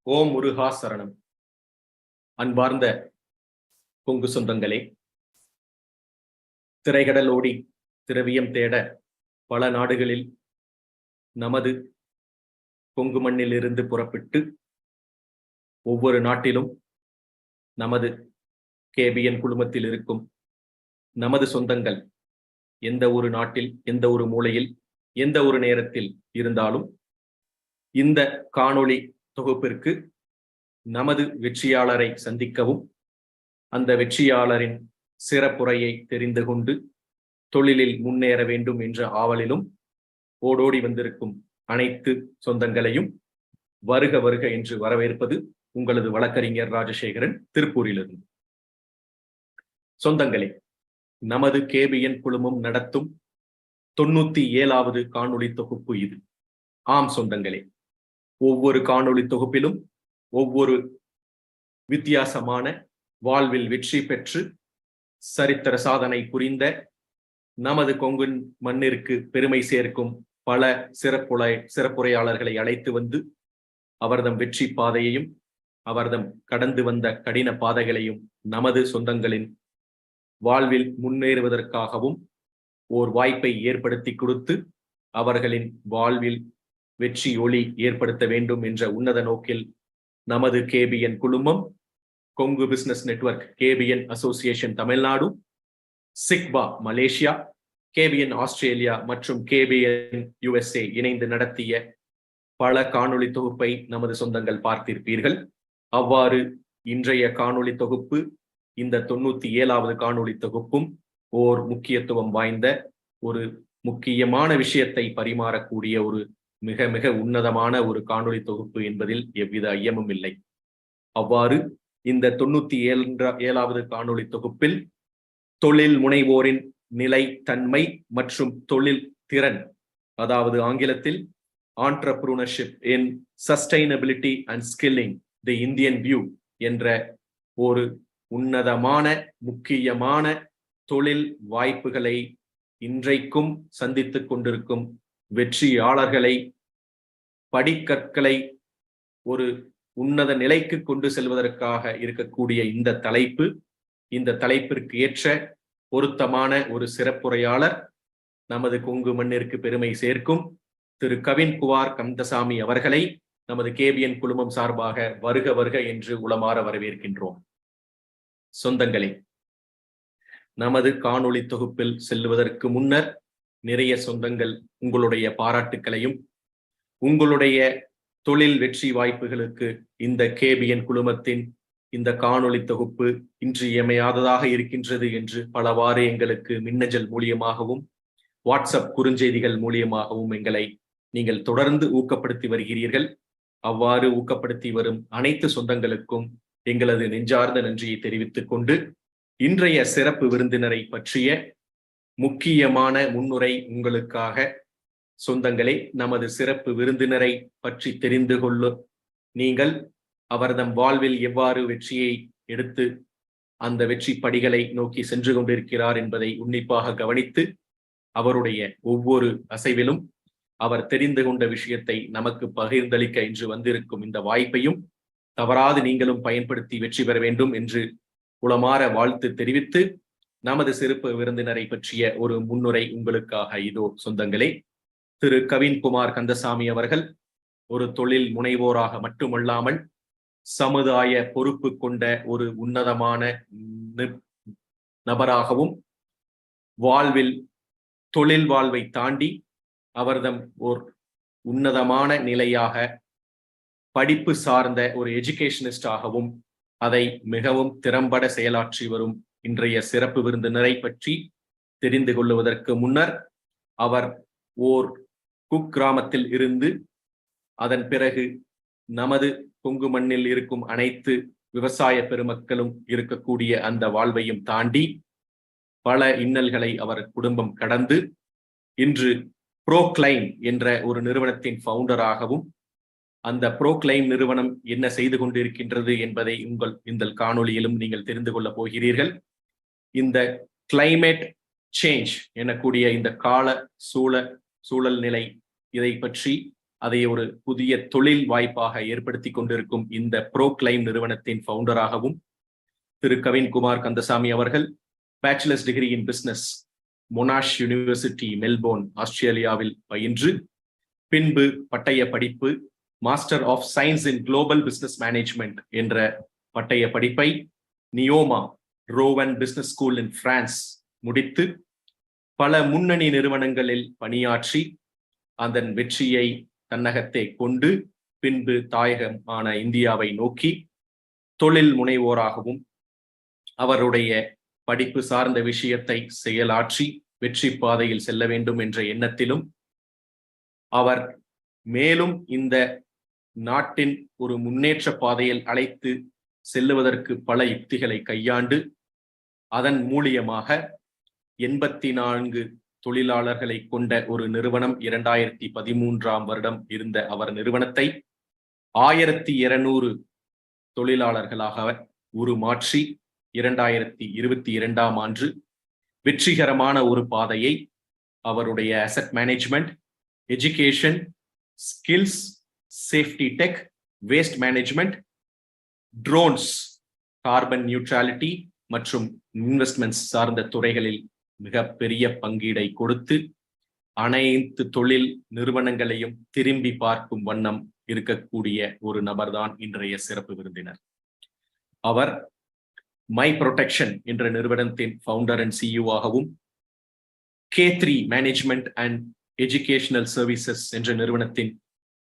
ஓம் முருகா சரணம். அன்பார்ந்த கொங்கு சொந்தங்களே, திரைகடலோடி திரவியம் தேட பல நாடுகளில் நமது கொங்கு மண்ணில் இருந்து புறப்பட்டு ஒவ்வொரு நாட்டிலும் நமது கேபிஎன் குழுமத்தில் இருக்கும் நமது சொந்தங்கள் எந்த ஒரு நாட்டில், எந்த ஒரு மூலையில், எந்த ஒரு நேரத்தில் இருந்தாலும் இந்த காணொளி தொகுப்பிற்கு நமது வெற்றியாளரை சந்திக்கவும், அந்த வெற்றியாளரின் சிறப்புரையை தெரிந்து கொண்டு தொழிலில் முன்னேற வேண்டும் என்ற ஆவலிலும் ஓடோடி வந்திருக்கும் அனைத்து சொந்தங்களையும் வருக வருக என்று வரவேற்பது உங்களது வழக்கறிஞர் ராஜசேகரன், திருப்பூரிலிருந்து. சொந்தங்களே, நமது கேபிஎன் குழுமம் நடத்தும் 97வது காணொளி தொகுப்பு இது. ஆம் சொந்தங்களே, ஒவ்வொரு காணொளி தொகுப்பிலும் ஒவ்வொரு வித்தியாசமான வாழ்வில் வெற்றி பெற்று சரித்திர சாதனை புரிந்த நமது கொங்கு மண்ணிற்கு பெருமை சேர்க்கும் பல சிறப்புரையாளர்களை அழைத்து வந்து அவர்தம் வெற்றி பாதையையும் அவர்தம் கடந்து வந்த கடின பாதைகளையும் நமது சொந்தங்களின் வாழ்வில் முன்னேறுவதற்காகவும் ஓர் வாய்ப்பை ஏற்படுத்தி கொடுத்து அவர்களின் வாழ்வில் வெற்றி ஒளி ஏற்படுத்த வேண்டும் என்ற உன்னத நோக்கில் நமது கேபிஎன் குழுமம், Kongu business network KBN association Tamil Nadu, சிக்பா மலேசியா, கேபிஎன் ஆஸ்திரேலியா மற்றும் கேபிஎன் USA இணைந்து நடத்திய பல காணொளி தொகுப்பை நமது சொந்தங்கள் பார்த்திருப்பீர்கள். அவ்வாறு இன்றைய காணொளி தொகுப்பு, இந்த 97வது காணொளி தொகுப்பும் ஓர் முக்கியத்துவம் வாய்ந்த ஒரு முக்கியமான விஷயத்தை பரிமாறக்கூடிய ஒரு மிக மிக உன்னதமான ஒரு காணொளி தொகுப்பு என்பதில் எவ்வித ஐயமும் இல்லை. அவ்வாறு இந்த 97வது காணொளி தொகுப்பில் தொழில் முனைவோரின் நிலைத்தன்மை மற்றும் தொழில் திறன், அதாவது ஆங்கிலத்தில் entrepreneurship in sustainability and skilling the Indian view என்ற ஒரு உன்னதமான முக்கியமான தொழில் வாய்ப்புகளை இன்றைக்கும் சந்தித்துக் கொண்டிருக்கும் வெற்றியாளர்களை, படிக்கற்களை ஒரு உன்னத நிலைக்கு கொண்டு செல்வதற்காக இருக்கக்கூடிய இந்த தலைப்பு, இந்த தலைப்பிற்கு ஏற்ற பொருத்தமான ஒரு சிறப்புரையாளர் நமது கொங்கு மண்ணிற்கு பெருமை சேர்க்கும் திரு கவின்குமார் கந்தசாமி அவர்களை நமது கேபிஎன் குழுமம் சார்பாக வருக வருக என்று உளமாற வரவேற்கின்றோம். சொந்தங்களே, நமது காணொளி தொகுப்பில் செல்வதற்கு முன்னர் நிறைய சொந்தங்கள் உங்களுடைய பாராட்டுக்களையும் உங்களுடைய தொழில் வெற்றி வாய்ப்புகளுக்கு இந்த கேபிஎன் குழுமத்தின் இந்த காணொளி தொகுப்பு இன்றியமையாததாக இருக்கின்றது என்று பலவாறு எங்களுக்கு மின்னஞ்சல் மூலியமாகவும் வாட்ஸ்அப் குறுஞ்செய்திகள் மூலியமாகவும் எங்களை நீங்கள் தொடர்ந்து ஊக்கப்படுத்தி வருகிறீர்கள். அவ்வாறு ஊக்கப்படுத்தி வரும் அனைத்து சொந்தங்களுக்கும் எங்களது நெஞ்சார்ந்த நன்றியை தெரிவித்துக் கொண்டு, இன்றைய சிறப்பு விருந்தினரை பற்றிய முக்கியமான முன்னுரை உங்களுக்காக. சொந்தங்களே, நமது சிறப்பு விருந்தினரை பற்றி தெரிந்து கொள்ள நீங்கள் அவர்தம் வாழ்வில் எவ்வாறு வெற்றியை எடுத்து அந்த வெற்றி படிகளை நோக்கி சென்று கொண்டிருக்கிறார் என்பதை உன்னிப்பாக கவனித்து அவருடைய ஒவ்வொரு அசைவிலும் அவர் தெரிந்து கொண்ட விஷயத்தை நமக்கு பகிர்ந்தளிக்க இன்று வந்திருக்கும் இந்த வாய்ப்பையும் தவறாது நீங்களும் பயன்படுத்தி வெற்றி பெற வேண்டும் என்று உளமாற வாழ்த்து தெரிவித்து, நமது சிறப்பு விருந்தினரை பற்றிய ஒரு முன்னுரை உங்களுக்காக இதோ. சொந்தங்களே, திரு கவின்குமார் கந்தசாமி அவர்கள் ஒரு தொழில் முனைவோராக மட்டுமல்லாமல் சமுதாய பொறுப்பு கொண்ட ஒரு உன்னதமான நபராகவும், வாழ்வில் தொழில் வாழ்வை தாண்டி அவர்தம் ஓர் உன்னதமான நிலையாக படிப்பு சார்ந்த ஒரு எஜுகேஷனிஸ்டாகவும் அதை மிகவும் திறம்பட செயலாற்றி வரும் இன்றைய சிறப்பு விருந்தினரை பற்றி தெரிந்து கொள்வதற்கு முன்னர், அவர் ஓர் குக்கிராமத்தில் இருந்து அதன் பிறகு நமது கொங்கு மண்ணில் இருக்கும் அனைத்து விவசாய பெருமக்களும் இருக்கக்கூடிய அந்த வாழ்வையும் தாண்டி பல இன்னல்களை அவர் குடும்பம் கடந்து இன்று ப்ரோக்ளைம் என்ற ஒரு நிறுவனத்தின் ஃபவுண்டராகவும், அந்த ப்ரோக்ளைம் நிறுவனம் என்ன செய்து கொண்டிருக்கின்றது என்பதை இந்த காணொளியிலும் நீங்கள் தெரிந்து கொள்ளப் போகிறீர்கள். இந்த கிளைமேட் சேஞ்ச் எனக்கூடிய இந்த கால சூழல் நிலை, இதை பற்றி அதை ஒரு புதிய தொழில் வாய்ப்பாக ஏற்படுத்தி கொண்டிருக்கும் இந்த ப்ரோக்ளைம் நிறுவனத்தின் ஃபவுண்டராகவும் திரு கவின்குமார் கந்தசாமி அவர்கள் bachelors degree in business Monash university Melbourne ஆஸ்திரேலியாவில் பயின்று பின்பு பட்டய படிப்பு master of science in global business management என்ற பட்டய படிப்பை Neoma Rouen business school in France முடித்து பல முன்னணி நிறுவனங்களில் பணியாற்றி அதன் வெற்றியை தன்னகத்தை கொண்டு பின்பு தாயகமான இந்தியாவை நோக்கி தொழில் முனைவோராகவும் அவருடைய படிப்பு சார்ந்த விஷயத்தை செயலாற்றி வெற்றி பாதையில் செல்ல வேண்டும் என்ற எண்ணத்திலும் அவர் மேலும் இந்த நாட்டின் ஒரு முன்னேற்ற பாதையில் அழைத்து செல்லுவதற்கு பல யுக்திகளை கையாண்டு அதன் மூலியமாக 84 தொழிலாளர்களை கொண்ட ஒரு நிறுவனம் 2013ஆம் வருடம் இருந்த அவர் நிறுவனத்தை 1200 தொழிலாளர்களாக உருமாற்றி 2022ஆம் ஆண்டு வெற்றிகரமான ஒரு பாதையை அவருடைய asset management, education, skills, safety tech, waste management, drones, carbon neutrality மற்றும் இன்வெஸ்ட்மெண்ட்ஸ் சார்ந்த துறைகளில் மிகப்பெரிய பங்கீடை கொடுத்து அனைத்து தொழில் நிறுவனங்களையும் திரும்பி பார்க்கும் வண்ணம் இருக்கக்கூடிய ஒரு நபர்தான் இன்றைய சிறப்பு விருந்தினர். அவர் மை ப்ரொடெக்ஷன் என்ற நிறுவனத்தின் ஃபவுண்டர் அண்ட் சிஇஓ ஆகவும், K3 management and educational services என்ற நிறுவனத்தின்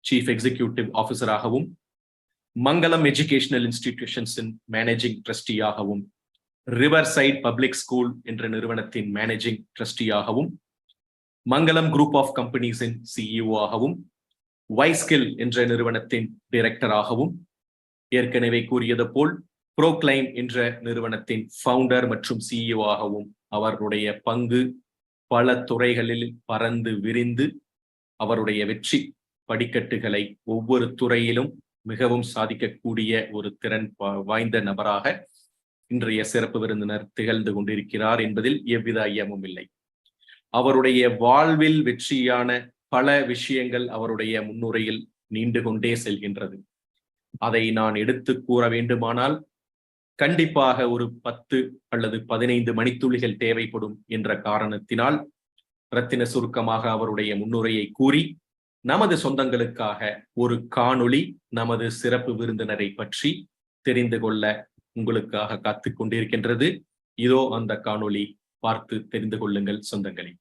சீஃப் எக்ஸிகியூட்டிவ் ஆஃபீஸராகவும், மங்களம் எஜுகேஷனல் இன்ஸ்டிடியூஷன்ஸின் மேனேஜிங் ட்ரஸ்டியாகவும், ரிவர்சைட் பப்ளிக் ஸ்கூல் என்ற நிறுவனத்தின் மேனேஜிங் ட்ரஸ்டியாகவும், மங்களம் குரூப் ஆஃப் கம்பெனிஸின் சிஇஓ ஆகவும், வைஸ்கில் என்ற நிறுவனத்தின் டைரக்டராகவும், ஏற்கனவே கூறியது போல் ப்ரோக்ளைம் என்ற நிறுவனத்தின் ஃபவுண்டர் மற்றும் சிஇஓ ஆகவும் அவருடைய பங்கு பல துறைகளில் பறந்து விரிந்து அவருடைய வெற்றி படிக்கட்டுகளை ஒவ்வொரு துறையிலும் மிகவும் சாதிக்கக்கூடிய ஒரு திறன் வாய்ந்த நபராக இன்றைய சிறப்பு விருந்தினர் திகழ்ந்து கொண்டிருக்கிறார் என்பதில் எவ்வித ஐயமும் இல்லை. அவருடைய வாழ்வில் வெற்றியான பல விஷயங்கள் அவருடைய முன்னுரையில் நீண்டு கொண்டே செல்கின்றது. அதை நான் எடுத்து கூற வேண்டுமானால் கண்டிப்பாக ஒரு 10 அல்லது 15 மணித்துளிகள் தேவைப்படும் என்ற காரணத்தினால் ரத்தின சுருக்கமாக அவருடைய முன்னுரையை கூறி நமது சொந்தங்களுக்காக ஒரு காணொளி நமது சிறப்பு விருந்தினரை பற்றி தெரிந்து கொள்ள உங்களுக்காக காத்துக் கொண்டிருக்கின்றது. இதோ அந்த காணொளி, பார்த்து தெரிந்து கொள்ளுங்கள் சொந்தங்களே.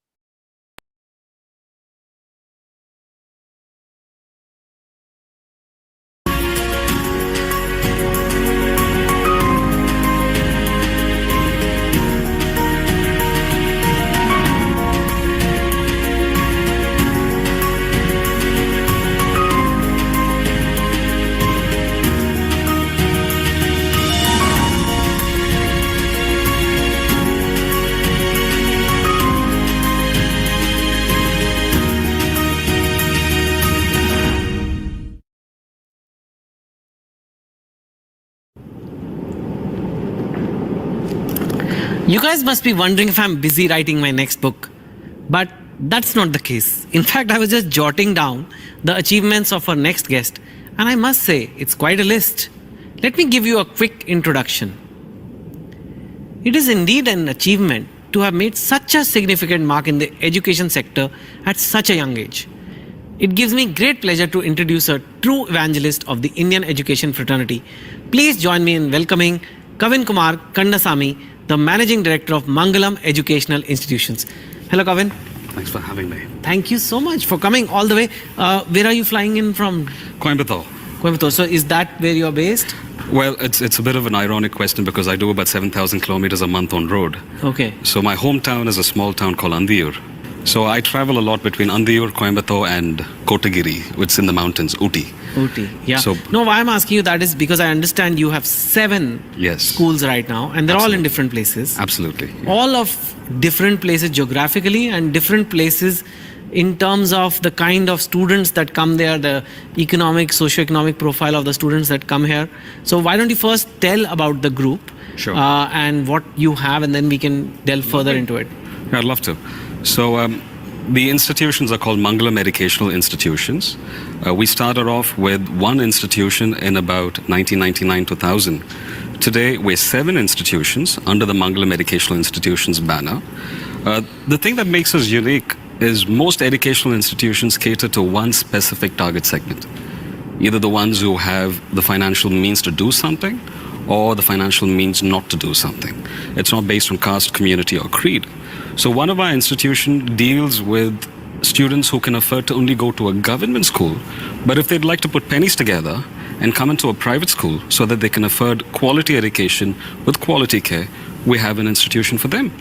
You guys must be wondering if I'm busy writing my next book, but that's not the case. In fact, I was just jotting down the achievements of our next guest, and I must say, it's quite a list. Let me give you a quick introduction. It is indeed an achievement to have made such a significant mark in the education sector at such a young age. It gives me great pleasure to introduce a true evangelist of the Indian education fraternity. Please join me in welcoming Kavin-Kumar Kandasamy, the Managing Director of Mangalam Educational Institutions. Hello, Kavin. Thanks for having me. Thank you so much for coming all the way. Where are you flying in from? Coimbatore. Coimbatore. So is that where you're based? Well, it's a bit of an ironic question because I do about 7,000 kilometers a month on road. Okay. So my hometown is a small town called Andiyur. So I travel a lot between Andiyur, Coimbatore and Kotagiri, which is in the mountains, Ooty. Ooty, yeah. So, no, why I'm asking you that is because I understand you have 7 schools right now, and they're all in different places. Absolutely. Yeah. All of different places geographically and different places in terms of the kind of students that come there, the economic, socio-economic profile of the students that come here. So why don't you first tell about the group, sure, and what you have, and then we can delve further into it. Yeah, I'd love to. So The institutions are called Mangalam Educational Institutions. We started off with one institution in about 1999-2000. Today, we're 7 institutions under the Mangalam Educational Institutions banner. The thing that makes us unique is most educational institutions cater to one specific target segment. Either the ones who have the financial means to do something or the financial means not to do something. It's not based on caste, community, or creed. So one of our institutions deals with students who can afford to only go to a government school, but if they'd like to put pennies together and come into a private school so that they can afford quality education with quality care, we have an institution for them.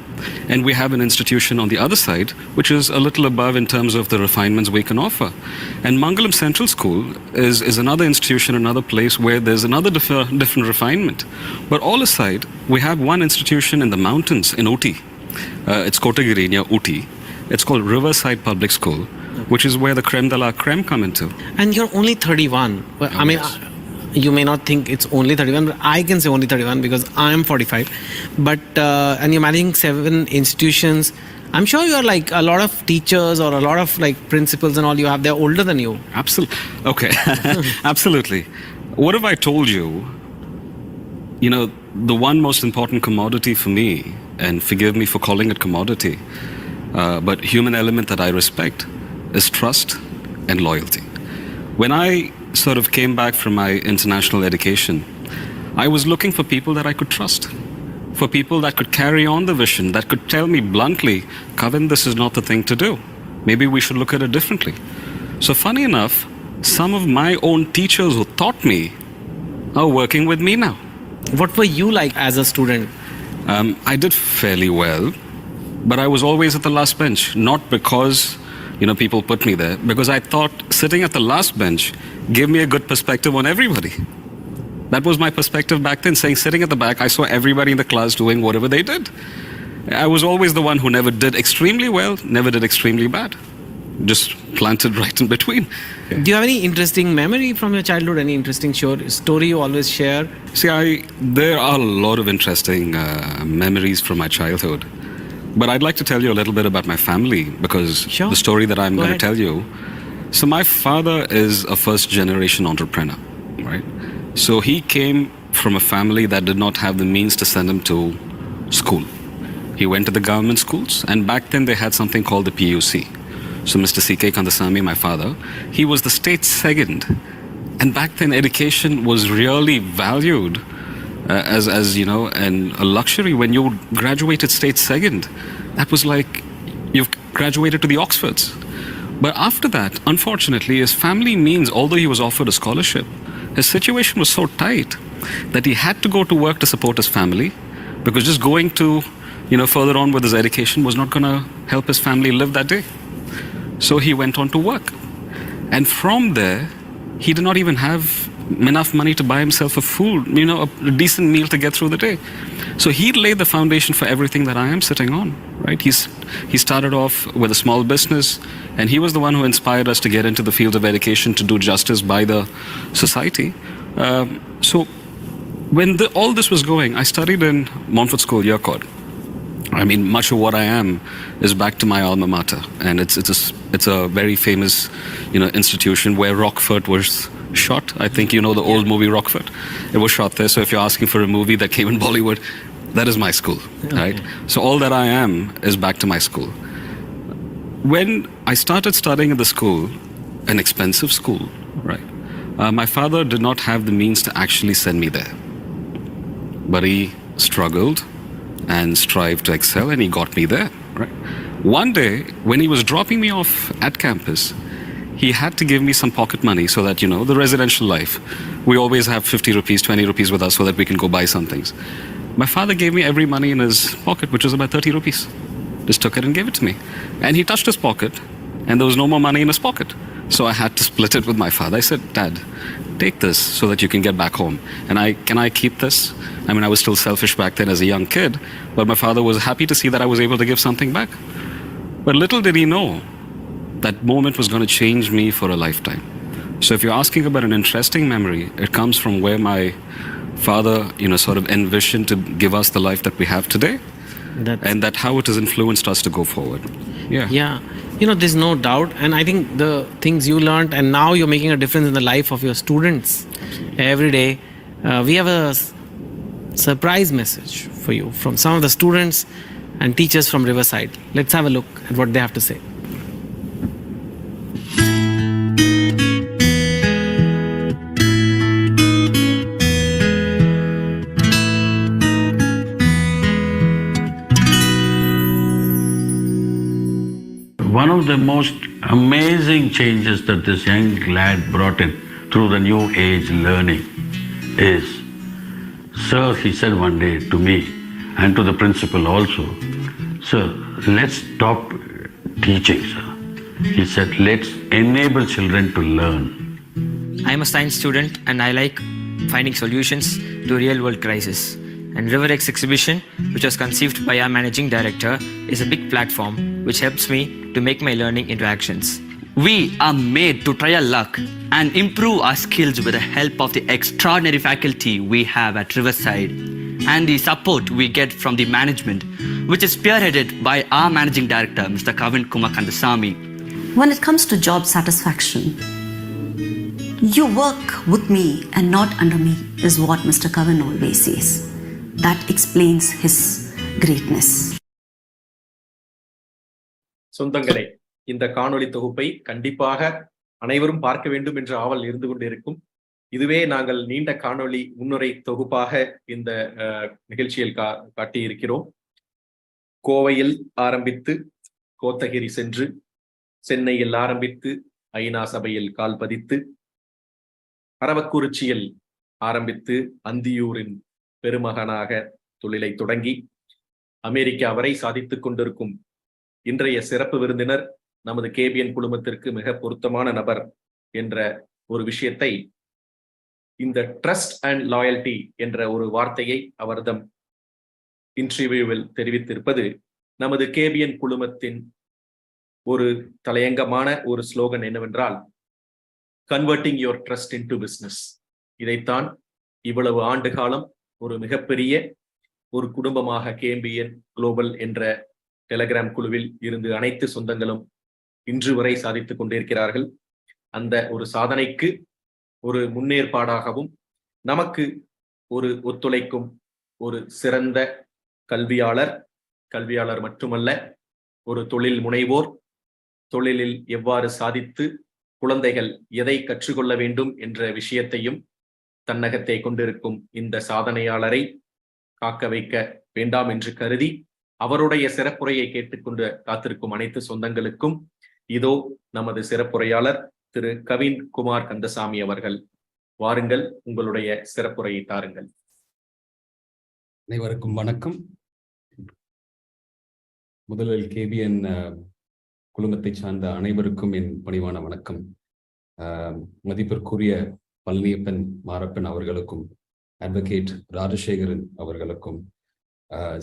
And we have an institution on the other side, which is a little above in terms of the refinements we can offer. And Mangalam Central School is another institution, another place where there's another different refinement. But all aside, we have one institution in the mountains in Ooty. It's Kotagiri near Ooty. It's called Riverside Public School, which is where the creme de la creme come into. And you're only 31. Well, I mean, yes. You may not think it's only 31, but I can say only 31 because I am 45. But, and you're managing 7 institutions. I'm sure you're like a lot of teachers or a lot of like principals and all you have, they're older than you. Absolutely. Okay. Absolutely. What have I told you? You know, the one most important commodity for me, and forgive me for calling it commodity, but human element that I respect is trust and loyalty. When I sort of came back from my international education, I was looking for people that I could trust, for people that could carry on the vision, that could tell me bluntly, Kavin, this is not the thing to do. Maybe we should look at it differently. So funny enough, some of my own teachers who taught me are working with me now. What were you like as a student? I did fairly well, but I was always at the last bench, not because people put me there, because I thought sitting at the last bench gave me a good perspective on everybody. That was my perspective back then, saying sitting at the back, I saw everybody in the class doing whatever they did. I was always the one who never did extremely well, never did extremely bad. Just planted right in between. Do you have any interesting memory from your childhood? Any interesting story you always share? See, there are a lot of interesting memories from my childhood. But I'd like to tell you a little bit about my family because Sure. the story that I'm Go going to ahead. tell you. So my father is a first-generation entrepreneur, right? So he came from a family that did not have the means to send him to school. He went to the government schools, and back then they had something called the PUC. So Mr. C.K. Kandasamy, my father, he was the state second. And back then education was really valued as and a luxury. When you graduated state second, that was like you've graduated to the Oxfords. But after that, unfortunately, his family means, although he was offered a scholarship, his situation was so tight that he had to go to work to support his family, because just going to further on with his education was not going to help his family live that day. So he went on to work, and from there he did not even have enough money to buy himself a decent meal to get through the day. So he laid the foundation for everything that I am sitting on, right? He started off with a small business, and he was the one who inspired us to get into the field of education, to do justice by the society. So when all this was going, I studied in Montfort School, Yercaud. I mean, much of what I am is back to my alma mater, and it's a very famous institution where Rockford was shot. I think you know the old movie Rockford. It was shot there. So if you're asking for a movie that came in Bollywood, that is my school, right? So all that I am is back to my school. When I started studying at the school, an expensive school, right? My father did not have the means to actually send me there, but he struggled and strived to excel, and he got me there, right? One day, when he was dropping me off at campus, he had to give me some pocket money so that, the residential life, we always have 50 rupees, 20 rupees with us so that we can go buy some things. My father gave me every money in his pocket, which was about 30 rupees. Just took it and gave it to me. And he touched his pocket, and there was no more money in his pocket. So I had to split it with my father. I said, Dad, take this so that you can get back home. And can I keep this? I mean, I was still selfish back then as a young kid, but my father was happy to see that I was able to give something back. But little did he know that moment was going to change me for a lifetime. So if you're asking about an interesting memory, it comes from where my father, sort of envisioned to give us the life that we have today, and that how it has influenced us to go forward. Yeah. Yeah. There's no doubt, and I think the things you learned and now you're making a difference in the life of your students every day. We have a surprise message for you from some of the students and teachers from Riverside. Let's have a look at what they have to say. One of the most amazing changes that this young lad brought in through the new age learning is, sir, he said one day to me and to the principal also, sir, let's stop teaching, sir. He said, let's enable children to learn. I'm a science student and I like finding solutions to real world crises. And RiverX exhibition, which was conceived by our managing director, is a big platform which helps me to make my learning into actions. We are made to try our luck and improve our skills with the help of the extraordinary faculty we have at Riverside and the support we get from the management, which is spearheaded by our managing director, Mr. Kavin Kumar Kandasamy. When it comes to job satisfaction, you work with me and not under me is what Mr. Kavin always says. That explains his greatness. சொந்தங்களே, இந்த காணொளி தொகுப்பை கண்டிப்பாக அனைவரும் பார்க்க வேண்டும் என்ற ஆவல் இருந்து கொண்டிருக்கும். இதுவே நாங்கள் நீண்ட காணொளி முன்னுரை தொகுப்பாக இந்த நிகழ்ச்சியில் காட்டியிருக்கிறோம். கோவையில் ஆரம்பித்து கோத்தகிரி சென்று, சென்னையில் ஆரம்பித்து ஐநா சபையில் கால் பதித்து, அரவக்குறிச்சியில் ஆரம்பித்து அந்தியூரின் பெருமகனாக தொழிலை தொடங்கி அமெரிக்கா வரை சாதித்துக் கொண்டிருக்கும் இன்றைய சிறப்பு விருந்தினர் நமது கேபிஎன் குழுமத்திற்கு மிக பொருத்தமான நபர் என்ற ஒரு விஷயத்தை, இந்த ட்ரஸ்ட் அண்ட் லாயல்டி என்ற ஒரு வார்த்தையை அவர்தம் இன்டர்வியூவில் தெரிவித்திருப்பது நமது கேபிஎன் குழுமத்தின் ஒரு தலையங்கமான ஒரு ஸ்லோகன் என்னவென்றால், converting your trust into business. இதைத்தான் இவ்வளவு ஆண்டு காலம் ஒரு மிகப்பெரிய ஒரு குடும்பமாக கேபிஎன் குளோபல் என்ற டெலிகிராம் குழுவில் இருந்து அனைத்து சொந்தங்களும் இன்று வரை சாதித்துக் கொண்டிருக்கிறார்கள். அந்த ஒரு சாதனைக்கு ஒரு முன்னேற்பாடாகவும் நமக்கு ஒரு ஒத்துழைக்கும் ஒரு சிறந்த கல்வியாளர் மட்டுமல்ல, ஒரு தொழில் முனைவோர், தொழிலில் எவ்வாறு சாதித்து குழந்தைகள் எதை கற்றுக்கொள்ள வேண்டும் என்ற விஷயத்தையும் தன்னகத்தை கொண்டிருக்கும் இந்த சாதனையாளரை காக்க வைக்க வேண்டாம் என்று கருதி அவருடைய சிறப்புரையை கேட்டுக்கொண்டு காத்திருக்கும் அனைத்து சொந்தங்களுக்கும் இதோ நமது சிறப்புரையாளர் திரு கவின் குமார் கந்தசாமி அவர்கள். வாருங்கள், உங்களுடைய சிறப்புரையை தாருங்கள். அனைவருக்கும் வணக்கம். முதலில் கேபிஎன் குழுமத்தை சார்ந்த அனைவருக்கும் என் பணிவான வணக்கம். மதிப்பிற்குரிய பழனியப்பன் மாரப்பன் அவர்களுக்கும், அட்வொகேட் ராஜசேகரன் அவர்களுக்கும்,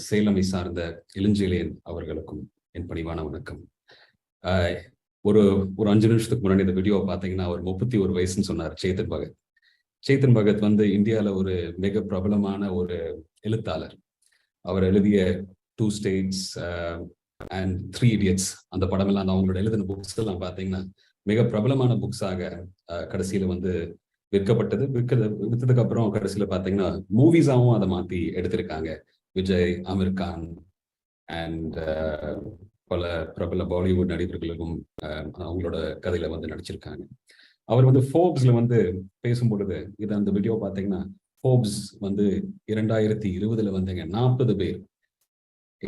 சேலமை சார்ந்த இளஞ்செழியன் அவர்களுக்கும் என் பணிவான வணக்கம். ஒரு 5 நிமிஷத்துக்கு முன்னாடி இந்த வீடியோ பார்த்தீங்கன்னா அவர் 31 வயசுன்னு சொன்னார். சேத்தன் பகத் இந்தியாவில் ஒரு மிக பிரபலமான ஒரு எழுத்தாளர். அவர் எழுதிய 2 States அண்ட் 3 Idiots அந்த படமெல்லாம் அவங்களோட எழுதின புக்ஸ் எல்லாம் பார்த்தீங்கன்னா மிக பிரபலமான புக்ஸாக கடைசியில் விற்கப்பட்டது. விற்றதுக்கு அப்புறம் கடைசியில் பார்த்தீங்கன்னா மூவிஸாகவும் அதை மாற்றி எடுத்திருக்காங்க. விஜய், அமீர் கான் அண்ட் பல பிரபல பாலிவுட் நடிகர்களுக்கும் அவங்களோட கதையில நடிச்சிருக்காங்க. அவர் ஃபோர்ப்ஸ்ல பேசும்பொழுது இது அந்த வீடியோ பார்த்தீங்கன்னா ஃபோர்ப்ஸ் 2020 40 பேர்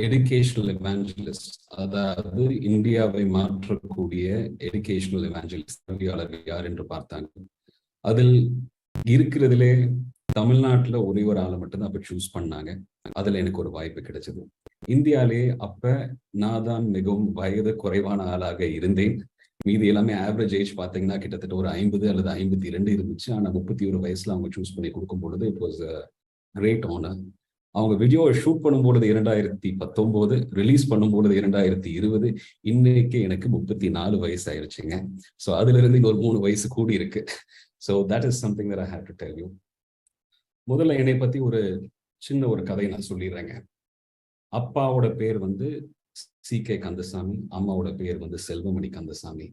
எடுகேஷனல் எவாஞ்சலிஸ்ட், அதாவது இந்தியாவை மாற்றக்கூடிய எடுகேஷனல் எவாஞ்சலிஸ்ட் கல்வியாளர்கள் யார் என்று பார்த்தாங்க. அதில் இருக்கிறதுலே தமிழ்நாட்டில் ஒரே ஒரு ஆளை மட்டும்தான் அப்ப சூஸ் பண்ணாங்க. அதுல எனக்கு ஒரு வாய்ப்பு கிடைச்சது. இந்தியாலே அப்ப நான் தான் மிகவும் வயது குறைவான ஆளாக இருந்தேன். மீதி எல்லாமே ஆவரேஜ் ஏஜ் பார்த்தீங்கன்னா கிட்டத்தட்ட ஒரு 50 அல்லது 52 இருந்துச்சு. ஆனா 31 வயசுல அவங்க சூஸ் பண்ணி கொடுக்கும் பொழுது இட் வாஸ் கிரேட் ஆனர். அவங்க வீடியோவை ஷூட் பண்ணும்பொழுது 2019, ரிலீஸ் பண்ணும்பொழுது 2020, இன்னைக்கு எனக்கு 34 வயசு ஆயிடுச்சுங்க. ஸோ அதுல இருந்து இங்க ஒரு 3 வயசு கூடி இருக்கு. So that is something that I have to tell you. முதல்ல என்னை பத்தி ஒரு சின்ன ஒரு கதையை நான் சொல்லிடுறேங்க. அப்பாவோட பேர் C.K. கந்தசாமி, அம்மாவோட பேர் வந்து செல்வமணி கந்தசாமி.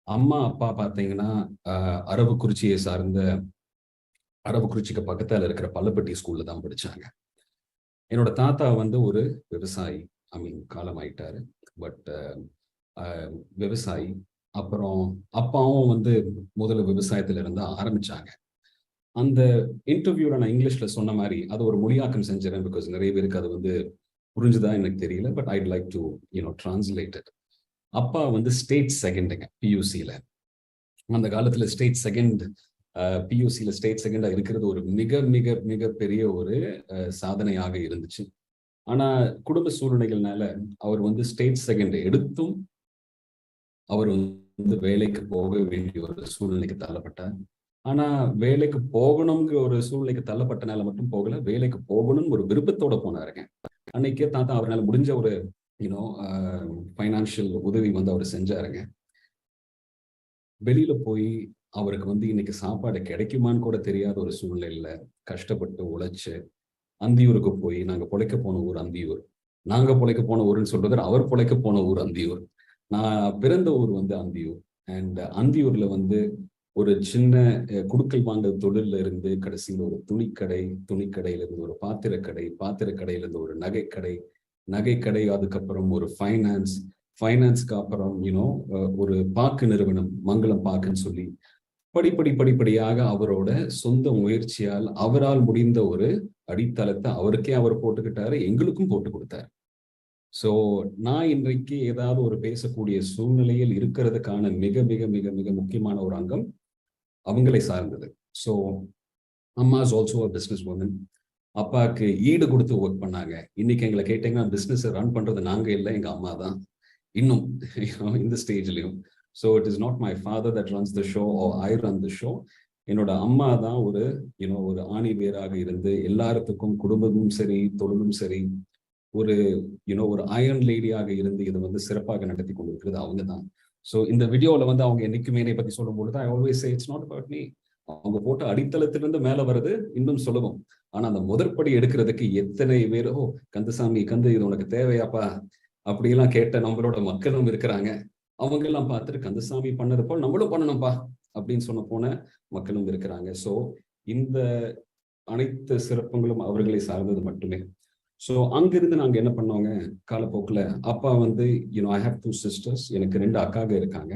அம்மா அப்பா பார்த்தீங்கன்னா அரவக்குறிச்சியை சார்ந்த, அரவக்குறிச்சிக்கு பக்கத்தால இருக்கிற பள்ளப்பட்டி ஸ்கூல்ல தான் படிச்சாங்க. என்னோட தாத்தா வந்து ஒரு விவசாயி, காலமாயிட்டாரு, பட் விவசாயி. அப்புறம் அப்பாவும் வந்து முதல்ல விவசாயத்துல இருந்து ஆரம்பிச்சாங்க. அந்த இன்டர்வியூல நான் இங்கிலீஷ்ல சொன்ன மாதிரி அது ஒரு மொழியாக்கம் செஞ்சிடறேன், பிகாஸ் நிறைய பேருக்கு அது வந்து புரிஞ்சுதா எனக்கு தெரியல, but I'd like to translate it. அப்பா வந்து ஸ்டேட் செகண்டுங்க பியூசியில. அந்த காலத்துல ஸ்டேட் செகண்ட், பியூசியில ஸ்டேட் செகண்டா இருக்கிறது ஒரு மிக மிக மிக பெரிய ஒரு சாதனையாக இருந்துச்சு. ஆனா குடும்ப சூழ்நிலைகள்னால அவர் வந்து ஸ்டேட் செகண்ட் எடுத்தும் அவர் வந்து வேலைக்கு போக வேண்டிய ஒரு சூழ்நிலைக்கு தள்ளப்பட்டார். ஆனா வேலைக்கு போகணுங்கிற ஒரு சூழ்நிலைக்கு தள்ளப்பட்டனால மட்டும் போகல, வேலைக்கு போகணும்னு ஒரு விருப்பத்தோட போனாருங்க. அன்னைக்கே தாத்தா அவரால் முடிஞ்ச ஒரு ஃபைனான்சியல் உதவி வந்து அவர் செஞ்சாருங்க. வெளியில போய் அவருக்கு வந்து இன்னைக்கு சாப்பாடு கிடைக்குமான்னு கூட தெரியாத ஒரு சூழ்நிலையில கஷ்டப்பட்டு உழைச்சு அந்தியூருக்கு போய், நாங்க பொழைக்க போன ஊர் அந்தியூர், நாங்க பொழைக்க போன ஊருன்னு சொல்றது அவர் பொழைக்க போன ஊர் அந்தியூர். நான் பிறந்த ஊர் வந்து அந்தியூர். அண்ட் அந்தியூர்ல வந்து ஒரு சின்ன குடுக்கல் வாங்கல் தொழில இருந்து கடைசியில் ஒரு துணிக்கடை, துணிக்கடையில இருந்து ஒரு பாத்திரக்கடையில இருந்து ஒரு நகைக்கடை, அதுக்கப்புறம் ஒரு ஃபைனான்ஸ்க்கு அப்புறம் ஒரு பாக்கு நிறுவனம், மங்களம் பாக்குன்னு சொல்லி படிப்படியாக அவரோட சொந்த முயற்சியால் அவரால் முடிந்த ஒரு அடித்தளத்தை அவருக்கே அவர் போட்டுக்கிட்டாரு, எங்களுக்கும் போட்டு கொடுத்தாரு. ஸோ நான் இன்றைக்கு ஏதாவது ஒரு பேசக்கூடிய சூழ்நிலையில் இருக்கிறதுக்கான மிக மிக மிக மிக முக்கியமான ஒரு அங்கம் அவங்களை சார்ந்தது. ஸோ அம்மா is also a business woman. அப்பாவுக்கு ஈடு கொடுத்து ஒர்க் பண்ணாங்க. இன்னைக்கு எங்களை கேட்டீங்கன்னா பிஸ்னஸ் ரன் பண்றது நாங்க இல்லை, எங்க அம்மா தான் இன்னும் இந்த ஸ்டேஜ்லயும். So it is not my father that runs the show or I run the show. என்னோட அம்மா தான் ஒரு ஒரு ஆணி வேராக இருந்து எல்லாத்துக்கும், குடும்பமும் சரி தொழிலும் சரி, ஒரு ஒரு அயர்ன் லேடியாக இருந்து இதை வந்து சிறப்பாக நடத்தி கொண்டிருக்கிறது அவங்க தான். ஸோ இந்த வீடியோல வந்து அவங்க என்னைக்குமே என்னை பத்தி சொல்லும் பொழுது I always say it's not about me. அவங்க போட்ட அடித்தளத்திலிருந்து மேல வருது இன்னும் சுலபம். ஆனா அந்த முதற்படி எடுக்கிறதுக்கு எத்தனை பேர், கந்தசாமி இது உனக்கு தேவையாப்பா அப்படியெல்லாம் கேட்ட நம்மளோட மக்களும் இருக்கிறாங்க. அவங்க எல்லாம் பார்த்துட்டு கந்தசாமி பண்ணது போல் நம்மளும் பண்ணணும்ப்பா அப்படின்னு சொன்ன போன மக்களும் இருக்கிறாங்க. ஸோ இந்த அனைத்து சிறப்புகளும் அவர்களை சார்ந்தது மட்டுமே. ஸோ அங்கிருந்து நாங்க என்ன பண்ணோங்க, காலப்போக்கில் அப்பா வந்து ஐ ஹேவ் 2 sisters. எனக்கு 2 அக்காக இருக்காங்க,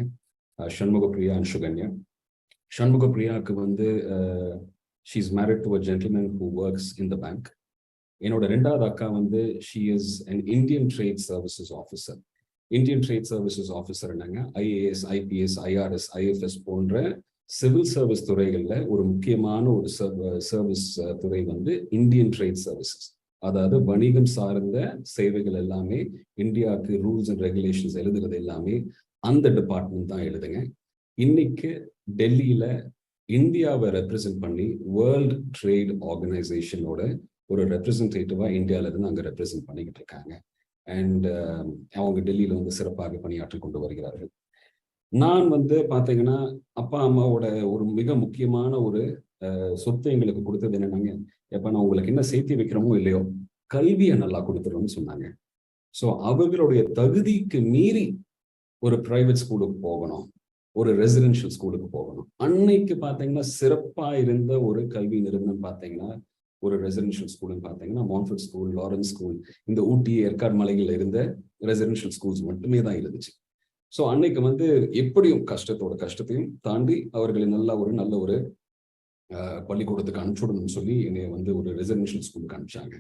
சண்முகப்பிரியா அண்ட் சுகன்யா. சண்முகப்பிரியாவுக்கு வந்து she is married to a gentleman who works in the bank. என்னோட 2வது அக்கா வந்து she is an Indian trade services officer. Indian trade services officer என்னங்க, IAS, IPS, IRS, IFS போன்ற சிவில் சர்வீஸ் துறைகள்ல ஒரு முக்கியமான ஒரு சர்வீஸ் துறை வந்து இந்தியன் ட்ரேட் சர்வீசஸ். அதாவது வணிகம் சார்ந்த சேவைகள் எல்லாமே, இந்தியாவுக்கு ரூல்ஸ் அண்ட் ரெகுலேஷன்ஸ் எழுதுறது எல்லாமே அந்த டிபார்ட்மெண்ட் தான் எழுதுங்க. இன்னைக்கு டெல்லியில இந்தியாவை ரெப்ரசென்ட் பண்ணி வேர்ல்ட் ட்ரேட் ஆர்கனைசேஷனோட ஒரு ரெப்ரசன்டேட்டிவா இந்தியாவில இருந்து அங்க ரெப்ரசென்ட் பண்ணிக்கிட்டு இருக்காங்க. அண்ட் அவங்க டெல்லியில வந்து சிறப்பாக பணியாற்றி கொண்டு வருகிறார்கள். நான் வந்து பாத்தீங்கன்னா அப்பா அம்மாவோட ஒரு மிக முக்கியமான ஒரு சொத்து எங்களுக்கு கொடுத்தது என்னன்னாங்க, எப்ப நான் உங்களுக்கு என்ன சேர்த்து வைக்கிறோமோ இல்லையோ கல்வியை நல்லா கொடுத்துருன்னு சொன்னாங்க. ஸோ அவர்களுடைய தகுதிக்கு மீறி ஒரு பிரைவேட் ஸ்கூலுக்கு போகணும், ஒரு ரெசிடென்ஷியல் ஸ்கூலுக்கு போகணும். அன்னைக்கு பாத்தீங்கன்னா சிறப்பா இருந்த ஒரு கல்வி நிறுவனம் பாத்தீங்கன்னா ஒரு ரெசிடென்ஷியல் ஸ்கூல்னு பாத்தீங்கன்னா மான்ஃபோர்ட் ஸ்கூல், லாரன்ஸ் ஸ்கூல், இந்த ஊட்டி ஏற்காடு மலைகள்ல இருந்த ரெசிடென்ஷியல் ஸ்கூல்ஸ் மட்டுமே தான் இருந்துச்சு. ஸோ அன்னைக்கு வந்து எப்படியும் கஷ்டத்தையும் தாண்டி அவர்களை நல்ல ஒரு பள்ளிக்கூடத்துக்கு அனுப்பிச்சுடணும்னு சொல்லி என்னை வந்து ஒரு ரெசிடென்ஷியல் ஸ்கூலுக்கு அனுப்பிச்சாங்க.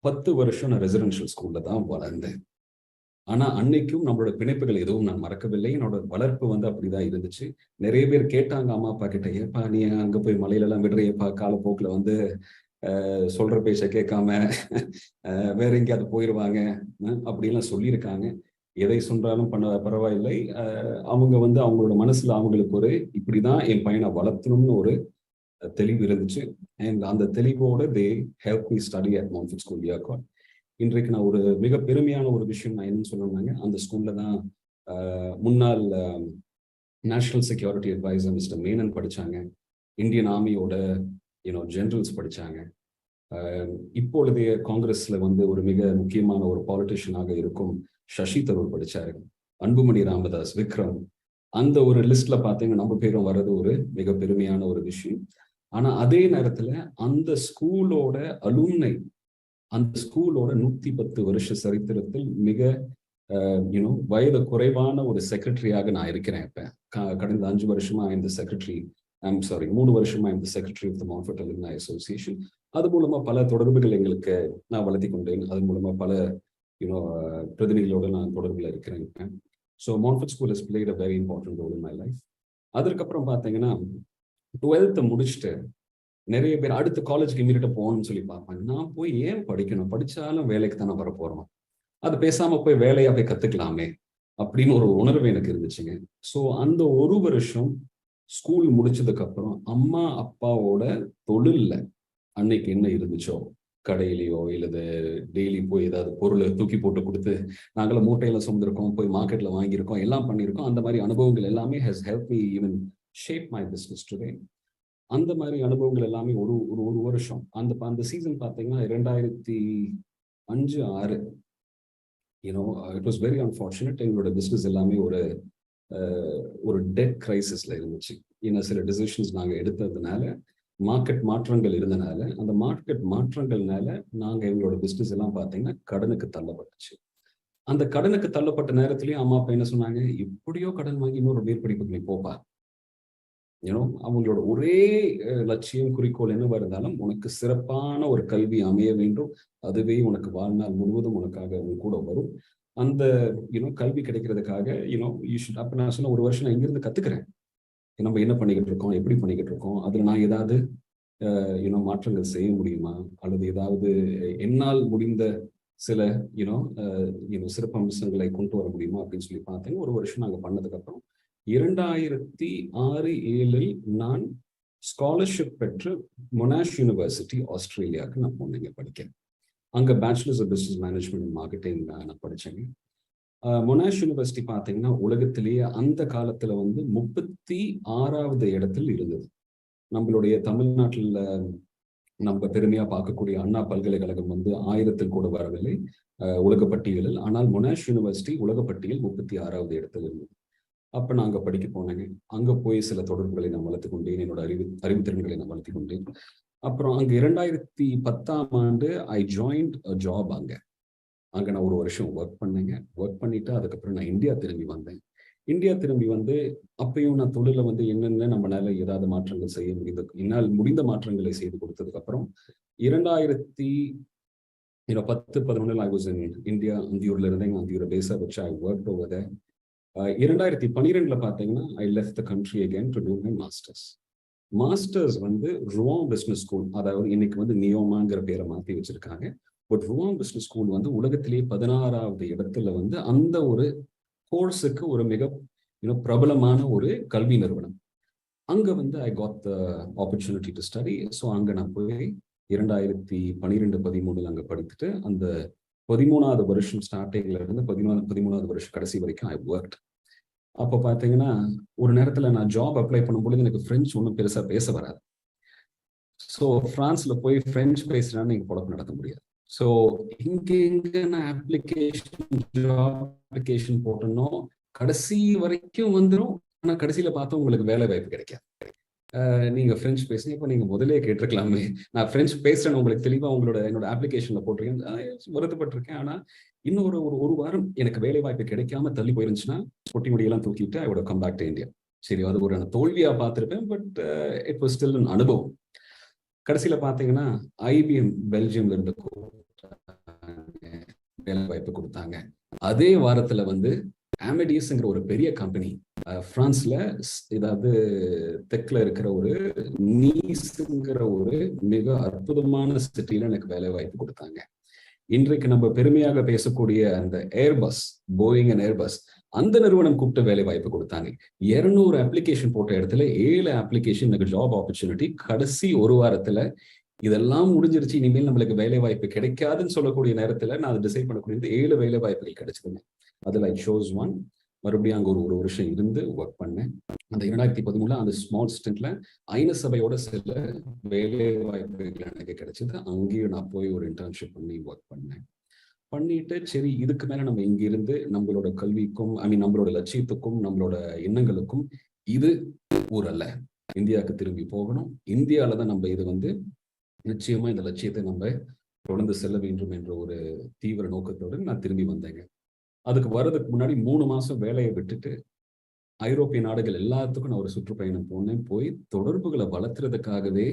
10 வருஷம் நான் ரெசிடென்ஷியல் ஸ்கூல்ல தான் வளர்ந்தேன். ஆனா அன்னைக்கும் நம்மளோட பிணைப்புகள் எதுவும் நான் மறக்கவில்லை. என்னோட வளர்ப்பு வந்து அப்படிதான் இருந்துச்சு. நிறைய பேர் கேட்டாங்க அம்மா அப்பா கிட்ட, ஏப்பா நீ அங்க போய் மலையில எல்லாம் விடுறியப்பா, காலப்போக்கில் வந்து சொல்ற பேச்ச கேட்காம வேற எங்கேயாவது போயிடுவாங்க அப்படிலாம் சொல்லியிருக்காங்க. எதை சொன்னாலும் பரவாயில்லை. அவங்க வந்து அவங்களோட மனசுல அவங்களுக்கு ஒரு இப்படிதான் என் பையனை வளர்த்தணும்னு ஒரு தெளிவு இருந்துச்சு. அண்ட் அந்த தெளிவோட they help me study at Montfort school Yercaud. இன்றைக்கு நான் ஒரு மிக பெருமையான ஒரு விஷயம் நான் என்னன்னு சொன்னாங்க, அந்த ஸ்கூல்ல தான் முன்னாள் national security advisor mister Menon படிச்சாங்க, இந்தியன் ஆர்மியோட ஜெனரல்ஸ் படிச்சாங்க, இப்பொழுதைய காங்கிரஸ்ல வந்து ஒரு மிக முக்கியமான ஒரு பாலிட்டிஷியனாக இருக்கும் சசி தரூர் படிச்சாரு, அன்புமணி ராமதாஸ், விக்ரம், அந்த ஒரு லிஸ்ட்ல பார்த்தீங்கன்னா நம்ம பேரும் வர்றது ஒரு மிக பெருமையான ஒரு விஷயம். ஆனா அதே நேரத்துல அந்த ஸ்கூலோட அலுமினை, அந்த ஸ்கூலோட 110 வருஷ சரித்திரத்தில் மிக வயது குறைவான ஒரு செக்ரட்டரியாக நான் இருக்கிறேன். இப்ப கடந்த 5 வருஷமா இந்த செக்ரட்டரி, 3 வருஷமா இந்த secretary of the Montfort alumni association. அது மூலமா பல தொடர்புகள் எங்களுக்கு நான் வளர்த்தி கொண்டேன். அது மூலமா பல பிரதிநிதிகளோட நான் தொடர்புல இருக்கிறேன். So Montfort school has played a very important role in my life. அதற்கப்புறம் பார்த்தீங்கன்னா 12th முடிச்சுட்டு நிறைய பேர் அடுத்த காலேஜ்க்கு இமீடியட்டா போகணும்னு சொல்லி பார்ப்பாங்க. நான் போய் ஏன் படிக்கணும், படிச்சாலும் வேலைக்கு தானே வர போறோம், அது பேசாம போய் வேலையா போய் கத்துக்கலாமே அப்படின்னு ஒரு உணர்வு எனக்கு இருந்துச்சுங்க. ஸோ அந்த ஒரு வருஷம் ஸ்கூல் முடிச்சதுக்கு அப்புறம் அம்மா அப்பாவோட தொழில்ல அன்னைக்கு என்ன இருந்துச்சோ, கடையிலையோ இல்லது டெய்லி போய் ஏதாவது பொருளை தூக்கி போட்டு கொடுத்து நாங்களும் மூட்டையில சுமந்திருக்கோம், போய் மார்க்கெட்ல வாங்கியிருக்கோம், எல்லாம் பண்ணியிருக்கோம். அந்த மாதிரி அனுபவங்கள் எல்லாமே has help me even shape my business today. அந்த மாதிரி அனுபவங்கள் எல்லாமே ஒரு வருஷம் அந்த சீசன் பார்த்தீங்கன்னா 2005-06 இட் வாஸ் வெரி அன்ஃபார்ச்சுனேட். எங்களோட பிஸ்னஸ் எல்லாமே ஒரு டெட் கிரைசிஸ்ல இருந்துச்சு. ஏன்னா சில டிசிஷன்ஸ் நாங்கள் எடுத்ததுனால, மார்க்கெட் மாற்றங்கள் இருந்தனால, அந்த மார்க்கெட் மாற்றங்கள்னால நாங்கள் எங்களோட பிஸ்னஸ் எல்லாம் பார்த்தீங்கன்னா கடனுக்கு தள்ளப்பட்டுச்சு. அந்த கடனுக்கு தள்ளப்பட்ட நேரத்திலேயே அம்மா அப்பா என்ன சொன்னாங்க, எப்படியோ கடன் வாங்கி இன்னொரு மேற்படிப்புக்கு நீ போப்பா. அவங்களோட ஒரே லட்சியம், குறிக்கோள் என்னவா இருந்தாலும் உனக்கு சிறப்பான ஒரு கல்வி அமைய வேண்டும், அதுவே உனக்கு வாழ்நாள் முழுவதும் உனக்காக உன் கூட வரும். அந்த கல்வி கிடைக்கிறதுக்காக அப்ப நான் சொன்ன ஒரு வருஷம் நான் இங்கிருந்து கத்துக்கிறேன், நம்ம என்ன பண்ணிக்கிட்டு இருக்கோம், எப்படி பண்ணிக்கிட்டு இருக்கோம், அதுல நான் ஏதாவது மாற்றங்கள் செய்ய முடியுமா, அல்லது ஏதாவது என்னால் முடிந்த சில சிறப்பு அம்சங்களை கொண்டு வர முடியுமா அப்படின்னு சொல்லி பார்த்தேன். ஒரு வருஷம் நாங்கள் பண்ணதுக்கு அப்புறம் 2006-07 நான் ஸ்காலர்ஷிப் பெற்று மொனாஷ் யூனிவர்சிட்டி ஆஸ்திரேலியாவுக்கு நான் போனேங்க படிக்க. அங்க bachelors of business management and marketing நான் படிச்சேங்க. மொனாஷ் யூனிவர்சிட்டி பார்த்தீங்கன்னா உலகத்திலேயே அந்த காலத்துல வந்து 36வது இடத்தில் இருந்தது. நம்மளுடைய தமிழ்நாட்டில் நம்ம பெருமையா பார்க்கக்கூடிய அண்ணா பல்கலைக்கழகம் வந்து 1000 கூட வரவில்லை உலக பட்டியலில். ஆனால் மொனாஷ் யூனிவர்சிட்டி உலக பட்டியல் 36வது இடத்தில் இருந்தது. அப்ப நான் அங்க படிக்க போனேங்க. அங்க போய் சில தொடர்புகளை நான் வளர்த்து கொண்டேன், என்னோட அறிவுத்திறன்களை நான் வளர்த்து கொண்டேன். அப்புறம் அங்க 2010ஆம் ஆண்டு ஐ ஜாயின்ட் ஜாப். அங்க நான் ஒரு வருஷம் ஒர்க் பண்ணேங்க. ஒர்க் பண்ணிட்டு அதுக்கப்புறம் நான் இந்தியா திரும்பி வந்தேன். இந்தியா திரும்பி வந்து அப்பயும் நான் தொழில வந்து என்னென்ன நம்மளால ஏதாவது மாற்றங்கள் செய்ய முடிந்தது, என்னால் முடிந்த மாற்றங்களை செய்து கொடுத்ததுக்கு அப்புறம் 2010-11 I was in India. அந்தியூர்ல இருந்தேன். அந்தியூரை பேச வச்சு ஐ ஒர்க் ஓவர் தேர். 2012 பார்த்தீங்கன்னா I left the country again to do my masters வந்து ருவாங் பிசினஸ் ஸ்கூல், அதாவது இன்னைக்கு வந்து நியோமாங்கிற பேரை மாற்றி வச்சிருக்காங்க. பட் ருவாங் பிசினஸ் ஸ்கூல் வந்து உலகத்திலேயே 16வது இடத்துல வந்து அந்த ஒரு கோர்ஸுக்கு ஒரு மிக பிரபலமான ஒரு கல்வி நிறுவனம். அங்க வந்து I got the opportunity to study. So அங்க நான் போய் 2012-13 அங்க படித்துட்டு அந்த 13வது வருஷம் ஸ்டார்டிங்ல இருந்து 13வது வருஷம் கடைசி வரைக்கும் ஐ ஒர்க். அப்போ பார்த்தீங்கன்னா ஒரு நேரத்தில் நான் ஜாப் அப்ளை பண்ணும்பொழுது எனக்கு பிரெஞ்சு ஒன்றும் பெருசாக பேச வராது. ஸோ பிரான்ஸ்ல போய் பிரெஞ்சு பேசுறான்னு நீங்க பொழப்பு நடத்த முடியாது. ஸோ இங்க நான் அப்ளிகேஷன் போட்டனோ கடைசி வரைக்கும் வந்துடும். ஆனால் கடைசியில பார்த்தா உங்களுக்கு வேலை வாய்ப்பு கிடைக்காது. நீங்க பிரெஞ்சு பேசுங்க. இப்போ நீங்க முதலே கேட்டிருக்கலாமே, நான் பிரெஞ்சு பேசுறேன்னு உங்களுக்கு தெளிவா என்னோட அப்ளிகேஷன்ல போட்டிருக்கேன், வருத்தப்பட்டிருக்கேன். ஆனா இன்னும் ஒரு வாரம் எனக்கு வேலை வாய்ப்பு கிடைக்காம தள்ளி போயிருந்துச்சுன்னா பொட்டி முடியெல்லாம் தூக்கிட்டு I would come back to India. சரி, அது ஒரு தோல்வியா பார்த்திருப்பேன். But it was still an அனுபவம். கடைசியில பாத்தீங்கன்னா ஐபிஎம் பெல்ஜியம்ல இருந்து வேலை வாய்ப்பு கொடுத்தாங்க. அதே வாரத்துல வந்து அமெடியஸ்ங்கிற ஒரு பெரிய கம்பெனி பிரான்ஸ்ல, ஏதாவது தெற்குல இருக்கிற ஒரு நீஸ்ங்கிற ஒரு மிக அற்புதமான சிட்டியில எனக்கு வேலை வாய்ப்பு கொடுத்தாங்க. இன்றைக்கு நம்ம பெருமையாக பேசக்கூடிய அந்த ஏர்பஸ், போயிங் அண்ட் ஏர்பஸ், அந்த நிறுவனம் கூப்பிட்டு வேலை வாய்ப்பு கொடுத்தாங்க. 200 அப்ளிகேஷன் போட்ட இடத்துல 7 அப்ளிகேஷன் எனக்கு ஜாப் ஆப்பர்ச்சுனிட்டி. கடைசி ஒரு வாரத்துல இதெல்லாம் முடிஞ்சிருச்சு, இனிமேல் நம்மளுக்கு வேலை வாய்ப்பு கிடைக்காதுன்னு சொல்லக்கூடிய நேரத்துல நான் அதை டிசைட் பண்ணக்கூடியது 7 வேலை வாய்ப்புகள் கிடைச்சதுங்க. அதுல ஐ சோஸ் ஒன். மறுபடியும் அங்கே ஒரு வருஷம் இருந்து ஒர்க் பண்ணேன். அந்த 2013 அந்த ஸ்மால் ஸ்டென்ட்ல ஐன சபையோட சில வேலை வாய்ப்புகள் எனக்கு கிடைச்சது. அங்கேயும் நான் போய் ஒரு இன்டர்ன்ஷிப் பண்ணி ஒர்க் பண்ணேன். பண்ணிட்டு சரி இதுக்கு மேல நம்ம இங்கிருந்து நம்மளோட கல்விக்கும் நம்மளோட லட்சியத்துக்கும் நம்மளோட எண்ணங்களுக்கும் இது ஊரல்ல, இந்தியாவுக்கு திரும்பி போகணும். இந்தியாவில தான் நம்ம இது நிச்சயமா இந்த லட்சியத்தை நம்ம தொடர்ந்து செல்ல வேண்டும் என்ற ஒரு தீவிர நோக்கத்தோடு நான் திரும்பி வந்தேங்க. அதுக்கு வர்றதுக்கு முன்னாடி 3 மாசம் வேலையை விட்டுட்டு ஐரோப்பிய நாடுகள் எல்லாத்துக்கும் நான் ஒரு சுற்றுப்பயணம் போனேன். போய் தொடர்புகளை வளர்த்துறதுக்காகவே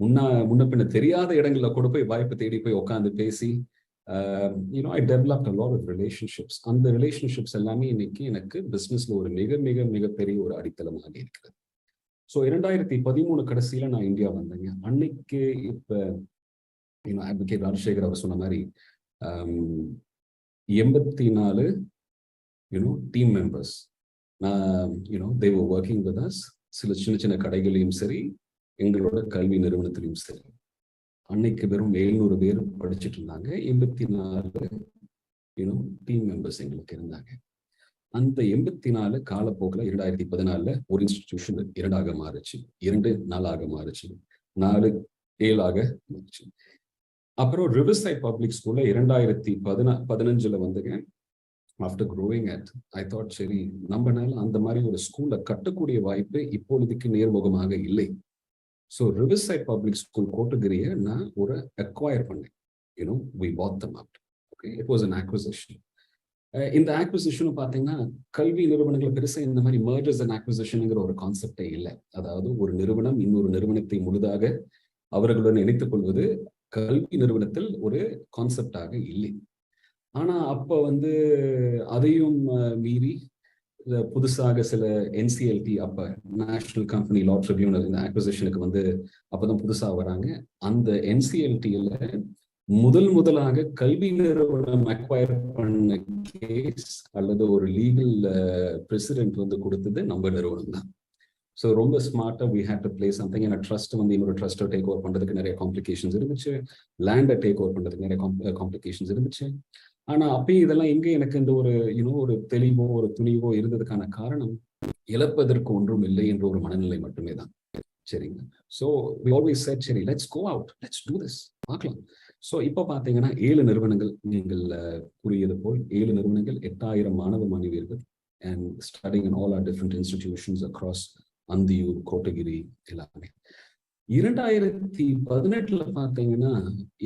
முன்ன பின்ன தெரியாத இடங்கள்ல கூட போய் வாய்ப்பு தேடி போய் உட்காந்து பேசி I developed a lot of relationships. அந்த ரிலேஷன்ஷிப்ஸ் எல்லாமே இன்னைக்கு எனக்கு பிசினஸ்ல ஒரு மிக மிக மிகப்பெரிய ஒரு அடித்தளமாக இருக்கிறது. ஸோ 2013 கடைசியில நான் இந்தியா வந்தேங்க. அன்னைக்கு இப்ப அட்வொகேட் ராஜசேகர் அவர் சொன்ன மாதிரி 84 team members they were working with us. சில சின்ன சின்ன கடைகளையும் சரி, எங்களோட கல்வி நிறுவனத்திலையும் சரி. அன்னைக்கு வெறும் 700 பேர் படிச்சுட்டு இருந்தாங்க. 84 டீம் மெம்பர்ஸ் எங்களுக்கு இருந்தாங்க. அந்த 84 காலப்போக்கில் 2014 ஒரு இன்ஸ்டிடியூஷன் 2ஆக மாறுச்சு, 2 4ஆக மாறுச்சு, 4 7ஆக மாறுச்சு. அப்புறம் ரிவர்சைட் பப்ளிக் ஸ்கூல்ல 2015 வந்துங்க. After growing at I thought சரி நம்மனால அந்த மாதிரி ஒரு ஸ்கூல்ல கட்டக்கூடிய வாய்ப்பு இப்பொழுதுக்கு நேர்முகமாக இல்லை. ஸோ ரிவர்சைட் பப்ளிக் ஸ்கூல் கோட்டகிரியை நான் ஒரு அக்வயர் பண்ணேன். we bought them out. Okay, it was an acquisition. இந்த ஆக்விசிஷனும் பார்த்தீங்கன்னா கல்வி நிறுவனங்கள் பெருசாக இந்த மாதிரி மர்ஜர்ஸ் அண்ட் ஆக்விசிஷனுங்கிற ஒரு கான்செப்டே இல்லை. அதாவது ஒரு நிறுவனம் இன்னொரு நிறுவனத்தை முழுதாக அவர்களுடன் இணைத்துக் கொள்வது கல்வி நிறுவனத்தில் ஒரு கான்செப்டாக இல்லை. ஆனா அப்ப அதையும் மீறி புதுசாக சில NCLT, அப்ப நேஷனல் கம்பெனி லா ட்ரிபியூனல், இந்த ஆக்விசிஷனுக்கு அப்பதான் புதுசா வராங்க. அந்த NCLT-ல முதலாக கல்வி நிறுவனம் அக்வயர் பண்ண கேஸ் அல்லது ஒரு லீகல் பிரசிடென்ட் கொடுத்தது நம்ம நிறுவனம் தான். ஸோ ரொம்ப ஸ்மார்ட்டா we had to play something. ஏன்னா ட்ரஸ்ட் இன்னொரு ட்ரஸ்ட்டை டேக் ஓவர் பண்றதுக்கு நிறைய காம்ப்ளிகேஷன்ஸ் இருந்துச்சு, லேண்டை டேக் ஓவர் பண்றதுக்கு நிறைய காம்ப்ளிகேஷன்ஸ் இருந்துச்சு. ஆனா அப்பயும் இதெல்லாம் எங்க எனக்கு இந்த ஒரு ஒரு தெளிவோ ஒரு துணிவோ இருந்ததுக்கான காரணம் இழப்பதற்கு ஒன்றும் இல்லை என்ற ஒரு மனநிலை மட்டுமே தான். சரிங்க. ஸோ we always said சரி let's go out, let's do this, பார்க்கலாம். ஸோ இப்போ பார்த்தீங்கன்னா 7 நிறுவனங்கள், நீங்கள் கூறியது போல் 7 நிறுவனங்கள், 8000 மாணவ மாணவியர்கள் and studying in all our different institutions across Anthiyur, Kotagiri எல்லாமே. 2018 பார்த்தீங்கன்னா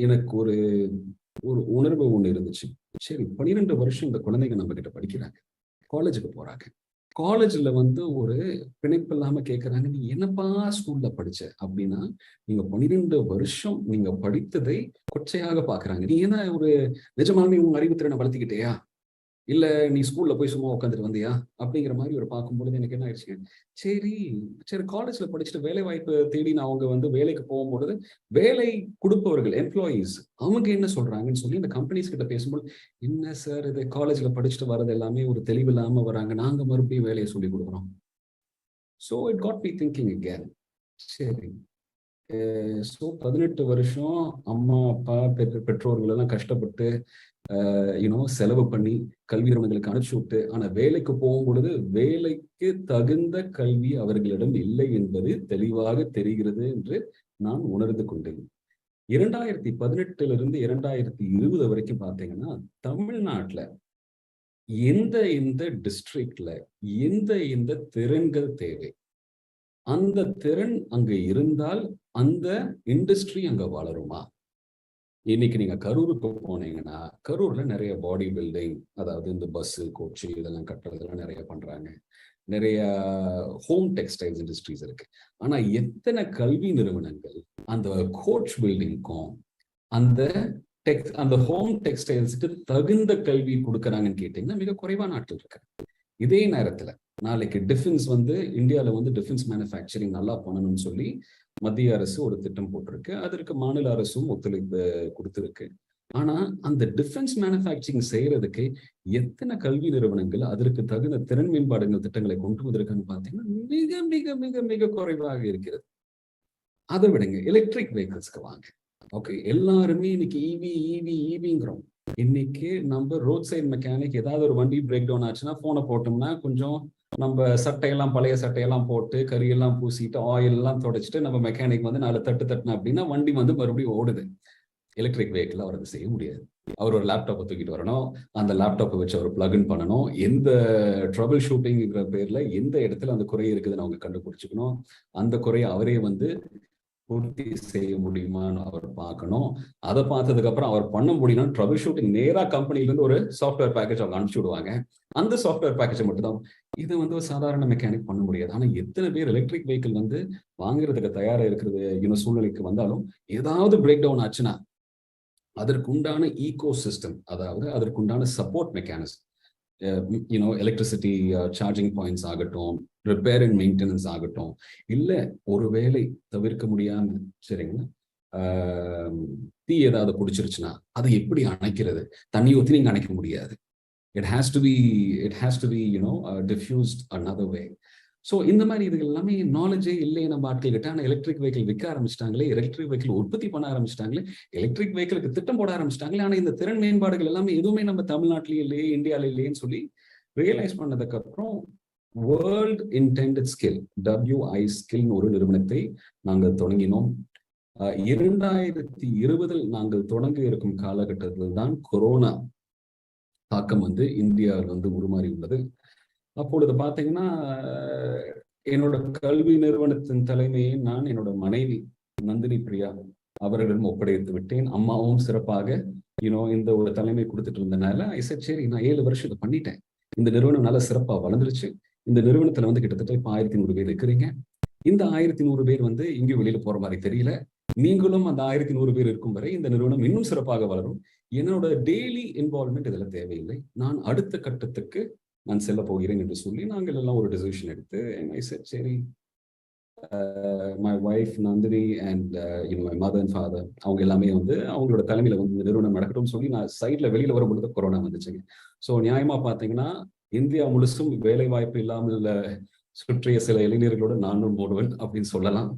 எனக்கு ஒரு உணர்வு ஒண்ணு இருந்துச்சு. சரி 12 வருஷம் இந்த குழந்தைங்க நம்ம கிட்ட படிக்கிறாங்க, காலேஜுக்கு போறாங்க. காலேஜ்ல ஒரு பிணைப்பு இல்லாம கேட்கறாங்க, நீ என்னப்பா ஸ்கூல்ல படிச்ச அப்படின்னா, நீங்க 12 வருஷம் நீங்க படித்ததை கொச்சையாக பாக்குறாங்க. நீ என்ன ஒரு நிஜமாலுமே உங்க அறிவுத்திறனை வளர்த்திக்கிட்டேயா, இல்ல நீ ஸ்கூல்ல போய் சும்மா உட்காந்துட்டு வந்தியா அப்படிங்கிற மாதிரி ஒரு பார்க்கும்பொழுது எனக்கு என்ன ஆயிடுச்சு, சரி காலேஜ்ல படிச்சுட்டு வேலை வாய்ப்பு தேடி நான் அவங்க வேலைக்கு போகும்பொழுது வேலை கொடுப்பவர்கள் எம்ப்ளாயீஸ் அவங்க என்ன சொல்றாங்கன்னு சொல்லி இந்த கம்பெனிஸ் கிட்ட பேசும்போது, என்ன சார் இது காலேஜ்ல படிச்சுட்டு வர்றது எல்லாமே ஒரு தெளிவு இல்லாம வராங்க, நாங்க மறுபடியும் வேலையை சொல்லி கொடுக்குறோம். So it got me thinking again. சரி, ஸோ 18 வருஷம் அம்மா அப்பா பெற்றோர்கள் எல்லாம் கஷ்டப்பட்டு செலவு பண்ணி கல்வி நிறுவனங்களுக்கு அனுப்பிச்சு விட்டு, ஆனா வேலைக்கு போகும் பொழுது வேலைக்கு தகுந்த கல்வி அவர்களிடம் இல்லை என்பது தெளிவாக தெரிகிறது என்று நான் உணர்ந்து கொண்டேன். 2018 2020 வரைக்கும் பார்த்தீங்கன்னா தமிழ்நாட்டுல எந்த டிஸ்ட்ரிக்ட்ல எந்த திறன்கள் தேவை, அந்த திறன் அங்க இருந்தால் அந்த இண்டஸ்ட்ரி அங்க வளருமா? இன்னைக்கு நீங்க கரூருக்கு போனீங்கன்னா கரூர்ல நிறைய பாடி பில்டிங், அதாவது இந்த பஸ் கோச்சு இதெல்லாம் கட்டுறதெல்லாம் நிறைய பண்றாங்க. நிறைய ஹோம் டெக்ஸ்டைல்ஸ் இண்டஸ்ட்ரீஸ் இருக்கு. ஆனா எத்தனை கல்வி நிறுவனங்கள் அந்த கோச் பில்டிங்க்கும் அந்த ஹோம் டெக்ஸ்டைல்ஸுக்கு தகுந்த கல்வி கொடுக்கறாங்கன்னு கேட்டீங்கன்னா மிக குறைவான நாட்கள் இருக்கு. இதே நேரத்துல நாளைக்கு டிஃபென்ஸ் இந்தியாவில் டிஃபென்ஸ் மேனுஃபேக்சரிங் நல்லா பண்ணணும்னு சொல்லி மத்திய அரசு ஒரு திட்டம் போட்டிருக்கு. அதற்கு மாநில அரசும் ஒத்துழைப்பு கொடுத்திருக்கு. ஆனா அந்த டிஃபென்ஸ் மேனுஃபேக்சரிங் செய்யறதுக்கு எத்தனை கல்வி நிறுவனங்கள் அதற்கு தகுந்த திறன் மேம்பாடுகள் திட்டங்களை கொண்டு வந்திருக்கான்னு பார்த்தீங்கன்னா மிக மிக மிக மிக குறைவாக இருக்கிறது. அதை விடுங்க, எலக்ட்ரிக் வெஹிக்கிள்ஸ்க்கு வாங்க. ஓகே, எல்லாருமே இன்னைக்கு ஈவிங்கிறோம். இன்னைக்கு நம்ம ரோட் சைடு மெக்கானிக் ஏதாவது ஒரு வண்டி பிரேக் டவுன் ஆச்சுன்னா போனை போட்டோம்னா கொஞ்சம் நம்ம சட்டையெல்லாம் பழைய சட்டையெல்லாம் போட்டு கரியெல்லாம் பூசிட்டு ஆயில் எல்லாம் தொடச்சிட்டு நம்ம மெக்கானிக் வந்து 4 தட்டு தட்டினா அப்படின்னா வண்டி வந்து மறுபடியும் ஓடுது. எலக்ட்ரிக் வெஹிக்கிள் அவர் அதை செய்ய முடியாது. அவர் ஒரு லேப்டாப்பை தூக்கிட்டு வரணும், அந்த லேப்டாப்பை வச்சு அவர் பிளக்இன் பண்ணணும், எந்த ட்ரபிள் ஷூட்டிங்கிற பேர்ல எந்த இடத்துல அந்த குறை இருக்குதுன்னு அவங்க கண்டுபிடிச்சிக்கணும், அந்த குறையை அவரே வந்து பூர்த்தி செய்ய முடியுமான்னு அவர் பார்க்கணும். அதை பார்த்ததுக்கு அப்புறம் அவர் பண்ண முடியும்னா ட்ரபிள் ஷூட்டிங் நேரா கம்பெனில இருந்து ஒரு சாஃப்ட்வேர் பேக்கேஜ் அவங்க அனுப்பிச்சு விடுவாங்க. அந்த சாஃப்ட்வேர் பேக்கேஜை மட்டும் தான் இது வந்து ஒரு சாதாரண மெக்கானிக் பண்ண முடியாது. ஆனா எத்தனை பேர் எலக்ட்ரிக் வெஹிக்கிள் வந்து வாங்குறதுக்கு தயாரா இருக்கிறது சூழ்நிலைக்கு வந்தாலும் ஏதாவது பிரேக் டவுன் ஆச்சுன்னா அதற்குண்டான ஈகோ சிஸ்டம், அதாவது அதற்குண்டான support mechanism, electricity charging points ஆகட்டும், ரிப்பேர் அண்ட் மெயின்டெனன்ஸ் ஆகட்டும், இல்ல ஒருவேளை தவிர்க்க முடியாம சரிங்களா தீ ஏதாவது பிடிச்சிருச்சுன்னா அதை எப்படி அணைக்கிறது? தண்ணி ஊற்றி நீங்க அணைக்க முடியாது. It has to be diffused another way. So இந்த மாதிரி இதுகள் எல்லாமே நாலேஜே இல்லையே நம்ம ஆட்கள் கிட்ட. ஆனால் எலக்ட்ரிக் வெஹிக்கிள் விற்க ஆரம்பிச்சிட்டாங்களே, எலக்ட்ரிக் வெஹிக்கிள் உற்பத்தி பண்ண ஆரம்பிச்சிட்டாங்களே, எலக்ட்ரிக் வெஹிக்கிளுக்கு திட்டம் போட ஆரம்பிச்சிட்டாங்களே. ஆனால் இந்த திறன் மேம்பாடுகள் எல்லாமே எதுவுமே நம்ம தமிழ்நாட்டிலேயே இல்லையே, இந்தியாவில இல்லையேன்னு சொல்லி ரியலைஸ் பண்ணதுக்கு அப்புறம் வேர்ல்ட் இன்டெண்டட் ஸ்கில் WI ஸ்கில்னு ஒரு நிறுவனத்தை நாங்கள் தொடங்கினோம். 2020 நாங்கள் தொடங்க இருக்கும் காலகட்டத்தில் தான் கொரோனா தாக்கம் வந்து இந்தியாவில் வந்து உருமாறி உள்ளது. அப்பொழுது பார்த்தீங்கன்னா என்னோட கல்வி நிறுவனத்தின் தலைமையை நான் என்னோட மனைவி நந்தினி பிரியா அவர்களிடம் ஒப்படைத்து விட்டேன். அம்மாவும் சிறப்பாக இந்த ஒரு தலைமை கொடுத்துட்டு இருந்தனால சரி நான் 7 வருஷம் இதை பண்ணிட்டேன். இந்த நிறுவனம் நல்ல சிறப்பாக வளர்ந்துருச்சு. இந்த நிறுவனத்துல வந்து கிட்டத்தட்ட இப்போ 1100 பேர் இருக்கிறீங்க. இந்த 1100 பேர் வந்து இங்கேயும் வெளியில போற மாதிரி தெரியல. நீங்களும் அந்த 1100 பேர் இருக்கும் வரை இந்த நிறுவனம் இன்னும் சிறப்பாக வளரும். என்னோட டெய்லி இன்வால்வ்மெண்ட் இதுல தேவையில்லை. நான் அடுத்த கட்டத்துக்கு நான் செல்ல போகிறேன் என்று சொல்லி நாங்கள் எல்லாம் ஒரு டிசிஷன் எடுத்து சரி my wife Nandini and my mother and father அவங்க எல்லாமே வந்து அவங்களோட தலைமையில வந்து இந்த நிறுவனம் நடக்கட்டும்னு சொல்லி நான் சைட்ல வெளியில வரும் பொழுது கொரோனா வந்துச்சுங்க. ஸோ நியாயமா பார்த்தீங்கன்னா இந்தியா முழுசும் வேலை வாய்ப்பு இல்லாமல் சுற்றிய சில இளைஞர்களோட நானும் போடுவேன் அப்படின்னு சொல்லலாம்.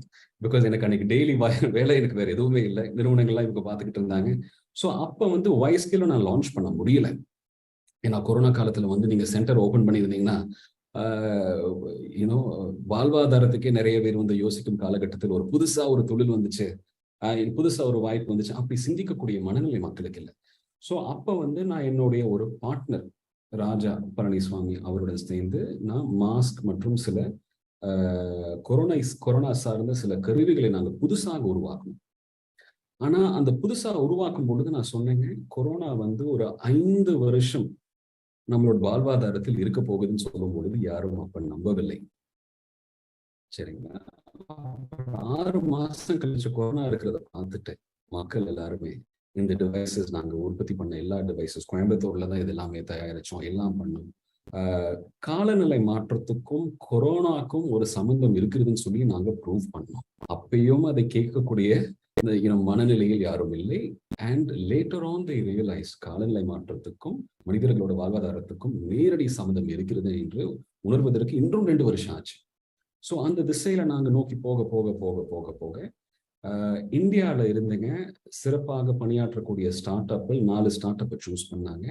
பிகாஸ் எனக்கு அன்னைக்கு டெய்லி வேலை எனக்கு வேற எதுவுமே இல்லை. நிறுவனங்கள்லாம் இவங்க பார்த்துக்கிட்டு இருந்தாங்க. ஸோ அப்போ வந்து YSkillம் நான் லான்ச் பண்ண முடியல. ஏன்னா கொரோனா காலத்துல வந்து நீங்க சென்டர் ஓபன் பண்ணியிருந்தீங்கன்னா வாழ்வாதாரத்துக்கே நிறைய பேர் வந்து யோசிக்கும் காலகட்டத்தில் ஒரு புதுசா ஒரு தொழில் வந்துச்சு, புதுசா ஒரு வாய்ப்பு வந்துச்சு, அப்படி சிந்திக்கக்கூடிய மனநிலை மக்களுக்கு இல்லை. ஸோ அப்ப வந்து நான் என்னுடைய ஒரு பார்ட்னர் ராஜா பழனிசுவாமி அவருடன் சேர்ந்து நான் மாஸ்க் மற்றும் சில கொரோனா சார்ந்த சில கருவிகளை நாங்கள் புதுசாக உருவாக்கணும். ஆனா அந்த புதுசா உருவாக்கும் பொழுது நான் சொன்னேங்க, கொரோனா வந்து ஒரு 5 வருஷம் நம்மளோட வாழ்வாதாரத்தில் இருக்க போகுதுன்னு சொல்லும் பொழுது யாரும் அப்ப நம்பவில்லை. சரிங்களா? 6 மாசம் கழிச்சு கொரோனா இருக்கிறத பார்த்துட்டு மக்கள் எல்லாருமே இந்த டிவைசஸ் நாங்க உற்பத்தி பண்ண எல்லா டிவைசஸ் கோயம்புத்தூர்ல தான் இது எல்லாமே தயாரிச்சோம், எல்லாம் பண்ணோம். காலநிலை மாற்றத்துக்கும் கொரோனாக்கும் ஒரு சம்பந்தம் இருக்குதுன்னு சொல்லி நாங்க ப்ரூவ் பண்ணோம். அப்பயும் அதை கேட்கக்கூடிய மனநிலையில் யாரும் இல்லை. And later on they realized காலநிலை மாற்றத்துக்கும் மனிதர்களோட வாழ்வாதாரத்துக்கும் நேரடி சம்பந்தம் இருக்கிறது என்று உணர்வதற்கு இன்றும் 2 வருஷம் ஆச்சு. ஸோ அந்த திசையில நாங்க நோக்கி போக போக போக போக போக இந்தியாவில இருந்துங்க சிறப்பாக பணியாற்றக்கூடிய ஸ்டார்ட் அப்பில் 4 ஸ்டார்ட் அப்பை சூஸ் பண்ணாங்க.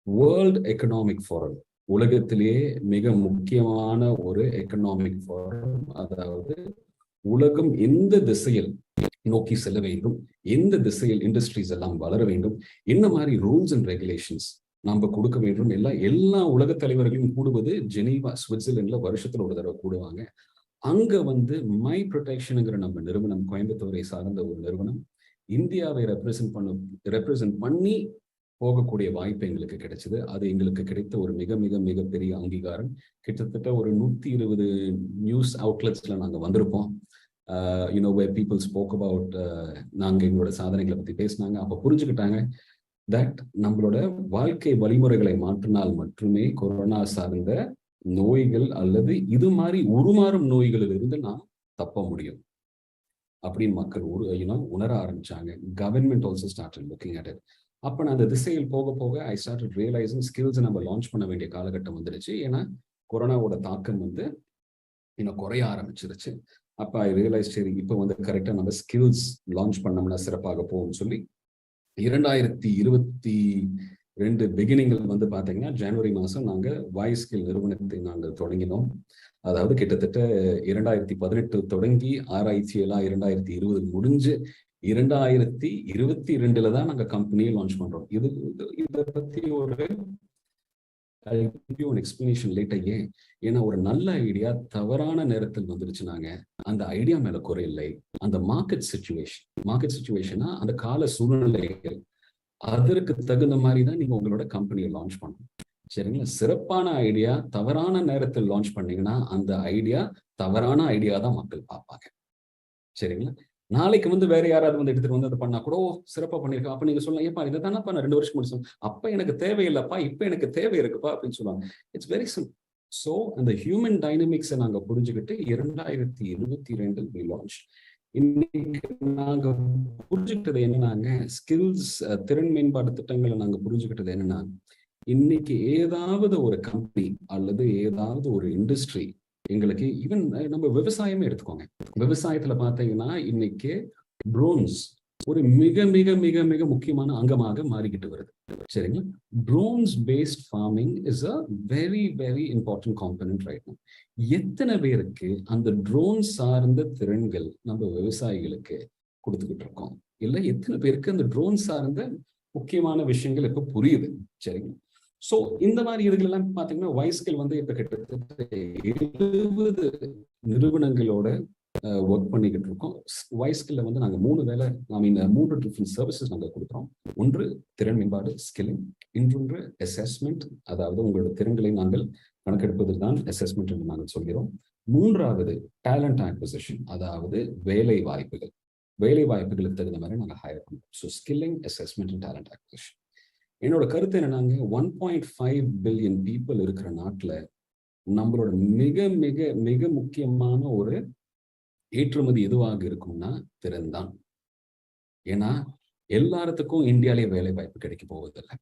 வேர்ல்ட் எக்கனாமிக் ஃபோரம், உலகத்திலேயே மிக முக்கியமான ஒரு எக்கனாமிக் ஃபோரம், அதாவது உலகம் எந்த திசையில் நோக்கி செல்ல வேண்டும், எந்த திசையில் இண்டஸ்ட்ரீஸ் எல்லாம் வளர வேண்டும், என்ன மாதிரி ரூல்ஸ் அண்ட் ரெகுலேஷன்ஸ் நம்ம கொடுக்க வேண்டும், எல்லா உலக தலைவர்களையும் கூடுவது ஜெனீவா சுவிட்சர்லாந்துல வருஷத்துல ஒரு தடவை கூடுவாங்க. அங்க வந்து மை ப்ரொடெக்ஷனுங்கிற நம்ம நிறுவனம், கோயம்புத்தூரை சார்ந்த ஒரு நிறுவனம், இந்தியாவை ரெப்ரசன்ட் பண்ணி போகக்கூடிய வாய்ப்பு எங்களுக்கு கிடைச்சது. அது எங்களுக்கு கிடைத்த ஒரு மிக மிக மிகப்பெரிய அங்கீகாரம். கிட்டத்தட்ட ஒரு 120 நியூஸ் அவுட்லெட்ஸ்ல நாங்க வந்திருப்போம். where people spoke about நாங்க எங்களோட சாதனைகளை பத்தி பேசினாங்க. அப்ப புரிஞ்சுக்கிட்டாங்க தட் நம்மளோட வாழ்க்கை வழிமுறைகளை மாற்றினால் மட்டுமே கொரோனா சார்ந்த நோய்கள் அல்லது இது மாதிரி உருமாறும் நோய்களிலிருந்து நாம் தப்ப முடியும் அப்படின்னு மக்கள் உணர ஆரம்பிச்சாங்க. Government also started looking at it. அப்ப நான் அந்த திசையில் போக போக ஐ ஸ்டார்டட் ரியலைசிங் ஸ்கில்ஸ் நம்ம லான்ச் பண்ண வேண்டிய காலகட்டம் வந்துருச்சு. ஏன்னா கொரோனாவோட தாக்கம் வந்து குறைய ஆரம்பிச்சிருச்சு. அப்ப ஐ ரியலைஸ் சரி இப்போ வந்து கரெக்டா நம்ம ஸ்கில்ஸ் லான்ச் பண்ணோம்னா சிறப்பாக போகும்னு சொல்லி 2022 பிகினிங்கில் வந்து பார்த்தீங்கன்னா ஜனவரி மாதம் நாங்கள் வாய்ஸ்கில் நிறுவனத்தை நாங்கள் தொடங்கினோம். அதாவது கிட்டத்தட்ட 2018 தொடங்கி ஆராய்ச்சியெல்லாம் 2020 முடிஞ்சு 2022 தான் நாங்கள் கம்பெனியை லான்ச் பண்றோம். இதை பத்தி ஒரு எக்ஸ்பிளனேஷன் லேட்டா. ஏன்னா ஒரு நல்ல ஐடியா தவறான நேரத்தில் வந்துருச்சுனாங்க அந்த ஐடியா மேல குறையில்லை, அந்த மார்க்கெட் சுச்சுவேஷனா அந்த கால சூழ்நிலைகள் அதற்கு தகுந்த மாதிரி தான் நீங்க உங்களோட கம்பெனியை லான்ச் பண்ணணும். சரிங்களா? சிறப்பான ஐடியா தவறான நேரத்தில் லான்ச் பண்ணீங்கன்னா அந்த ஐடியா தவறான ஐடியா தான் மக்கள் பார்ப்பாங்க. சரிங்களா? நாளைக்கு வந்து வேற யாராவது வந்து எடுத்துட்டு வந்து அதை பண்ணா கூட சிறப்பா பண்ணிருக்கா, அப்ப நீங்க சொல்லலாம், ஏப்பா இதை தானப்பா நான் 2 வருஷம் முடிச்சோம், அப்ப எனக்கு தேவையில்லைப்பா, இப்ப எனக்கு தேவை இருக்குப்பா அப்படின்னு சொல்லுவாங்க. It's very simple. ஸோ அந்த ஹியூமன் டைனமிக்ஸை நாங்க புரிஞ்சுக்கிட்டு 2022 லான்ச். இன்னைக்கு நாங்க புரிஞ்சுக்கிட்டது என்னன்னாங்க, ஸ்கில்ஸ் திறன் மேம்பாடு திட்டங்களை நாங்க புரிஞ்சுக்கிட்டது என்னன்னா, இன்னைக்கு ஏதாவது ஒரு கம்பெனி அல்லது ஏதாவது ஒரு இண்டஸ்ட்ரி எங்களுக்கு, ஈவன் நம்ம விவசாயமே எடுத்துக்கோங்க, விவசாயத்துல பாத்தீங்கன்னா இன்னைக்கு ட்ரோன்ஸ் ஒரு மிக மிக மிக மிக முக்கியமான அங்கமாக மாறிக்கிட்டு வருது. சரிங்களா? Drones based farming is a very very important component right now. எத்தனை பேருக்கு அந்த ட்ரோன் சார்ந்த திறன்கள் நம்ம விவசாயிகளுக்கு கொடுத்துக்கிட்டு இருக்கோம்? இல்லை எத்தனை பேருக்கு அந்த ட்ரோன் சார்ந்த முக்கியமான விஷயங்கள் இப்ப புரியுது? சரிங்களா? ஸோ இந்த மாதிரி இதுகள் எல்லாம் பார்த்தீங்கன்னா வாய்ஸ்கில் வந்து இப்ப கிட்டத்தட்ட 70 நிறுவனங்களோட ஒர்க் பண்ணிக்கிட்டு இருக்கோம். வாய்ஸ்கில்ல வந்து நாங்கள் 3 டிஃப்ரெண்ட் சர்வீசஸ் நாங்கள் கொடுக்குறோம். ஒன்று திறன் மேம்பாடு ஸ்கில்லிங், இன்னொன்று அசஸ்மெண்ட், அதாவது உங்களோட திறன்களை நாங்கள் கணக்கெடுப்பதில் தான் அசஸ்மெண்ட் என்று நாங்கள் சொல்கிறோம். மூன்றாவது டேலண்ட் ஆக்விசிஷன், அதாவது வேலை வாய்ப்புகளுக்கு தகுந்த மாதிரி நாங்கள் ஹையர் பண்ணுறோம். So skilling, assessment and talent acquisition. என்னோட கருத்து என்னன்னாங்க, 1.5 பில்லியன் பீப்புள் இருக்கிற நாட்டுல நம்மளோட மிக மிக மிக முக்கியமான ஒரு ஏற்றுமதி எதுவாக இருக்கும்னா திறன் தான். ஏன்னா எல்லாத்துக்கும் இந்தியாலே வேலை வாய்ப்பு கிடைக்க போவதில்லை.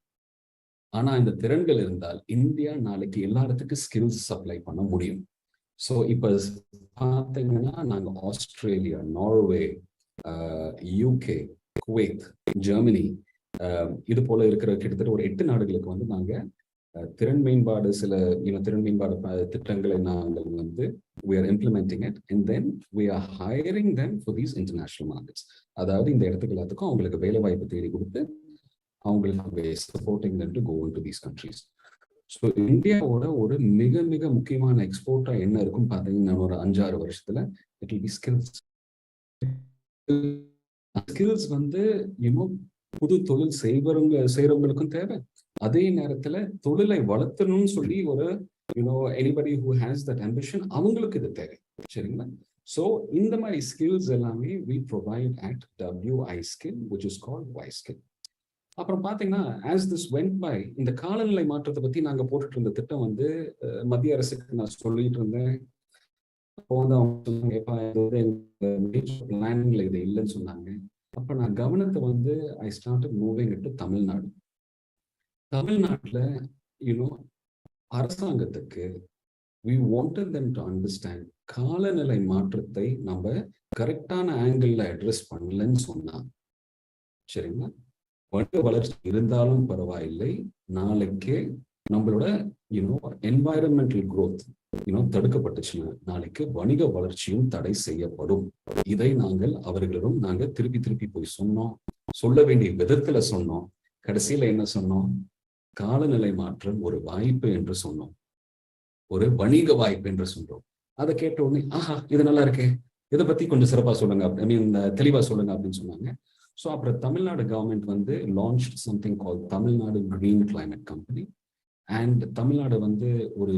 ஆனா இந்த திறன்கள் இருந்தால் இந்தியா நாளைக்கு எல்லாத்துக்கும் ஸ்கில்ஸ் சப்ளை பண்ண முடியும். ஸோ இப்ப பார்த்தீங்கன்னா நாங்க Australia, Norway, UK, Kuwait, Germany, இது போல இருக்கிற கிட்டத்தட்ட ஒரு 8 நாடுகளுக்கு வந்து நாங்க திறன் மேம்பாடு திறன் மேம்பாடு திட்டங்களை நாங்கள் வந்து we are implementing it and then we are hiring them for these international markets. அதாவது இந்த இடத்துக்கு எல்லாத்துக்கும் அவங்களுக்கு வேலை வாய்ப்பு தேடி கொடுத்து அவங்களுக்கு supporting them to go into these countries. So இந்தியாவோட ஒரு மிக மிக முக்கியமான எக்ஸ்போர்ட்டா என்ன இருக்கும் பார்த்தீங்கன்னா ஒரு 5-6 வருஷத்துல it will be skills. Skills வந்து புது தொழில் செய்யறவங்களுக்கும் தேவை. அதே நேரத்துல தொழிலை வளர்த்தணும்னு சொல்லி ஒரு anybody who has that ambition அவங்களுக்கு இது தேவை. சரிங்களா? ஸோ இந்த மாதிரி ஸ்கில்ஸ் எல்லாமே we provide at WISkill, which is called WISkill. அப்புறம் பாத்தீங்கன்னா as this went by, இந்த காலநிலை மாற்றத்தை பத்தி நாங்க போட்டுட்டு இருந்த திட்டம் வந்து மத்திய அரசுக்கு நான் சொல்லிட்டு இருந்தேன். அப்போ வந்து அவங்க பிளானிங்ல இது இல்லைன்னு சொன்னாங்க. அப்ப நான் கவனத்தை வந்து I started moving into Tamil Nadu. தமிழ்நாட்டுல அரசாங்கத்துக்கு we wanted them to understand காலநிலை மாற்றத்தை நம்ம கரெக்டான ஆங்கிள் அட்ரஸ் பண்ணலன்னு சொன்னா, சரிங்களா, வணிக வளர்ச்சி இருந்தாலும் பரவாயில்லை, நாளைக்கு நம்மளோட என்வாயரன்மெண்டல் growth தடுக்கப்பட்டுச்சுன்னா நாளைக்கு வணிக வளர்ச்சியும் தடை செய்யப்படும். இதை அவர்களிடம் நாங்க திருப்பி போய் சொன்னோம், சொல்ல வேண்டிய விதத்துல சொன்னோம். கடைசியில என்ன சொன்னோம்? காலநிலை மாற்றம் ஒரு வாய்ப்பு என்று சொன்னோம், ஒரு வணிக வாய்ப்பு என்று சொன்னோம். அதை கேட்ட உடனே ஆஹா இது நல்லா இருக்கே, இதை பத்தி கொஞ்சம் சிறப்பா சொல்லுங்க, தெளிவா சொல்லுங்க அப்படின்னு சொன்னாங்க. ஸோ அப்புறம் தமிழ்நாடு கவர்மெண்ட் வந்து launched something called Tamil Nadu Green Climate Company. And Tamil Nadu வந்து ஒரு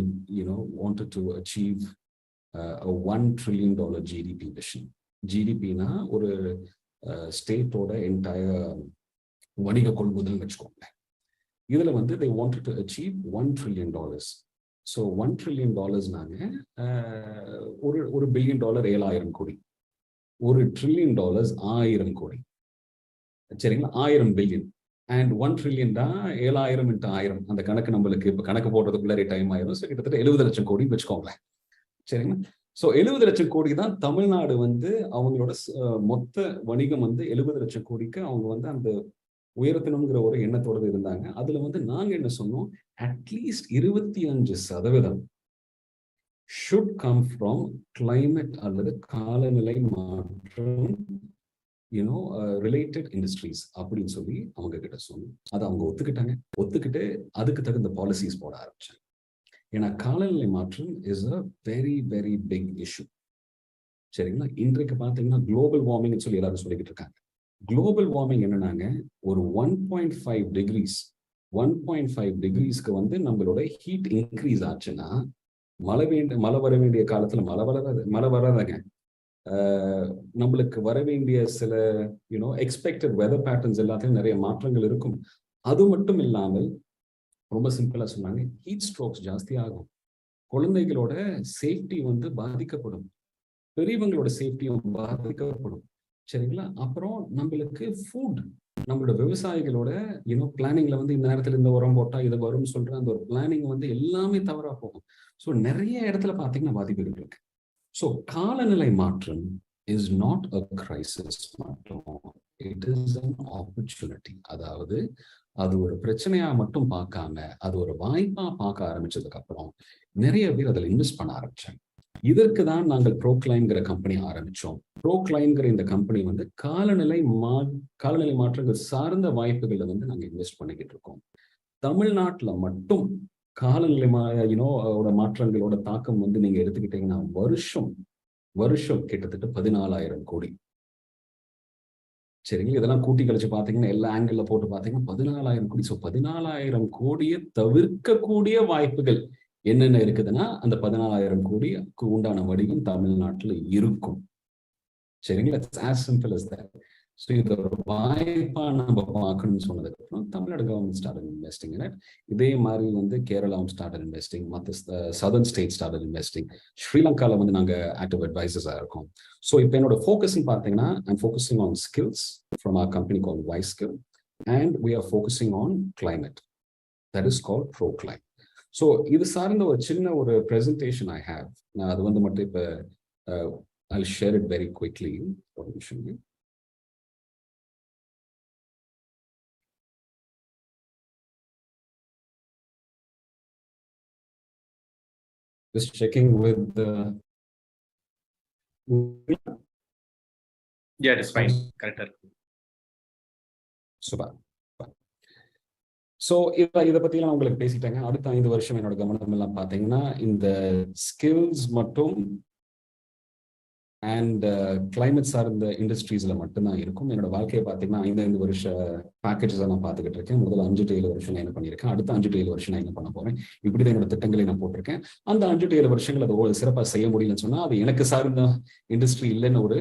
wanted to achieve a $1 trillion GDP vision. GDPனா ஒரு ஸ்டேட்டோட என்டையர் வணிக கொள்முதல் வச்சுக்கோங்க. இதுல வந்து they wanted to achieve $1 trillion. So $1 trillion நாங்க ஒரு பில்லியன் டாலர் 7,000 கோடி, $1 trillion 1,000 கோடி. சரிங்களா? 1000 பில்லியன் அண்ட் 1 trillion தான் 7,000 into 1000. அந்த கணக்கு நம்மளுக்கு இப்ப கணக்கு போடுறதுக்குள்ள டைம் ஆயிரும். ஸோ கிட்டத்தட்ட 70 லட்சம் கோடி வச்சுக்கோங்களேன். சரிங்களா? ஸோ 70 லட்சம் கோடி தான் தமிழ்நாடு வந்து அவங்களோட மொத்த வணிகம் வந்து 70 லட்சம் கோடிக்கு அவங்க வந்து அந்த உயர்த்தணுங்கிற ஒரு எண்ணத்தோடு இருந்தாங்க. அதுல வந்து நாங்க என்ன சொன்னோம், at least 25% should come from climate அல்லது காலநிலை மாற்றம் ரிலேட்டட் இண்டஸ்ட்ரீஸ் அப்படின்னு சொல்லி அவங்க கிட்ட சொன்னோம். அதை அவங்க ஒத்துக்கிட்டு அதுக்கு தகுந்த பாலிசிஸ் போட ஆரம்பிச்சாங்க. ஏன்னா காலநிலை மாற்றம் is a very very big issue. சரிங்களா? இன்றைக்கு பார்த்தீங்கன்னா குளோபல் வார்மிங் சொல்லி எல்லாரும் சொல்லிக்கிட்டு இருக்காங்க. குளோபல் வார்மிங் என்னன்னாங்க, ஒரு 1.5 டிகிரிஸ்க்கு வந்து நம்மளோட ஹீட் இன்க்ரீஸ் ஆச்சுன்னா மழை வர வேண்டிய காலத்துல மழை வராதுங்க. நம்மளுக்கு வர வேண்டிய சில எக்ஸ்பெக்டட் வெதர் பேட்டர்ன்ஸ் எல்லாத்தையும் நிறைய மாற்றங்கள் இருக்கும். அது மட்டும் இல்லாமல் ரொம்ப சிம்பிளா சொன்னாங்க, ஹீட் ஸ்ட்ரோக்ஸ் ஜாஸ்தி ஆகும், குழந்தைகளோட சேஃப்டி வந்து பாதிக்கப்படும், பெரியவங்களோட சேஃப்டியும் பாதிக்கப்படும். சரிங்களா? அப்புறம் நம்மளுக்கு ஃபுட், நம்மளோட விவசாயிகளோட பிளானிங்ல வந்து இந்த நேரத்துல இந்த உரம் போட்டா இது வரும்னு சொல்ற அந்த ஒரு பிளானிங் வந்து எல்லாமே தவறா போகும். ஸோ நிறைய இடத்துல பாத்தீங்கன்னா பாதிப்புகள் இருக்கு. ஸோ காலநிலை மாற்றம் இஸ் நாட் அ கிரைசிஸ் மட்டும், இட் இஸ் அன் ஆப்பர்ச்சுனிட்டி. அதாவது அது ஒரு பிரச்சனையா மட்டும் பார்க்காம அது ஒரு வாய்ப்பா பார்க்க ஆரம்பிச்சதுக்கு அப்புறம் நிறைய பேர் அதில் இன்வெஸ்ட் பண்ண ஆரம்பிச்சாங்க. இதற்கு தான் நாங்கள் ப்ரோக்ளைம்ங்கிற கம்பெனி ஆரம்பிச்சோம். ப்ரோக்ளைம்ங்கிற இந்த கம்பெனி வந்து காலநிலை மாற்றங்கள் சார்ந்த வாய்ப்புகளை வந்து நாங்கள் இன்வெஸ்ட் பண்ணிக்கிட்டு இருக்கோம். தமிழ்நாட்டுல மட்டும் காலநிலை மாற்றங்களோட தாக்கம் வந்து நீங்க எடுத்துக்கிட்டீங்கன்னா வருஷம் கிட்டத்தட்ட 14,000 கோடி. சரிங்களா? இதெல்லாம் கூட்டி கழிச்சு பாத்தீங்கன்னா எல்லா ஆங்கிள் போட்டு பாத்தீங்கன்னா 14,000 கோடி. ஸோ 14,000 கோடியை தவிர்க்கக்கூடிய வாய்ப்புகள் என்னென்ன இருக்குதுன்னா அந்த 14,000 கோடிக்கு உண்டான வடிவம் தமிழ்நாட்டுல இருக்கும். சரிங்களா? as simple as that. So இது ஒரு வாய்ப்பா நம்ம பார்க்கணும்னு சொன்னதுக்கு அப்புறம் Tamil Nadu government started investing in it. இதே மாதிரி வந்து கேரளாவும் ஸ்டார்டட் இன்வெஸ்டிங், மற்ற சதர்ன் ஸ்டேட் ஸ்டார்டட் இன்வெஸ்டிங், ஸ்ரீலங்காவில் வந்து நாங்கள் ஆக்டிவ் அட்வைசர்ஸாக இருக்கோம். ஸோ இப்போ என்னோட ஃபோக்கஸ்ன்னு பார்த்தீங்கன்னா I'm focusing on skills from our company call WiSkill and we are focusing on climate, that is call Proclaim. ஸோ இது சார்ந்த ஒரு சின்ன ஒரு ப்ரெசன்டேஷன் ஐ ஹேவ். நான் அது வந்து மட்டும் இப்போ I'll share it very quickly. ஒரு நிமிஷம். Just checking with the. Yeah, it is fine. Correct. Super. So இதை பற்றிலாம் உங்களுக்கு பேசிட்டாங்க. அடுத்த 5 வருஷம் என்னோட கவனம் எல்லாம் பார்த்தீங்கன்னா இந்த ஸ்கில்ஸ் மற்றும் அண்ட் கிளைமேட் சார்ந்த இண்டஸ்ட்ரீஸ்ல மட்டும்தான் இருக்கும். என்னோட வாழ்க்கையை பார்த்தீங்கன்னா 5 வருஷ பேக்கேஜஸ் நான் பார்த்துக்கிட்டு இருக்கேன். முதல்ல 5 to 7 வருஷம் நான் என்ன பண்ணியிருக்கேன், அடுத்த 5 to 7 வருஷம் நான் என்ன பண்ண போறேன், இப்படிதான் என்னோட திட்டங்களை நான் போட்டிருக்கேன். அந்த 5 to 7 வருஷங்கள் அதை சிறப்பாக செய்ய முடியலன்னு சொன்னா அது எனக்கு சார்ந்த இண்டஸ்ட்ரி இல்லைன்னு ஒரு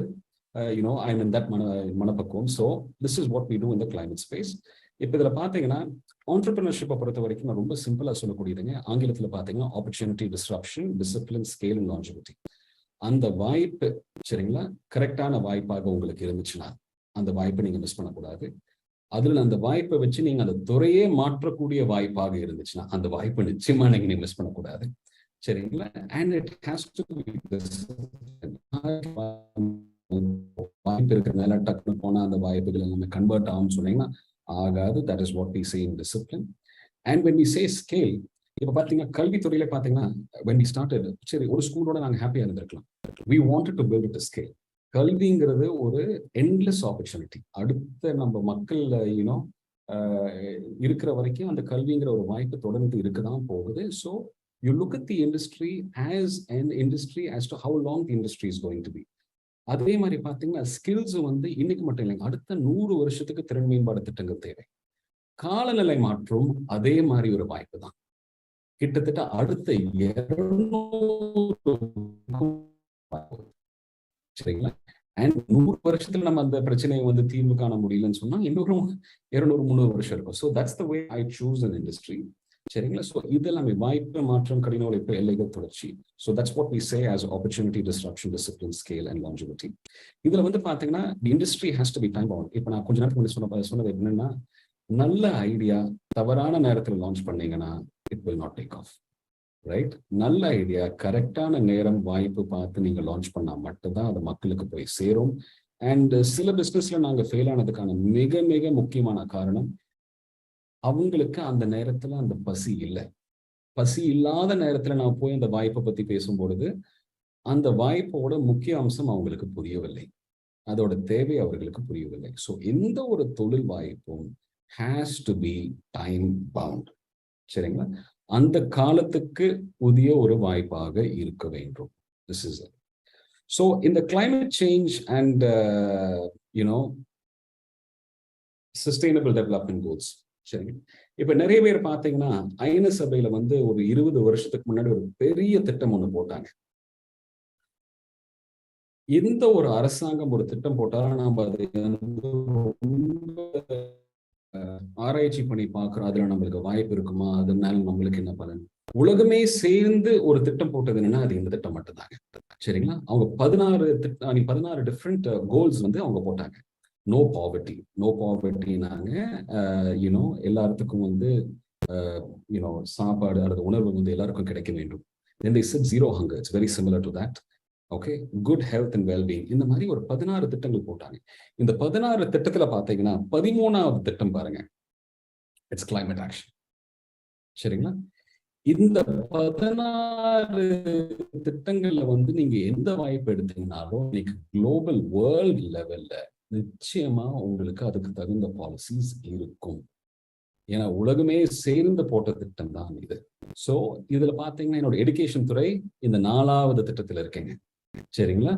ஐ மீன் தட் மனப்பக்குவம். So this is what we do in the climate space. இப்போ இதில் பார்த்தீங்கன்னா ஆண்டர்பிரினர்ஷிப்பை பொறுத்த வரைக்கும் நான் ரொம்ப சிம்பிளாக சொல்லக்கூடியதுங்க. ஆங்கிலத்தில் பார்த்தீங்கன்னா opportunity, disruption, discipline, scale and longevity. அந்த வாய்ப்பு சரிங்களா கரெக்டான வாய்ப்பாக உங்களுக்கு இருந்துச்சுன்னா அந்த வாய்ப்பை நீங்க மிஸ் பண்ணக்கூடாது. அதுல அந்த வாய்ப்பை வச்சு நீங்க அந்த துறையே மாற்றக்கூடிய வாய்ப்பாக இருந்துச்சுன்னா அந்த வாய்ப்பை நிச்சயமா நீங்க மிஸ் பண்ணக்கூடாது. சரிங்களா? And it has to be வாய்ப்பு இருக்கிறதுனால டக்குனு போனா அந்த வாய்ப்புகள் எல்லாமே கன்வெர்ட் ஆகும்னு சொன்னீங்கன்னா ஆகாது. That is what we say in discipline. And when we say scale, இப்ப பாத்தீங்கன்னா கல்வித்துறையில பாத்தீங்கன்னா when we started, சரி ஒரு ஸ்கூலோட நாங்க ஹாப்பியா இருந்திருக்கலாம். We wanted to build it a scale. கல்விங்கிறது ஒரு endless opportunity. அடுத்த நம்ம மக்கள் இருக்கிற வரைக்கும் அந்த கல்விங்கிற ஒரு வாய்ப்பு தொடர்ந்து இருக்கதான் போகுது. So you look at the industry as an industry as to how long the industry is going to be. அதே மாதிரி பாத்தீங்கன்னா ஸ்கில்ஸ் வந்து இன்னைக்கு மட்டும் இல்லைங்க, அடுத்த 100 வருஷத்துக்கு திறன் மேம்பாடு திட்டங்கள் தேவை. காலநிலை மாற்றம் அதே மாதிரி ஒரு வாய்ப்பு தான். கிட்டத்தட்ட அடுத்த 200 சரிங்களா? அண்ட் 100 வருஷத்துல நம்ம அந்த பிரச்சனையை வந்து தீர்வு காண முடியலன்னு சொன்னா இன்னொரு 200-300 வருஷம் இருக்கும். So that's the way I choose an industry. சரிங்களா? ஸோ இதெல்லாமே வாய்ப்பு, மாற்றம், கடின உழைப்பு, எல்லைகள், தொடர்ச்சி. So that's what we say as opportunity, disruption, discipline, scale and longevity. இதுல வந்து பாத்தீங்கன்னா industry has to be time bound. இப்போ நான் கொஞ்ச நேரத்துக்கு முன்னாடி சொன்னது என்னன்னா, நல்ல ஐடியா தவறான நேரத்தில் லான்ச் பண்ணீங்கன்னா it will not take off, right? நல்ல ஐடியா கரெக்டான நேரம் வாய்ப்பு பார்த்து நீங்க லான்ச் பண்ணா மட்டும்தான் அது மக்களுக்கு போய் சேரும். அண்ட் சில பிஸ்னஸ்ல நாங்க ஃபெயில் ஆனதுக்கான மிக மிக முக்கியமான காரணம், அவங்களுக்கு அந்த நேரத்துல அந்த பசி இல்லை. பசி இல்லாத நேரத்துல நான் போய் அந்த வாய்ப்பை பத்தி பேசும்பொழுது அந்த வாய்ப்போட முக்கிய அம்சம் அவங்களுக்கு புரியவில்லை, அதோட தேவை அவர்களுக்கு புரியவில்லை. ஸோ எந்த ஒரு தொழில் வாய்ப்பும் has to be time bound. சரிங்களா? அந்த காலத்துக்கு புதிய ஒரு வாய்ப்பாக இருக்க வேண்டும். This is it. ஸோ இந்த climate change and sustainable development goals, சரிங்க. இப்ப நிறைய பேர் பார்த்தீங்கன்னா ஐநா சபையில வந்து ஒரு 20 வருஷத்துக்கு முன்னாடி ஒரு பெரிய திட்டம் ஒண்ணு போட்டாங்க. எந்த ஒரு அரசாங்கம் ஒரு திட்டம் போட்டாலும் நம்ம அதை ரொம்ப ஆராய்ச்சி பண்ணி பார்க்கிறோம். அதுல நம்மளுக்கு வாய்ப்பு இருக்குமா, அதனால நம்மளுக்கு என்ன பலன். உலகமே சேர்ந்து ஒரு திட்டம் போட்டது என்னன்னா அது இந்த திட்டம் மட்டும்தாங்க. சரிங்களா? அவங்க 16 டிஃப்ரெண்ட் கோல்ஸ் வந்து அவங்க போட்டாங்க. நோ பாவர்ட்டினாங்க, எல்லாத்துக்கும் வந்து சாப்பாடு அல்லது உணர்வு வந்து எல்லாருக்கும் கிடைக்க வேண்டும். Then they said zero hunger. It's very similar to that. Okay, good health and wellbeing. இந்த மாதிரி ஒரு 16 திட்டங்கள் போட்டாங்க. இந்த 16 திட்டத்துல பாத்தீங்கன்னா 13வது திட்டம் பாருங்க, இட்ஸ் கிளைமேட் ஆக்ஷன். சரிங்களா? இந்த 16 திட்டங்கள்ல வந்து நீங்க எந்த வாய்ப்பு எடுத்தீங்கன்னாலும் இன்னைக்கு குளோபல் வேர்ல்ட் லெவல்ல நிச்சயமா உங்களுக்கு அதுக்கு தகுந்த பாலிசிஸ் இருக்கும். ஏன்னா உலகமே சேர்ந்து போட்ட திட்டம் தான் இது. ஸோ இதுல பாத்தீங்கன்னா என்னோட எடுகேஷன் துறை இந்த 4வது திட்டத்துல இருக்கேங்க. சரிங்களா?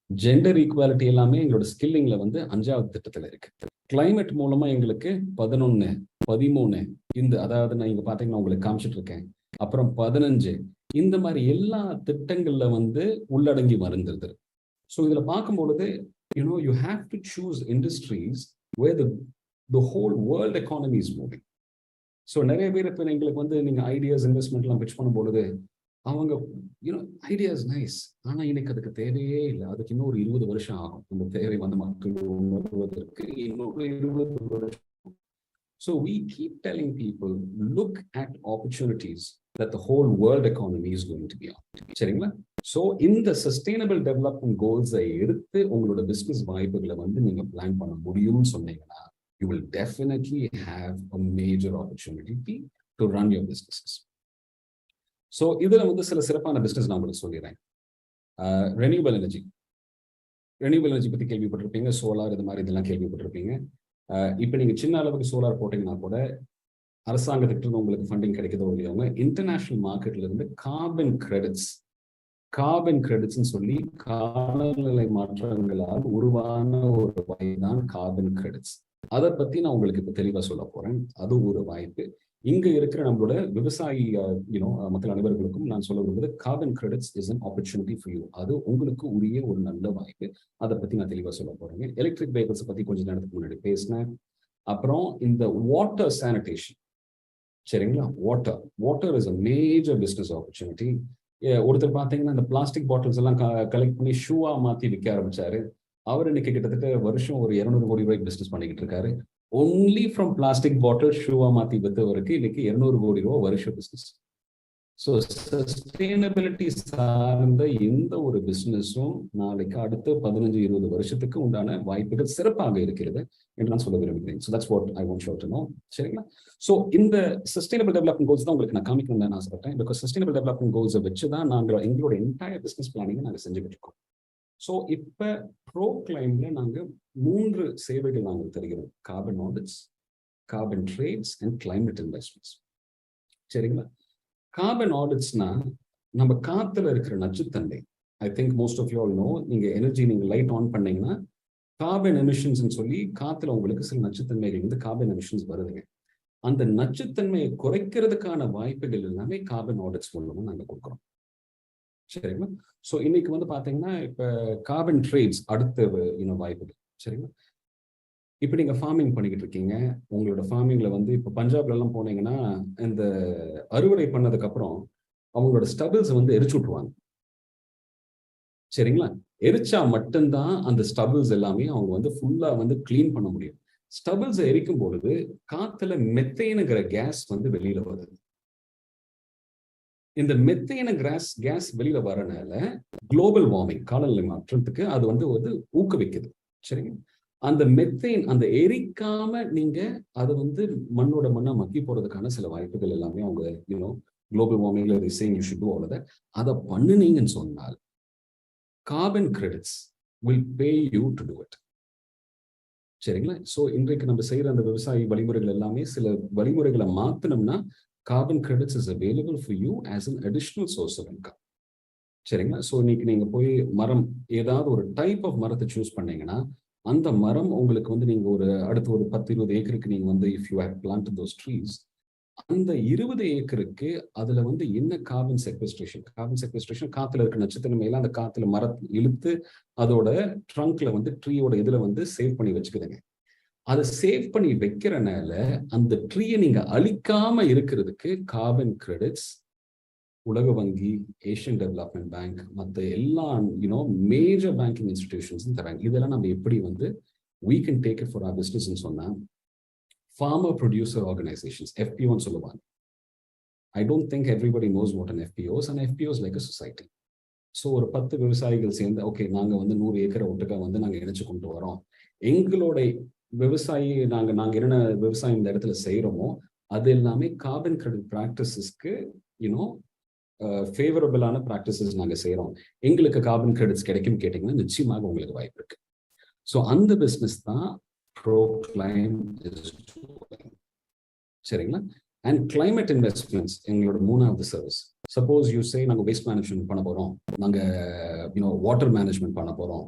ஜெண்டர் ஈக்குவாலிட்டி எல்லாமே எங்களோட ஸ்கில்லிங்ல வந்து 5வது திட்டத்துல இருக்கு. கிளைமேட் மூலமா எங்களுக்கு 11, 13 இந்த, அதாவது நான் இங்க பாத்தீங்கன்னா உங்களுக்கு காமிச்சிட்டு இருக்கேன். அப்புறம் 15 இந்த மாதிரி எல்லா திட்டங்கள்ல வந்து உள்ளடங்கி வருந்துருது. ஸோ இதுல பார்க்கும்பொழுது you have to choose industries where the whole world economy is moving. So நிறைய பேர் இப்போ எங்களுக்கு வந்து நீங்க ஐடியாஸ் இன்வெஸ்ட்மெண்ட்லாம் பிச் பண்ணும்பொழுது அவங்க ஐடியாஸ் நைஸ், ஆனா இன்னைக்கு அதுக்கு தேவையே இல்லை. அதுக்கு இன்னும் ஒரு 20 வருஷம் ஆகும். அந்த தேவை வந்து மக்கள் உணர்வதற்கு இன்னொரு 20 வருஷம். So we keep telling people, look at opportunities that the whole world economy is going to be on. சரிங்களா? ஸோ இந்த சஸ்டைனபிள் டெவலப்மெண்ட் கோல்ஸை எடுத்து உங்களோட பிசினஸ் வாய்ப்புகளை வந்து நீங்க பிளான் பண்ண முடியும்னு சொன்னீங்கன்னா you will definitely have a major opportunity to run your businesses. So இதுல வந்து சில சிறப்பான பிசினஸ் நான் உங்களுக்கு சொல்லிடுறேன். ரெனியூவபிள் எனர்ஜி பத்தி கேள்விப்பட்டிருப்பீங்க, சோலார் இது மாதிரி இதெல்லாம் கேள்விப்பட்டிருப்பீங்க. இப்போ நீங்க சின்ன அளவுக்கு சோலார் போட்டீங்கன்னா கூட அரசாங்கத்துக்கு உங்களுக்கு ஃபண்டிங் கிடைக்குதோ இல்லையவங்க இன்டர்நேஷனல் மார்க்கெட்ல இருந்து கார்பன் கிரெடிட்ஸ்ன்னு சொல்லி காலநிலை மாற்றங்களால் உருவான ஒரு வகைதான் கார்பன் கிரெடிட்ஸ். அதை பத்தி நான் உங்களுக்கு இப்ப தெளிவா சொல்ல போறேன். அது ஒரு வாய்ப்பு. இங்க இருக்கிற நம்மளோட விவசாயி மக்கள் அனைவர்களுக்கும் நான் சொல்ல விரும்புவது carbon credits is an opportunity for you. அது உங்களுக்கு உரிய ஒரு நல்ல வாய்ப்பு. அதை பத்தி நான் தெளிவா சொல்ல போறேங்க. எலக்ட்ரிக் வெஹிக்கிள்ஸ் பத்தி கொஞ்ச நேரத்துக்கு முன்னாடி பேசினேன். அப்புறம் இந்த வாட்டர் சானிடேஷன், சரிங்களா? Water is a major business opportunity. ஒருத்தர் பாத்தீங்கன்னா இந்த பிளாஸ்டிக் பாட்டில்ஸ் எல்லாம் கலெக்ட் பண்ணி ஷூவா மாத்தி விற்க ஆரம்பிச்சாரு. அவர் இன்னைக்கு கிட்டத்தட்ட வருஷம் ஒரு 200 கோடி ரூபாய்க்கு பிசினஸ் பண்ணிக்கிட்டு இருக்காரு. ஒன்லி ஃப்ரம் பிளாஸ்டிக் பாட்டில் ஷூவா மாத்தி வித்தவருக்கு இன்னைக்கு 200 கோடி ரூபாய் வருஷம் பிசினஸ். ஸோ சஸ்டைனபிலிட்டி சார்ந்த எந்த ஒரு பிசினஸும் நாளைக்கு அடுத்த 15-20 வருஷத்துக்கு உண்டான வாய்ப்புகள் சிறப்பாக இருக்கிறது என்று நான் சொல்ல விரும்புகிறேன். So that's what I want you to know. சரிங்களா? ஸோ இந்த சஸ்டைனபிள் டெவலப்மெண்ட் கோல்ஸ் தான் உங்களுக்கு நான் காமிக்கணும்னு நான் ஆசைப்பட்டேன். பிகாஸ் சஸ்டைனபிள் டெவலப்மெண்ட் கோல்ஸை வச்சு தான் நாங்கள் எங்களோட என்டையர் பிசினஸ் பிளானிங்கை நாங்கள் செஞ்சுக்கிட்டு இருக்கோம். ஸோ இப்போ ப்ரோக்ளைம்ல நாங்கள் 3 சேவைகள் நாங்கள் தருகிறோம்: carbon audits, carbon trades and climate investments. சரிங்களா? கார்பன் ஆடிட்ஸ்னா நம்ம காத்துல இருக்கிற நச்சுத்தன்மை. I think most of you all know, நீங்க எனர்ஜி நீங்க லைட் ஆன் பண்ணீங்கன்னா கார்பன் எமிஷன்ஸ் சொல்லி காத்துல உங்களுக்கு சில நச்சுத்தன்மைகள் வந்து கார்பன் எமிஷன்ஸ் வருதுங்க. அந்த நச்சுத்தன்மையை குறைக்கிறதுக்கான வாய்ப்புகள் எல்லாமே கார்பன் ஆடிட்ஸ் மூலமா நாங்க கொடுக்குறோம். சரிங்களா? ஸோ இன்னைக்கு வந்து பாத்தீங்கன்னா இப்ப கார்பன் ட்ரேட்ஸ் அடுத்த வாய்ப்புகள். சரிங்களா? இப்ப நீங்க ஃபார்மிங் பண்ணிக்கிட்டு இருக்கீங்க. உங்களோட ஃபார்மிங்ல வந்து இப்ப பஞ்சாப்ல எல்லாம் போனீங்கன்னா இந்த அறுவடை பண்ணதுக்கு அப்புறம் அவங்களோட ஸ்டபிள்ஸ் வந்து எரிச்சு விட்டுருவாங்க. சரிங்களா? எரிச்சா மட்டும்தான் அந்த ஸ்டபிள்ஸ் எல்லாமே அவங்க வந்து ஃபுல்லா வந்து கிளீன் பண்ண முடியும். ஸ்டபிள்ஸ் எரிக்கும் பொழுது காத்துல மெத்தேனுங்கிற கேஸ் வந்து வெளியில வருது. இந்த மெத்தேன கேஸ் வெளியில வரனால குளோபல் வார்மிங், காலநிலை மாற்றத்துக்கு அது வந்து ஊக்குவிக்குது. சரிங்க. அந்த மெத்தேன் அந்த எரிக்காம நீங்க அதை வந்து மண்ணோட மண்ணா மக்கி போறதுக்கான சில வாய்ப்புகள் எல்லாமே அவங்க குளோபல் வார்மிங்ல you should do all of that. அதை பண்ணுனீங்கன்னு சொன்னால் carbon credits will pay you to do it. சரிங்களா? ஸோ இன்றைக்கு நம்ம செய்யற அந்த விவசாய வழிமுறைகள் எல்லாமே சில வழிமுறைகளை மாத்தினோம்னா carbon credits is available for you as an additional source of income. சரிங்களா? ஸோ இன்னைக்கு நீங்க போய் மரம் ஏதாவது ஒரு டைப் ஆஃப் மரத்தை சூஸ் பண்ணீங்கன்னா அந்த மரம் உங்களுக்கு வந்து நீங்க ஒரு அடுத்த ஒரு 10-20 ஏக்கருக்கு நீங்க வந்து if you have plant those trees, அந்த 20 ஏக்கருக்கு அதுல வந்து என்ன கார்பன் செக்வெஸ்ட்ரேஷன் காத்துல இருக்க நட்சத்திரமையில அந்த காத்துல மரத்தை இழுத்து அதோட ட்ரங்க்ல வந்து ட்ரீயோட இதுல வந்து சேவ் பண்ணி வச்சுக்குதுங்க. அதை சேவ் பண்ணி வைக்கிறனால அந்த ட்ரீயை நீங்க அழிக்காம இருக்கிறதுக்கு கார்பன் கிரெடிட்ஸ் உலக வங்கி, ஏஷியன் டெவலப்மெண்ட் பேங்க், மற்ற எல்லா மேஜர் பேங்கிங் இன்ஸ்டிடியூஷன்ஸும் தராங்க. இதெல்லாம் நம்ம எப்படி வந்து we can take it for our business ன்னு சொன்னா farmer producer organizations, FPOன்னு சொல்லுவாங்க. I don't think everybody knows what an FPO is. An FPO is like a society. So ஒரு 10 விவசாயிகள் சேர்ந்து ஓகே நாங்க வந்து 100 ஏக்கரை ஒட்டுக்கா வந்து நாங்க இணைச்சு கொண்டு வரோம். எங்களோட விவசாயி நாங்க என்னென்ன விவசாயம் இந்த இடத்துல செய்யறோமோ அது எல்லாமே கார்பன் கிரெடிட் ப்ராக்டிசஸ்க்கு ஃபேவரபிளான ப்ராக்டிசஸ் நாங்க செய்யறோம். எங்களுக்கு கார்பன் கிரெடிட்ஸ் கிடைக்கும் கேட்டீங்கன்னா நிச்சயமாக உங்களுக்கு வாய்ப்பு இருக்கு. ஸோ அந்த பிஸ்னஸ் தான் ப்ரோக்ளைம். சரிங்களா? அண்ட் கிளைமேட் இன்வெஸ்ட்மெண்ட்ஸ் எங்களோட 3வது சர்வீஸ். சப்போஸ் யூ சே நாங்க வேஸ்ட் மேனேஜ்மெண்ட் பண்ண போறோம், நாங்க வாட்டர் மேனேஜ்மெண்ட் பண்ண போறோம்,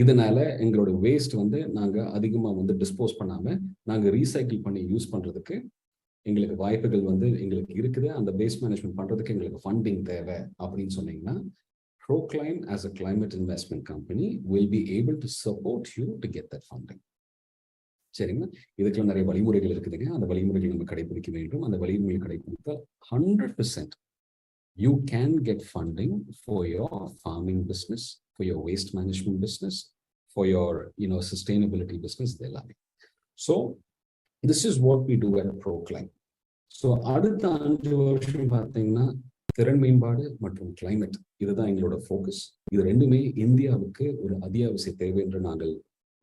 இதனால எங்களோட வேஸ்ட் வந்து நாங்க அதிகமா வந்து டிஸ்போஸ் பண்ணாம நாங்க ரீசைக்கிள் பண்ணி யூஸ் பண்றதுக்கு எங்களுக்கு வாய்ப்புகள் வந்து எங்களுக்கு இருக்குது. அந்த வேஸ்ட் மேனேஜ்மெண்ட் பண்றதுக்கு எங்களுக்கு ஃபண்டிங் தேவை அப்படின்னு சொன்னீங்கன்னா Proclaim as a climate investment company will be able to support you to get that funding. சரிங்களா? இதுக்கெல்லாம் நிறைய வழிமுறைகள் இருக்குதுங்க. அந்த வழிமுறைகள் நம்ம கடைபிடிக்க வேண்டும். அந்த வழிமுறைகள் கடைபிடித்தால் 100% you can get funding for your farming business, for your waste management business, for your sustainability business. So this is what we do at Proclaim. So அடுத்த 5 வருஷம் பார்த்தீங்கன்னா திறன் மேம்பாடு மற்றும் கிளைமேட், இதுதான் எங்களோட ஃபோக்கஸ். இது ரெண்டுமே இந்தியாவுக்கு ஒரு அத்தியாவசிய தேவை என்று நாங்கள்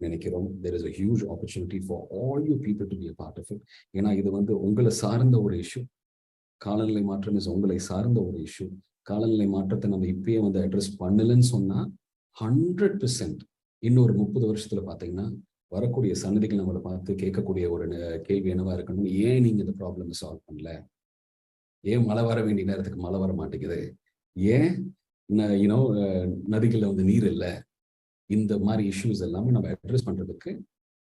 நினைக்கிறோம். There is a huge opportunity for all you people to be a part of it. ஏன்னா இது வந்து உங்களை சார்ந்த ஒரு இஷ்யூ. காலநிலை மாற்றம் இஸ் உங்களை சார்ந்த ஒரு இஷ்யூ. காலநிலை மாற்றத்தை நம்ம இப்பயே வந்து அட்ரஸ் பண்ணலன்னு சொன்னா 100% இன்னொரு 30 வருஷத்துல பார்த்தீங்கன்னா வரக்கூடிய சன்னதிகள் நம்மளை பார்த்து கேட்கக்கூடிய ஒரு கேள்வி என்னவா இருக்கணும், ஏன் நீங்க இந்த ப்ராப்ளம் சால்வ் பண்ணல, ஏன் மழை வர வேண்டிய நேரத்துக்கு மழை வர மாட்டேங்குது, ஏன் நதிகள்ல வந்து நீர் இல்லை, இந்த மாதிரி இஷ்யூஸ் எல்லாமே நம்ம அட்ரஸ் பண்றதுக்கு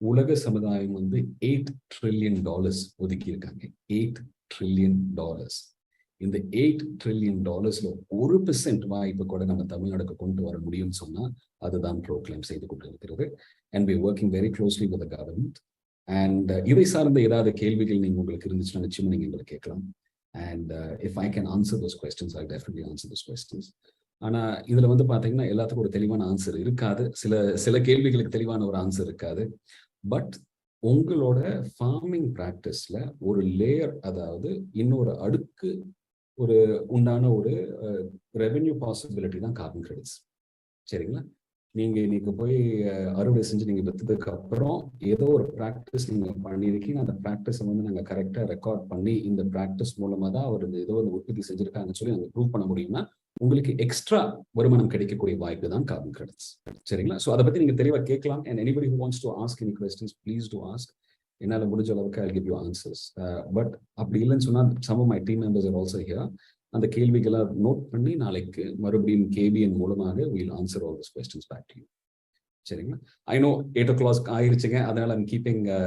உலக சமுதாயம் வந்து $8 trillion ஒதுக்கி இருக்காங்க. $8 trillion. இந்த $8 trillion 1% வாய்ப்பு கூட நம்ம தமிழ்நாடுக்கு கொண்டு வர முடியும்னு சொன்னா அதுதான் ப்ரோக்ளைம் செய்து கொண்டு இருக்கிறது. And we're working very closely with the government. And இதை சார்ந்த ஏதாவது கேள்விகள் நீங்க உங்களுக்கு இருந்துச்சுன்னா நிச்சயமா நீங்க எங்களை கேட்கலாம். And if I can answer those questions, I'll definitely answer those questions. ஆனா இதுல வந்து பாத்தீங்கன்னா எல்லாத்துக்கும் ஒரு தெளிவான ஆன்சர் இருக்காது. சில கேள்விகளுக்கு தெளிவான ஒரு ஆன்சர் இருக்காது. பட் உங்களோட ஃபார்மிங் பிராக்டிஸ்ல ஒரு லேயர், அதாவது இன்னொரு அடுக்கு ஒரு உண்டான ஒரு ரெவென்யூ பாசிபிலிட்டி தான் கார்பன் கிரெடிட்ஸ். சரிங்களா? நீங்க இன்னைக்கு போய் அறுவடை செஞ்சு நீங்க விற்றதுக்கு அப்புறம் ஏதோ ஒரு ப்ராக்டிஸ் நீங்க பண்ணியிருக்கீங்க, அந்த ப்ராக்டிஸை வந்து நாங்க கரெக்டா ரெக்கார்ட் பண்ணி இந்த ப்ராக்டிஸ் மூலமா தான் அவர் ஏதோ ஒரு உற்பத்தி செஞ்சிருக்காங்கன்னு சொல்லி நாங்க ப்ரூவ் பண்ண முடியும்னா உங்களுக்கு எக்ஸ்ட்ரா வருமானம் கிடைக்கக்கூடிய வாய்ப்பு தான் கார்பன் கிரெடிட்ஸ். சரிங்களா? ஸோ அதை பத்தி நீங்க தெளிவா கேட்கலாம். And anybody who wants to ask any questions, please do ask. என்னால முடிஞ்ச அளவுக்கு I'll give you answers. But அப்படி இல்லைன்னு சொன்னா some of my team members are also here. அந்த கேள்விகளை நோட் பண்ணி நாளைக்கு மறுபடியும் கேபிஎன் மூலமாக we'll answer all these questions back to you. சரிங்களா? I know 8 o'clock ஆயிருச்சுங்க, அதனால I'm keeping a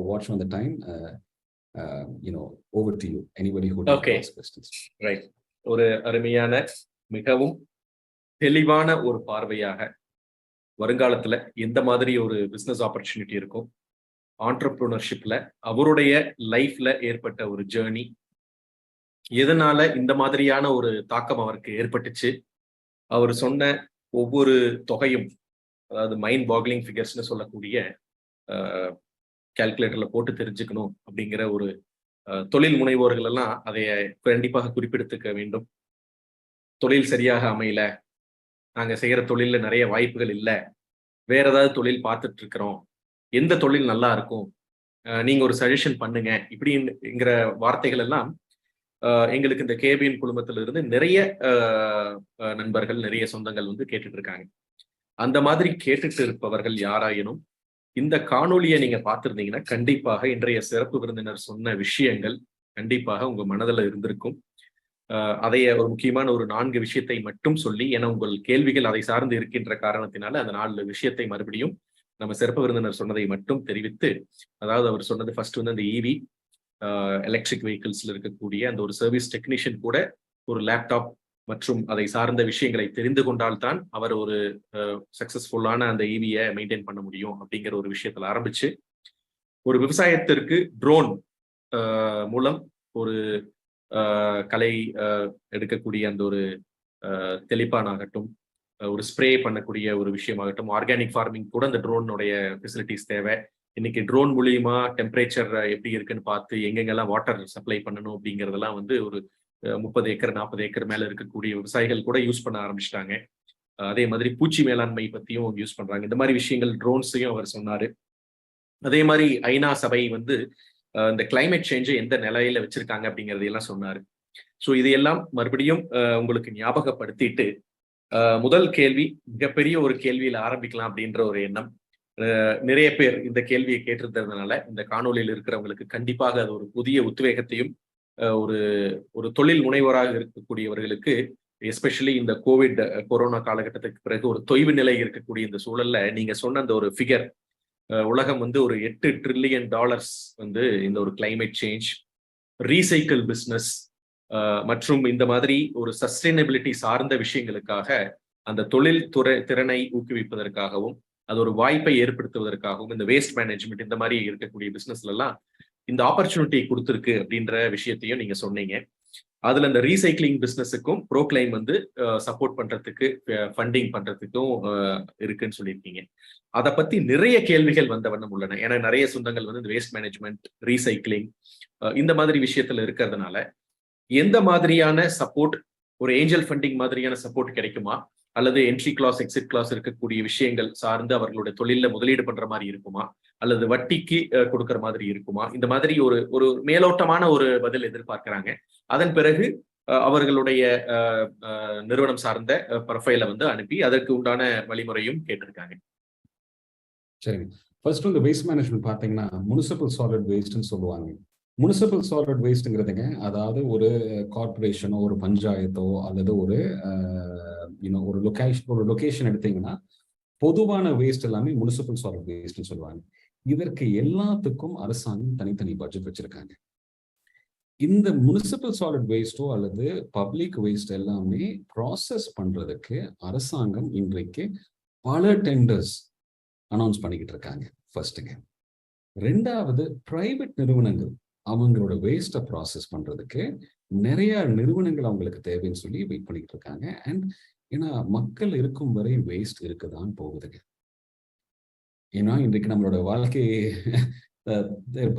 watch on the time. Over to you. Anybody who wants to ask questions. Right. ஒரு அருமையான மிகவும் தெளிவான ஒரு பார்வையாக வருங்காலத்துல எந்த மாதிரி ஒரு பிசினஸ் ஆப்பர்ச்சுனிட்டி இருக்கும், ஆண்டர்பிரினர்ஷிப்ல அவருடைய லைஃப்ல ஏற்பட்ட ஒரு ஜேர்னி, எதனால இந்த மாதிரியான ஒரு தாக்கம் அவருக்கு ஏற்பட்டுச்சு, அவர் சொன்ன ஒவ்வொரு தொகையும், அதாவது மைண்ட் பாக்லிங் ஃபிகர்ஸ்னு சொல்லக்கூடிய கால்குலேட்டர்ல போட்டு தெரிஞ்சுக்கணும் அப்படிங்கிற ஒரு தொழில் முனைவோர்கள் எல்லாம் அதை கண்டிப்பாக குறிப்பிடுத்துக்க வேண்டும். தொழில் சரியாக அமையல, நாங்க செய்யற தொழில்ல நிறைய வாய்ப்புகள் இல்லை வேற ஏதாவது தொழில் பார்த்துட்டு இருக்கிறோம், எந்த தொழில் நல்லா இருக்கும், நீங்க ஒரு சஜஷன் பண்ணுங்க இப்படிங்கிற வார்த்தைகள் எல்லாம் எங்களுக்கு இந்த கேபிஎன் குழுமத்திலிருந்து நிறைய நண்பர்கள், நிறைய சொந்தங்கள் வந்து கேட்டுட்டு இருக்காங்க. அந்த மாதிரி கேட்டுட்டு இருப்பவர்கள் யாராயினும் இந்த காணொலியை நீங்க பார்த்திருந்தீங்கன்னா கண்டிப்பாக இன்றைய சிறப்பு விருந்தினர் சொன்ன விஷயங்கள் கண்டிப்பாக உங்க மனதில் இருந்திருக்கும். அதைய ஒரு முக்கியமான ஒரு 4 விஷயத்தை மட்டும் சொல்லி, ஏன்னா உங்கள் கேள்விகள் அதை சார்ந்து இருக்கின்ற காரணத்தினால அந்த 4 விஷயத்தை மறுபடியும் நம்ம சிறப்பு விருந்தினர் சொன்னதை மட்டும் தெரிவித்து, அதாவது அவர் சொன்னது ஃபர்ஸ்ட் வந்து அந்த இவி எலக்ட்ரிக் வெஹிக்கிள்ஸ்ல இருக்கக்கூடிய அந்த ஒரு சர்வீஸ் டெக்னீஷியன் கூட ஒரு லேப்டாப் மற்றும் அதை சார்ந்த விஷயங்களை தெரிந்து கொண்டால்தான் அவர் ஒரு சக்சஸ்ஃபுல்லான அந்த இவியை மெயின்டைன் பண்ண முடியும் அப்படிங்கிற ஒரு விஷயத்துல ஆரம்பிச்சு, ஒரு விவசாயத்திற்கு ட்ரோன் மூலம் ஒரு களை எடுக்கக்கூடிய அந்த ஒரு தெளிப்பான் ஆகட்டும், ஒரு ஸ்ப்ரே பண்ணக்கூடிய ஒரு விஷயமாகட்டும், ஆர்கானிக் ஃபார்மிங் கூட அந்த ட்ரோனுடைய ஃபெசிலிட்டிஸ் தேவை. இன்னைக்கு ட்ரோன் மூலியமா டெம்பரேச்சர் எப்படி இருக்குன்னு பார்த்து எங்கெங்கெல்லாம் வாட்டர் சப்ளை பண்ணணும் அப்படிங்கிறதெல்லாம் வந்து ஒரு 30 ஏக்கர் 40 ஏக்கர் மேல இருக்கக்கூடிய விவசாயிகள் கூட யூஸ் பண்ண ஆரம்பிச்சிட்டாங்க. அதே மாதிரி பூச்சி மேலாண்மை பத்தியும் யூஸ் பண்றாங்க. இந்த மாதிரி விஷயங்கள் ட்ரோன்ஸையும் அவர் சொன்னாரு. அதே மாதிரி ஐநா சபை வந்து இந்த கிளைமேட் சேஞ்சை எந்த நிலையில வச்சிருக்காங்க அப்படிங்கிறதையெல்லாம் சொன்னாரு. ஸோ இதையெல்லாம் மறுபடியும் உங்களுக்கு ஞாபகப்படுத்திட்டு முதல் கேள்வி மிகப்பெரிய ஒரு கேள்வியில ஆரம்பிக்கலாம் அப்படின்ற ஒரு எண்ணம். நிறைய பேர் இந்த கேள்வியை கேட்டிருந்ததுனால இந்த காணொலியில் இருக்கிறவங்களுக்கு கண்டிப்பாக அது ஒரு புதிய உத்வேகத்தையும், ஒரு ஒரு தொழில் முனைவோராக இருக்கக்கூடியவர்களுக்கு எஸ்பெஷலி இந்த கொரோனா காலகட்டத்துக்கு பிறகு ஒரு தொய்வு நிலை இருக்கக்கூடிய இந்த சூழல்ல நீங்க சொன்ன அந்த ஒரு ஃபிகர், உலகம் வந்து ஒரு $8 trillion வந்து இந்த ஒரு கிளைமேட் சேஞ்ச், ரீசைக்கிள் பிஸ்னஸ் மற்றும் இந்த மாதிரி ஒரு சஸ்டைனபிலிட்டி சார்ந்த விஷயங்களுக்காக அந்த தொழில் திறனை ஊக்குவிப்பதற்காகவும் அது ஒரு வாய்ப்பை ஏற்படுத்துவதற்காகவும் இந்த வேஸ்ட் மேனேஜ்மெண்ட் இந்த மாதிரி இருக்கக்கூடிய பிசினஸ்ல எல்லாம் இந்த ஆப்பர்ச்சுனிட்டி கொடுத்துருக்கு அப்படின்ற விஷயத்தையும் நீங்க சொன்னீங்க. அதுல இந்த ரீசைக்ளிங் பிசினஸுக்கும் ப்ரோக்ளைம் வந்து சப்போர்ட் பண்றதுக்கு, ஃபண்டிங் பண்றதுக்கும் இருக்குன்னு சொல்லியிருக்கீங்க. அதை பத்தி நிறைய கேள்விகள் வந்த வண்ணம் உள்ளன. ஏன்னா நிறைய சொந்தங்கள் வந்து இந்த வேஸ்ட் மேனேஜ்மெண்ட், ரீசைக்ளிங் இந்த மாதிரி விஷயத்துல இருக்கிறதுனால எந்த மாதிரியான சப்போர்ட், ஒரு ஏஞ்சல் ஃபண்டிங் மாதிரியான சப்போர்ட் கிடைக்குமா, அல்லது என்ட்ரி கிளாஸ் எக்ஸிட் கிளாஸ் இருக்கக்கூடிய விஷயங்கள் சார்ந்து அவர்களுடைய தொழில முதலீடு பண்ற மாதிரி இருக்குமா, அல்லது வட்டிக்கு கொடுக்கற மாதிரி இருக்குமா, இந்த மாதிரி ஒரு மேலோட்டமான ஒரு பதில் எதிர்பார்க்கிறாங்க. அதன் பிறகு அவர்களுடைய நிறுவனம் சார்ந்த ப்ரொஃபைலை வந்து அனுப்பி அதற்கு உண்டான வழிமுறையும் கேட்டிருக்காங்க. சரி, ஃபர்ஸ்ட் இந்த வேஸ்ட் மேனேஜ்மெண்ட் பார்த்தீங்கன்னா முனிசிபல் சாலிட் வேஸ்ட்னு சொல்லுவாங்க. முனிசிபல் சாலிட் வேஸ்ட்டுங்கிறதுங்க, அதாவது ஒரு கார்பரேஷனோ ஒரு பஞ்சாயத்தோ அல்லது ஒரு ஒரு லொகேஷன் எடுத்தீங்கன்னா பொதுவான வேஸ்ட் எல்லாமே முனிசிபல் சாலிட் வேஸ்ட்னு சொல்லுவாங்க. இதற்கு எல்லாத்துக்கும் அரசாங்கம் தனித்தனி பட்ஜெட் வச்சிருக்காங்க. இந்த முனிசிபல் சாலிட் வேஸ்டோ அல்லது பப்ளிக் வேஸ்ட் எல்லாமே ப்ராசஸ் பண்றதுக்கு அரசாங்கம் இன்றைக்கு பல டெண்டர்ஸ் அனௌன்ஸ் பண்ணிக்கிட்டு இருக்காங்க. ஃபர்ஸ்ட்டுங்க. ரெண்டாவது, பிரைவேட் நிறுவனங்கள் அவங்களோட வேஸ்ட்டை ப்ராசஸ் பண்றதுக்கு நிறைய நிறுவனங்கள் அவங்களுக்கு தேவைன்னு சொல்லி வெயிட் பண்ணிக்கிட்டு இருக்காங்க. அண்ட் ஏன்னா மக்கள் இருக்கும் வரை வேஸ்ட் இருக்குதான் போகுதுங்க. ஏன்னா இன்றைக்கு நம்மளோட வாழ்க்கை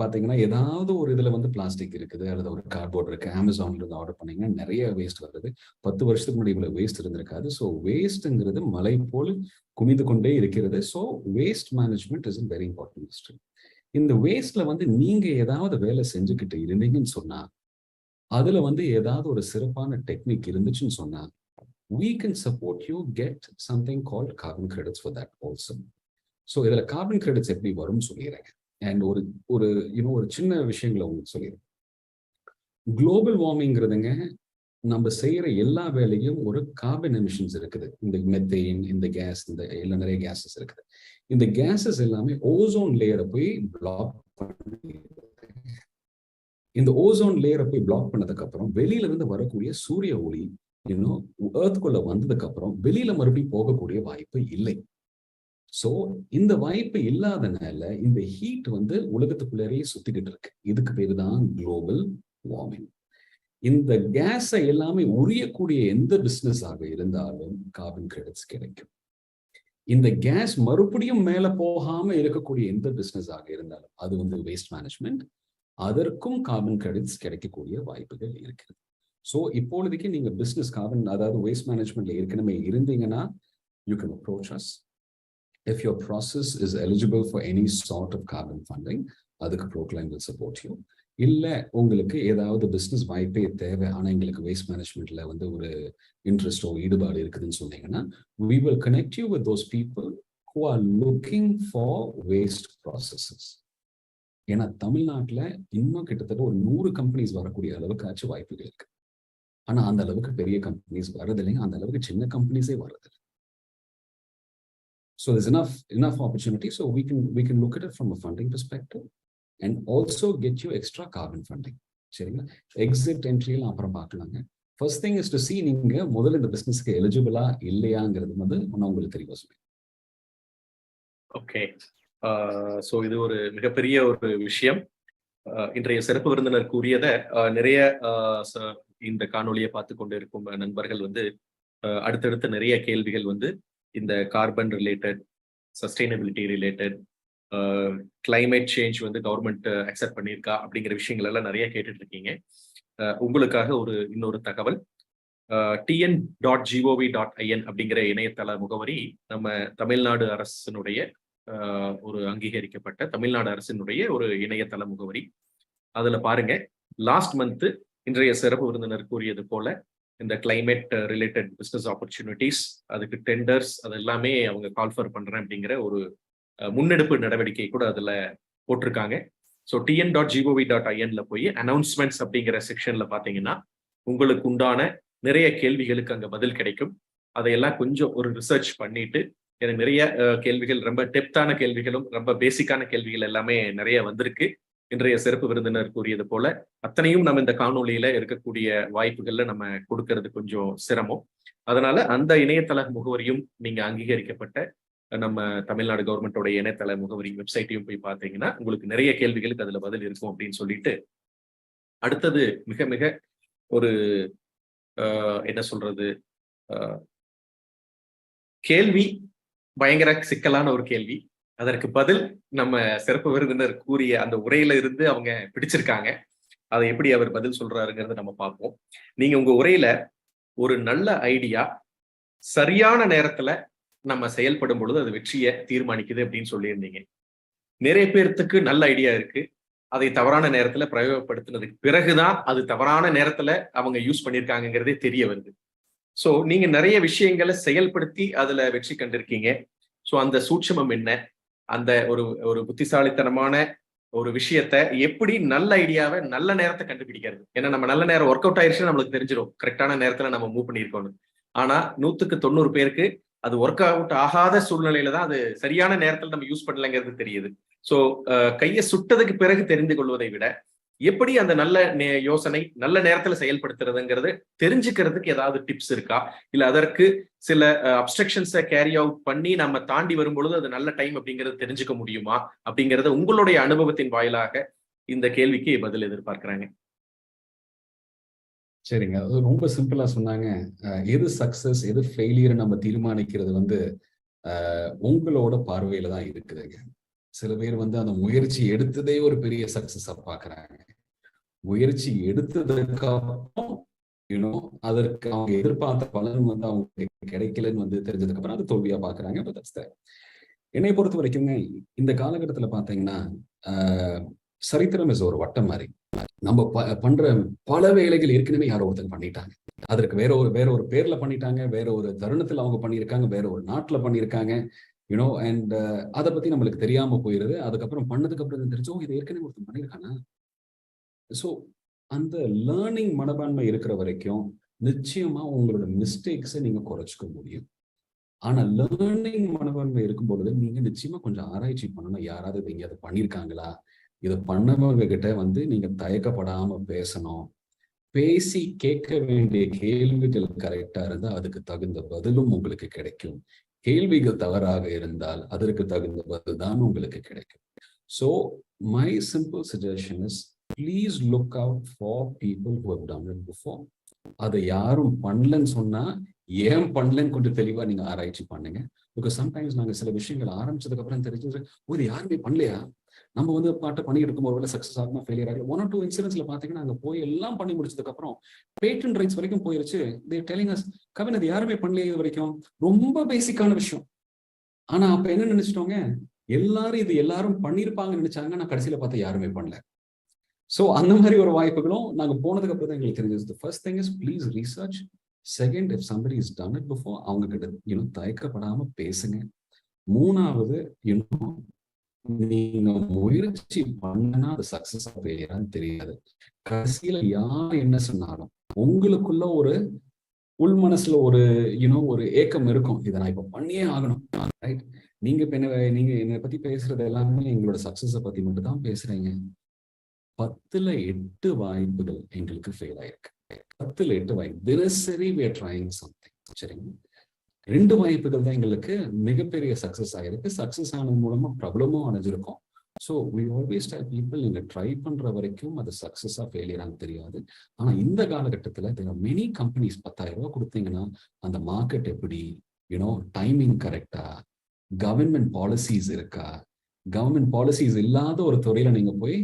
பார்த்தீங்கன்னா ஏதாவது ஒரு இதுல வந்து பிளாஸ்டிக் இருக்குது அல்லது ஒரு கார்ட்போர்ட் இருக்கு. அமேசான்ல இருந்து ஆர்டர் பண்ணீங்கன்னா நிறைய வேஸ்ட் வருது. 10 வருஷத்துக்கு முன்னாடி இவ்வளவு வேஸ்ட் இருந்திருக்காது. ஸோ வேஸ்ட்ங்கிறது மலை போல் குமிந்து கொண்டே இருக்கிறது. So waste management is very important. இந்த வேஸ்ட்ல வந்து நீங்க ஏதாவது வேலை செஞ்சுக்கிட்டு இருந்தீங்கன்னு சொன்னா, அதுல வந்து ஏதாவது ஒரு சிறப்பான டெக்னிக் இருந்துச்சுன்னு சொன்னா, we can support you get something called carbon credits for that also. So இதுல கார்பன் கிரெடிட்ஸ் எப்படி வரும்னு சொல்லிடுறேங்க. அண்ட் ஒரு சின்ன விஷயங்களை உங்களுக்கு சொல்லிடுறேன். குளோபல் வார்மிங்கிறதுங்க, நம்ம செய்யற எல்லா வேலையும் ஒரு கார்பன் எமிஷன்ஸ் இருக்குது. இந்த மெத்தேன், இந்த கேஸ், இந்த எல்லாம் நிறைய கேஸஸ் இருக்குது. இந்த கேஸஸ் எல்லாமே ஓசோன் லேயரை போய் பிளாக் பண்ணி, இந்த ஓசோன் லேயரை போய் பிளாக் பண்ணதுக்கு அப்புறம் வெளியில இருந்து வரக்கூடிய சூரிய ஒளி எர்த்குள்ள வந்ததுக்கு அப்புறம் வெளியில மறுபடியும் போகக்கூடிய வாய்ப்பு இல்லை. சோ இந்த வாய்ப்பு இல்லாதனால இந்த ஹீட் வந்து உலகத்துக்குள்ளேயே சுத்திக்கிட்டு இருக்கு. இதுக்கு பேரு தான் குளோபல் வார்மிங். இந்த கேஸை எல்லாமே உரியக்கூடிய எந்த பிசினஸ் ஆக இருந்தாலும் கார்பன் கிரெடிட்ஸ் கிடைக்கும். இந்த கேஸ் மறுபடியும் மேல போகாம இருக்கக்கூடிய எந்த பிசினஸ் ஆக இருந்தாலும் அது வந்து வேஸ்ட் மேனேஜ்மெண்ட், அதற்கும் கார்பன் கிரெடிட்ஸ் கிடைக்கக்கூடிய வாய்ப்புகள் இருக்குது. ஸோ இப்பொழுதுக்கு நீங்க பிசினஸ் கார்பன், அதாவது வேஸ்ட் மேனேஜ்மெண்ட்ல ஏற்கனவே இருந்தீங்கன்னா you can approach us. If your process is eligible for any sort of carbon funding, அதுக்கு Proclaim will support you. இல்ல உங்களுக்கு ஏதாவது பிசினஸ் வாய்ப்பே தேவை, ஆனா எங்களுக்கு வேஸ்ட் மேனேஜ்மெண்ட்ல வந்து ஒரு இன்ட்ரெஸ்டோ ஈடுபாடு இருக்குதுன்னு சொன்னீங்கன்னா, we will connect you with those people who are looking for waste processes. ஏன்னா தமிழ்நாட்டுல இன்னும் கிட்டத்தட்ட ஒரு 100 கம்பெனிஸ் வரக்கூடிய அளவுக்கு ஆச்சு வாய்ப்புகள் இருக்கு. ஆனா அந்த அளவுக்கு பெரிய கம்பெனிஸ் வர்றதில்லைங்க, அந்த அளவுக்கு சின்ன கம்பெனிஸே வர்றதில்லை. So there's enough opportunity. So we can look at it from a funding perspective and also get you extra carbon funding. சரிங்களா? எக்ஸிட் என்ட்ரியில் அப்புறம் பார்க்கலாங்க. First thing is to see நீங்க முதல்ல இந்த பிசினஸ்க்கு எலிஜிபிளா இல்லையாங்கிறது வந்து நான் உங்களுக்கு தெளிவாக சொல்லுவேன். ஓகே, ஸோ இது ஒரு மிகப்பெரிய ஒரு விஷயம். இன்றைய சிறப்பு விருந்தினர் கூறியதை நிறைய இந்த காணொலியை பார்த்து கொண்டு இருக்கும் நண்பர்கள் வந்து அடுத்தடுத்த நிறைய கேள்விகள் வந்து இந்த carbon related, sustainability related, climate change வந்து கவர்மெண்ட் அக்செப்ட் பண்ணியிருக்கா அப்படிங்கிற விஷயங்கள் எல்லாம் நிறைய கேட்டுட்டு இருக்கீங்க. உங்களுக்காக இன்னொரு தகவல், tn.gov.in அப்படிங்கிற இணையதள முகவரி நம்ம தமிழ்நாடு அரசினுடைய ஒரு அங்கீகரிக்கப்பட்ட தமிழ்நாடு அரசினுடைய ஒரு இணையதள முகவரி. அதுல பாருங்க, லாஸ்ட் மந்த் இன்றைய சிறப்பு விருந்தினர் கூறியது போல இந்த கிளைமேட் ரிலேட்டட் பிசினஸ் ஆப்பர்ச்சுனிட்டிஸ், அதுக்கு டெண்டர்ஸ், அது எல்லாமே அவங்க கால்ஃபர் பண்றேன் அப்படிங்கிற ஒரு முன்னெடுப்பு நடவடிக்கை கூட அதுல போட்டிருக்காங்க. ஸோ tn.gov.inல போய் அனௌன்ஸ்மெண்ட்ஸ் அப்படிங்கிற செக்ஷன்ல பாத்தீங்கன்னா உங்களுக்கு உண்டான நிறைய கேள்விகளுக்கு அங்க பதில் கிடைக்கும். அதையெல்லாம் கொஞ்சம் ஒரு ரிசர்ச் பண்ணிட்டு, எனக்கு நிறைய கேள்விகள், ரொம்ப டெப்தான கேள்விகளும் ரொம்ப பேசிக்கான கேள்விகள் எல்லாமே நிறைய வந்திருக்கு. இன்றைய சிறப்பு விருந்தினர் கூறியது போல அத்தனையும் நம்ம இந்த காணொலியில இருக்கக்கூடிய வாய்ப்புகள்ல நம்ம கொடுக்கறது கொஞ்சம் சிரமம். அதனால அந்த இணையதள முகவரியும் நீங்க அங்கீகரிக்கப்பட்ட நம்ம தமிழ்நாடு கவர்மெண்டோட இணையதள முகவரி வெப்சைட்டையும் போய் பார்த்தீங்கன்னா உங்களுக்கு நிறைய கேள்விகளுக்கு அதுல பதில் இருக்கும் அப்படின்னு சொல்லிட்டு, அடுத்தது மிக மிக ஒரு என்ன சொல்றது, கேள்வி பயங்கர சிக்கலான ஒரு கேள்வி. அதற்கு பதில் நம்ம சிறப்பு விருந்தினர் கூறிய அந்த உரையில இருந்து அவங்க பிடிச்சிருக்காங்க. அதை எப்படி அவர் பதில் சொல்றாருங்கிறத நம்ம பார்ப்போம். நீங்க உங்க உரையில ஒரு நல்ல ஐடியா சரியான நேரத்துல நம்ம செயல்படும் பொழுது அது வெற்றியை தீர்மானிக்குது அப்படின்னு சொல்லியிருந்தீங்க. நிறைய பேர்த்துக்கு நல்ல ஐடியா இருக்கு, அதை தவறான நேரத்துல பிரயோகப்படுத்தினதுக்கு பிறகுதான் அது தவறான நேரத்துல அவங்க யூஸ் பண்ணியிருக்காங்கிறதே தெரிய வருது. ஸோ நீங்க நிறைய விஷயங்களை செயல்படுத்தி அதுல வெற்றி கண்டிருக்கீங்க. ஸோ அந்த சூட்சமம் என்ன, அந்த ஒரு புத்திசாலித்தனமான ஒரு விஷயத்த எப்படி நல்ல ஐடியாவை நல்ல நேரத்தை கண்டுபிடிக்கிறது. ஏன்னா நம்ம நல்ல நேரம் ஒர்க் அவுட் ஆயிடுச்சுன்னு நம்மளுக்கு தெரிஞ்சிடும், கரெக்டான நேரத்துல நம்ம மூவ் பண்ணியிருக்கோம். ஆனா 100க்கு 90 பேருக்கு அது ஒர்க் அவுட் ஆகாத சூழ்நிலையில தான் அது சரியான நேரத்துல நம்ம யூஸ் பண்ணலங்கிறது தெரியுது. ஸோ கையை சுட்டதுக்கு பிறகு தெரிந்து கொள்வதை விட எப்படி அந்த நல்ல யோசனை நல்ல நேரத்துல செயல்படுத்துறதுங்கிறது தெரிஞ்சுக்கிறதுக்கு ஏதாவது டிப்ஸ் இருக்கா, இல்ல அதற்கு சில அப்ஸ்ட்ரக்ஷன்ஸை கேரி அவுட் பண்ணி நம்ம தாண்டி வரும்பொழுது அது நல்ல டைம் அப்படிங்கறது தெரிஞ்சுக்க முடியுமா அப்படிங்கறத உங்களுடைய அனுபவத்தின் வாயிலாக இந்த கேள்விக்கு பதில் எதிர்பார்க்கிறாங்க. சரிங்க, அது ரொம்ப சிம்பிளா சொன்னாங்க. எது சக்சஸ் எது ஃபெயிலியர் நம்ம தீர்மானிக்கிறது வந்து உங்களோட பார்வையில தான் இருக்குதுங்க. சில பேர் வந்து அந்த முயற்சி எடுத்ததே ஒரு பெரிய சக்சஸா பாக்குறாங்க. முயற்சி எடுத்ததுக்கு அப்புறம் அதற்கு அவங்க எதிர்பார்த்த பலன் வந்து அவங்களுக்கு கிடைக்கலன்னு வந்து தெரிஞ்சதுக்கு அப்புறம் அது தோல்வியா பாக்குறாங்க. என்னை பொறுத்த வரைக்குங்க இந்த காலகட்டத்துல பாத்தீங்கன்னா சரித்திரம் இஸ் ஒரு வட்டம் மாதிரி. நம்ம பண்ற பல வேலைகள் ஏற்கனவே யாரோ ஒருத்தங்க பண்ணிட்டாங்க, அதற்கு வேற ஒரு பேர்ல பண்ணிட்டாங்க, வேற ஒரு தருணத்துல அவங்க பண்ணியிருக்காங்க, வேற ஒரு நாட்டுல பண்ணியிருக்காங்க, அண்ட் அதை பத்தி நம்மளுக்கு தெரியாம போயிருது. அதுக்கப்புறம் பண்ணதுக்கு அப்புறம் தெரிஞ்சோம் இது ஏற்கனவே ஒருத்தன் பண்ணியிருக்கானா. ஸோ அந்த லேர்னிங் மனப்பான்மை இருக்கிற வரைக்கும் நிச்சயமா உங்களோட மிஸ்டேக்ஸை நீங்க குறைச்சிக்க முடியும். ஆனா லேர்னிங் மனப்பான்மை இருக்கும் பொழுது நீங்க நிச்சயமா கொஞ்சம் ஆராய்ச்சி பண்ணணும். யாராவது இது எங்கேயாவது பண்ணியிருக்காங்களா, இதை பண்ணவங்க கிட்ட வந்து நீங்க தயக்கப்படாம பேசணும். பேசி கேட்க வேண்டிய கேள்விகள் கரெக்டா இருந்தா அதுக்கு தகுந்த பதிலும் உங்களுக்கு கிடைக்கும். கேள்விகள் தவறாக இருந்தால் அதற்கு தகுந்த பதில் தான் உங்களுக்கு கிடைக்கும். So my simple suggestion is please look out for people who have done it before. அதை யாரும் பண்ணலன்னு சொன்னா ஏன் பண்ணலன்னு கொஞ்சம் தெளிவா நீங்க ஆராய்ச்சி பண்ணுங்க. பிகாஸ் சம்டைம்ஸ் நாங்க சில விஷயங்கள் ஆரம்பிச்சதுக்கு அப்புறம் தெரிஞ்சது இது யாருமே பண்ணலையா, நம்ம வந்து பாட்டை பண்ணிட்டு இருக்கும் ஒரு வேலை சக்சஸ் ஆகுமா ஃபெயிலியர் ஆகும். 1 or 2 இன்சிடென்ட்ஸ்ல பாத்தீங்கன்னா அங்க போய் எல்லாம் பண்ணி முடிச்சதுக்கு அப்புறம் பேட்டன்ட் ரைட்ஸ் வரைக்கும் போயிருச்சு. தே டெல்லிங் அஸ், கவின் அது யாருமே பண்ணலையே இது வரைக்கும். ரொம்ப பேசிக்கான விஷயம். ஆனா அப்ப என்ன நினைச்சிட்டோங்க, எல்லாரும் இது எல்லாரும் பண்ணிருப்பாங்கன்னு நினைச்சாங்க. நான் கடைசியில பார்த்தா யாருமே பண்ணல. சோ அந்த மாதிரி ஒரு வாய்ப்புகளும் நாங்க போனதுக்கு அப்புறம் தான் எங்களுக்கு தெரிஞ்சது. First thing is please research. Second, if somebody is done it before, அவங்க கிட்ட தயக்கப்படாம பேசுங்க. மூணாவது, நீங்க முயற்சி பண்ணனா அது சக்சஸ் ஃபெயிலியரான்னு தெரியாது. கடைசியில யார் என்ன சொன்னாலும் உங்களுக்குள்ள ஒரு உள் மனசுல ஒரு ஒரு ஏக்கம் இருக்கும், இதை நான் இப்ப பண்ணியே ஆகணும், ரைட்? நீங்க இப்ப நீங்க என்னை பத்தி பேசுறது எல்லாமே எங்களோட சக்சஸ பத்தி மட்டும் தான் பேசுறீங்க. 10ல் 8 வாய்ப்புகள் எங்களுக்கு ஃபெயில் ஆயிருக்கு. 10ல் 8 வாய்ப்பு. தினசரி we are trying something. சரிங்க, 2 வாய்ப்புகள் தான் எங்களுக்கு மிகப்பெரிய சக்சஸ் ஆயிருக்கு. சக்சஸ் ஆனது மூலமா பிரபலமும் அடைஞ்சிருக்கோம். So we always tell people, நீங்க ட்ரை பண்ற வரைக்கும் அது சக்சஸா ஃபெயிலியரான்னு தெரியாது. ஆனா இந்த காலகட்டத்துல மெனி கம்பெனிஸ் 10,000 ரூபாய் கொடுத்தீங்கன்னா அந்த மார்க்கெட் எப்படி, டைமிங் கரெக்டா, கவர்மெண்ட் பாலிசிஸ் இருக்கா, கவர்மெண்ட் பாலிசிஸ் இல்லாத ஒரு துறையில நீங்க போய்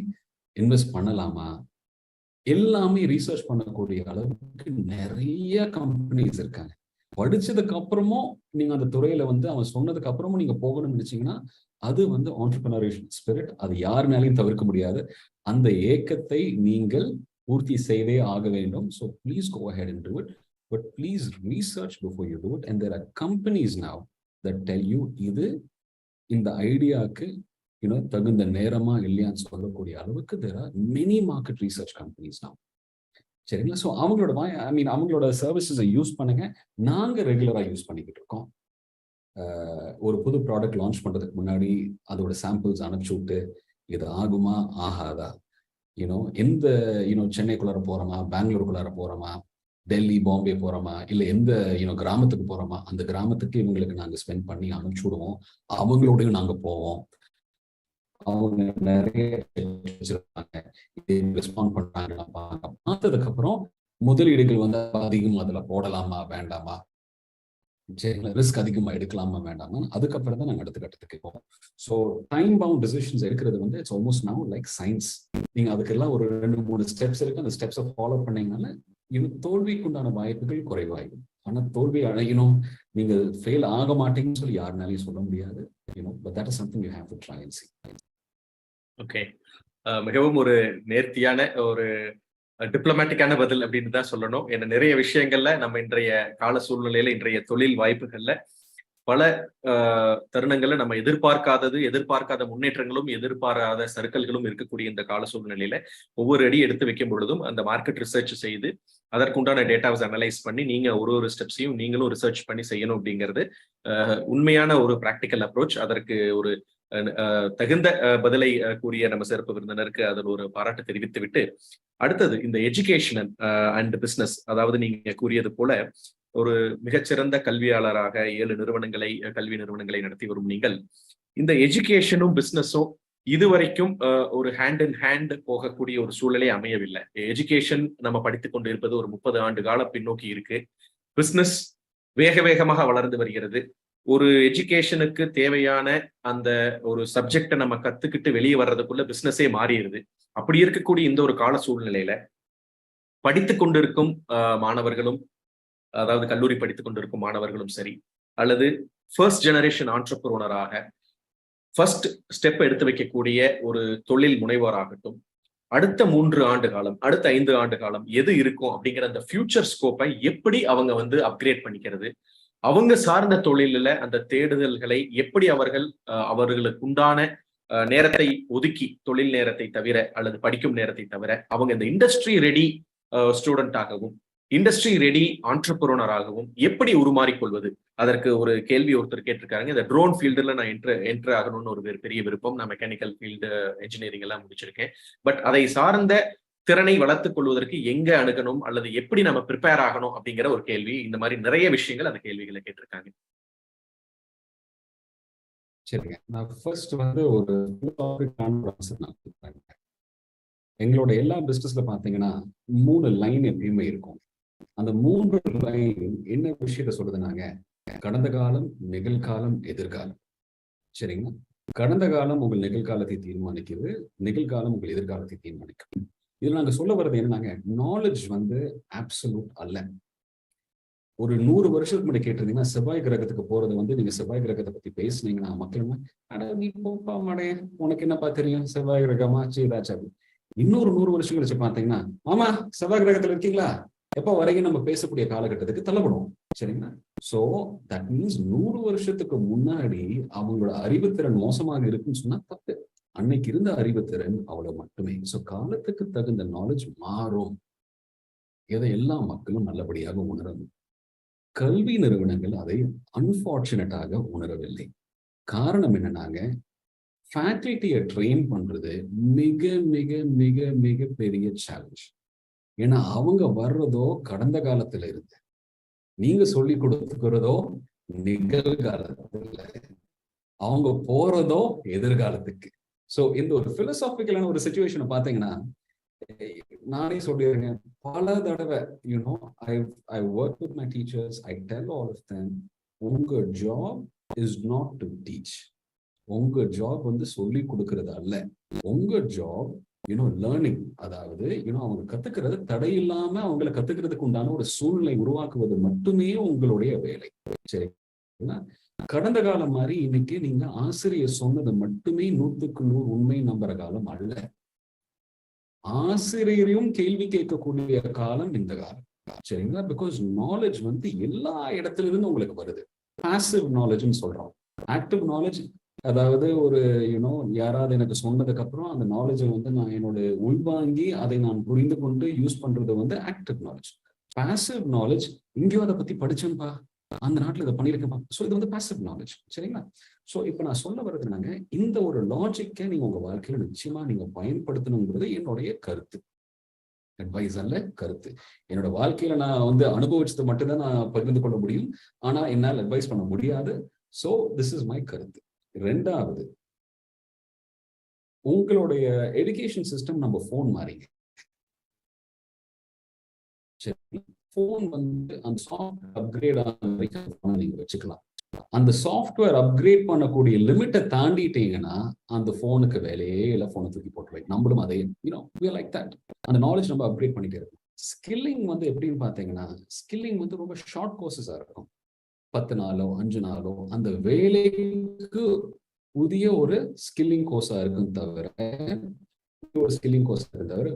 இன்வெஸ்ட் பண்ணலாமா, எல்லாமே ரீசர்ச் பண்ணக்கூடிய அளவுக்கு நிறைய கம்பெனிஸ் இருக்காங்க. படிச்சதுக்கு அப்புறமும் நீங்க அந்த துறையில அவன் சொன்னதுக்கு அப்புறமும் நீங்க போகணும்னு நினைச்சீங்கன்னா அது ஆண்டர்பிரினரிஷியல் ஸ்பிரிட். அது யாருனாலையும் தவிர்க்க முடியாது. அந்த ஏக்கத்தை நீங்கள் பூர்த்தி செய்தே ஆக வேண்டும். So please go ahead and do it, but please research before you do it. And there are companies now that tell you இது இந்த ஐடியாவுக்கு தகுந்த நேரமா இல்லையான்னு சொல்லக்கூடிய அளவுக்கு there are many market research companies now. சரிங்களா? ஸோ அவங்களோட சர்வீசஸை யூஸ் பண்ணுங்க. நாங்க ரெகுலரா யூஸ் பண்ணிக்கிட்டு இருக்கோம். ஒரு புது ப்ராடக்ட் லான்ச் பண்றதுக்கு முன்னாடி அதோட சாம்பிள்ஸ் அனுப்பிச்சு விட்டு இது ஆகுமா ஆகாதா, எந்த சென்னைக்குள்ளார போறோமா, பெங்களூருக்குள்ளார போறோமா, டெல்லி பாம்பே போறோமா, இல்ல எந்த கிராமத்துக்கு போறோமா, அந்த கிராமத்துக்கு இவங்களுக்கு நாங்க ஸ்பெண்ட் பண்ணி அனுப்பிச்சு விடுவோம். அவங்களோடய நாங்க போவோம். அவங்க நிறைய ரெஸ்பாண்ட் பண்றாங்க. பார்த்ததுக்கு அப்புறம் முதலீடுகள் அதிகம் அதுல போடலாமா வேண்டாமா, சரிங்களா, ரிஸ்க் அதிகமா எடுக்கலாமா வேண்டாமா, அதுக்கப்புறம் தான் நாங்கள் அடுத்த கட்டத்துக்கு போவோம். ஸோ டைம் பவுண்ட் டிசிஷன்ஸ் எடுக்கிறது it's almost now like science. நீங்க அதுக்கெல்லாம் ஒரு 2-3 ஸ்டெப்ஸ் இருக்கு. அந்த ஸ்டெப்ஸை ஃபாலோ பண்ணீங்கனால தோல்விக்கு உண்டான வாய்ப்புகள் குறைவாகும். ஆனா தோல்வி அடையணும், நீங்க ஃபெயில் ஆக மாட்டீங்கன்னு சொல்லி யாருனாலையும் சொல்ல முடியாது. But that is something you have to try and see. Okay, மிகவும் ஒரு நேர்த்தியான ஒரு டிப்ளமேட்டிக்கான பதில் அப்படின்னு தான் சொல்லணும். ஏன்னா நிறைய விஷயங்கள்ல நம்ம இன்றைய கால சூழ்நிலையில, இன்றைய தொழில் வாய்ப்புகள்ல பல தருணங்கள்ல நம்ம எதிர்பார்க்காத முன்னேற்றங்களும் எதிர்பாராத சர்க்கிள்களும் இருக்கக்கூடிய இந்த கால சூழ்நிலையில ஒவ்வொரு அடி எடுத்து வைக்கும் பொழுதும் அந்த மார்க்கெட் ரிசர்ச் செய்து அதற்குண்டான டேட்டாவை அனலைஸ் பண்ணி நீங்க ஒரு ஸ்டெப்ஸையும் நீங்களும் ரிசர்ச் பண்ணி செய்யணும் அப்படிங்கிறது உண்மையான ஒரு பிராக்டிக்கல் அப்ரோச். அதற்கு ஒரு தகுந்த பதிலை கூறிய நம்ம சிறப்பு விருந்தினருக்கு அதில் ஒரு பாராட்டு தெரிவித்து விட்டு, அடுத்தது இந்த எஜுகேஷன் அண்ட் பிசினஸ், அதாவது நீங்க கூறியது போல ஒரு மிகச்சிறந்த கல்வியாளராக 7 கல்வி நிறுவனங்களை நடத்தி வரும் நீங்கள், இந்த எஜுகேஷனும் பிசினஸும் இதுவரைக்கும் ஒரு ஹேண்ட் இன் ஹேண்ட் போகக்கூடிய ஒரு சூழலே அமையவில்லை. எஜுகேஷன் நம்ம படித்துக் கொண்டு இருப்பது ஒரு 30 ஆண்டு கால பின்னோக்கி இருக்கு. பிசினஸ் வேகமாக வளர்ந்து வருகிறது. ஒரு எஜுகேஷனுக்கு தேவையான அந்த ஒரு சப்ஜெக்டை நம்ம கத்துக்கிட்டு வெளியே வர்றதுக்குள்ள பிசினஸே மாறிடுது. அப்படி இருக்கக்கூடிய இந்த ஒரு கால சூழ்நிலையில படித்துக் கொண்டிருக்கும் மாணவர்களும், அதாவது கல்லூரி படித்துக் கொண்டிருக்கும் மாணவர்களும் சரி, அல்லது ஃபர்ஸ்ட் ஜெனரேஷன் ஆண்டர்பிரனராக ஃபர்ஸ்ட் ஸ்டெப் எடுத்து வைக்கக்கூடிய ஒரு தொழில் முனைவோராகட்டும், அடுத்த 3 ஆண்டு காலம், அடுத்த 5 ஆண்டு காலம் எது இருக்கும் அப்படிங்கிற அந்த ஃபியூச்சர் ஸ்கோப்பை எப்படி அவங்க அப்கிரேட் பண்ணிக்கிறது, அவங்க சார்ந்த தொழிலில் அந்த தேடுதல்களை எப்படி அவர்களுக்கு உண்டான நேரத்தை ஒதுக்கி, தொழில் நேரத்தை தவிர அல்லது படிக்கும் நேரத்தை தவிர அவங்க இந்த இண்டஸ்ட்ரி ரெடி ஸ்டூடெண்டாகவும் இண்டஸ்ட்ரி ரெடி ஆண்டர்பிரனராகவும் எப்படி உருமாறிக்கொள்வது? அதற்கு ஒரு கேள்வி ஒருத்தர் கேட்டிருக்காங்க. இந்த ட்ரோன் ஃபீல்டுல நான் என்ட்ரு ஆகணும்னு ஒரு பெரிய விருப்பம். நான் மெக்கானிக்கல் ஃபீல்டு இன்ஜினியரிங் எல்லாம் முடிச்சிருக்கேன். பட் அதை சார்ந்த திறனை வளர்த்துக் கொள்வதற்கு எங்க அணுகணும் அல்லது எப்படி நம்ம ப்ரிப்பேர் ஆகணும் அப்படிங்கிற ஒரு கேள்வி. இந்த மாதிரி நிறைய விஷயங்கள் அந்த கேள்விகளை கேட்டிருக்காங்க. சரிங்க, நான் ஃபர்ஸ்ட் ஒரு எங்களோட எல்லா பிசினஸ்ல பாத்தீங்கன்னா 3 லைன் எப்பயுமே இருக்கும். அந்த 3 லைன் என்ன விஷயத்த சொல்றதுனாங்க, கடந்த காலம், நிகழ்காலம், எதிர்காலம். சரிங்களா? கடந்த காலம் உங்கள் நிகழ்காலத்தை தீர்மானிக்கிறது, நிகழ்காலம் உங்கள் எதிர்காலத்தை தீர்மானிக்கும். இதுல நாங்க சொல்ல வர்றது என்னன்னாங்க, நாலேஜ் அப்சல்யூட் அல்ல. ஒரு 100 வருஷத்துக்கு முன்னாடி கேட்டிருந்தீங்கன்னா செவ்வாய் கிரகத்துக்கு போறது வந்து நீங்க செவ்வாய் கிரகத்தை பத்தி பேசுனீங்கன்னா மக்கள் அட நீ போப்பா மடே, உனக்கு என்னப்பா தெரியும், செவ்வாய் கிரகமா சீதாச்சு அப்படி. இன்னொரு 100 வருஷம் கழிச்சு பாத்தீங்கன்னா, மாமா செவ்வாய் கிரகத்துல இருக்கீங்களா, எப்ப வரைக்கும் நம்ம பேசக்கூடிய காலகட்டத்துக்கு தள்ளப்படுவோம். சரிங்களா? சோ தட் மீன்ஸ் 100 வருஷத்துக்கு முன்னாடி அவங்களோட அறிவுத்திறன் மோசமாக இருக்குன்னு சொன்னா தப்பு. அன்னைக்கு இருந்த அறிவுத்திறன் அவ்வளவு மட்டுமே. சோ காலத்துக்கு தகுந்த நாலேஜ் மாறும். இதை எல்லா மக்களும் நல்லபடியாக உணரணும். கல்வி நிறுவனங்கள் அதை அன்பார்ச்சுனேட்டாக உணரவில்லை. காரணம் என்னன்னாங்க, ஃபேக்கல்ட்டியை ட்ரெயின் பண்றது மிக மிக மிக மிக பெரிய சேலஞ்ச். ஏன்னா அவங்க வர்றதோ கடந்த காலத்துல இருந்து, நீங்க சொல்லி கொடுத்துக்கிறதோ நிகழ்காலத்துல, அவங்க போறதோ எதிர்காலத்துக்கு. சோ இந்த ஒரு பிலோசாபிக்கலான ஒரு சிச்சுவேஷனை பாத்தீங்கன்னா, நானே சொல்லிடுறேன் பல தடவை, you know I work with my teachers, I tell all of them, உங்க job is not to teach. உங்க ஜாப் வந்து சொல்லி கொடுக்கறது அல்ல. உங்க ஜாப் லேர்னிங், அதாவது அவங்க கத்துக்கிறது தடையில்லாம அவங்களை கத்துக்கிறதுக்கு உண்டான ஒரு சூழ்நிலை உருவாக்குவது மட்டுமே உங்களுடைய வேலை. சரி, கடந்த காலம் மாதிரி இன்னைக்கு நீங்க ஆசிரியர் சொன்னது மட்டுமே 100க்கு 100 உண்மை நம்புற காலம் அல்ல. ஆசிரியரையும் கேள்வி கேட்கக்கூடிய காலம் இந்த காலம். சரிங்களா? பிகாஸ் நாலேஜ் வந்து எல்லா இடத்துல இருந்து உங்களுக்கு வருது. பாசிவ் நாலேஜ்னு சொல்றோம். ஆக்டிவ் நாலேஜ், அதாவது ஒரு யாராவது எனக்கு சொன்னதுக்கு அப்புறம் அந்த நாலேஜை வந்து நான் என்னோட உள்வாங்கி அதை நான் புரிந்து கொண்டு யூஸ் பண்றது வந்து ஆக்டிவ் நாலேஜ். பாசிவ் நாலேஜ், இங்கேயோ அதை பத்தி படிச்சேன்பா, அந்த நாட்டுல இதை பண்ணிருக்கப்பா. ஸோ இது வந்து பாசிவ் நாலேஜ். சரிங்களா? ஸோ இப்போ நான் சொல்ல வர்றது என்னங்க, இந்த ஒரு லாஜிக்கை நீங்க உங்க வாழ்க்கையில நிச்சயமா நீங்க பயன்படுத்தணுங்கிறது என்னுடைய கருத்து. அட்வைஸ் அல்ல, கருத்து. என்னோட வாழ்க்கையில நான் வந்து அனுபவிச்சது மட்டும்தான் நான் பகிர்ந்து கொள்ள முடியும். ஆனா என்னால் அட்வைஸ் பண்ண முடியாது. ஸோ திஸ் இஸ் மை கருத்து. ரெண்டாவது, உங்களுடைய எஜுகேஷன் சிஸ்டம் நம்ம போன் மாறிங்க. சரி, போன் வந்து அந்த சாஃப்ட்வேர் அப்கிரேட் ஆன வரைக்கும் நீங்க வச்சுக்கலாம். அந்த சாஃப்ட்வேர் அப்கிரேட் பண்ணக்கூடிய லிமிட்டை தாண்டிட்டீங்கன்னா அந்த போனுக்கு வேலையே இல்லை, போனை தூக்கி போட்டுருவாங்க. நம்மளும் அதே லைக் தட். அந்த நாலேஜ் நம்ம அப்கிரேட் பண்ணிட்டே இருக்கோம். ஸ்கில்லிங் வந்து எப்படின்னு பாத்தீங்கன்னா, ஸ்கில்லிங் வந்து ரொம்ப ஷார்ட் கோர்சஸா இருக்கும். 10 நாளோ 5 நாளோ அந்த வேலைக்கு புதிய ஒரு ஸ்கில்லிங் கோர்ஸா இருக்கும் தவிர, ஒரு ஸ்கில்லிங் கோர்ஸ் தவிர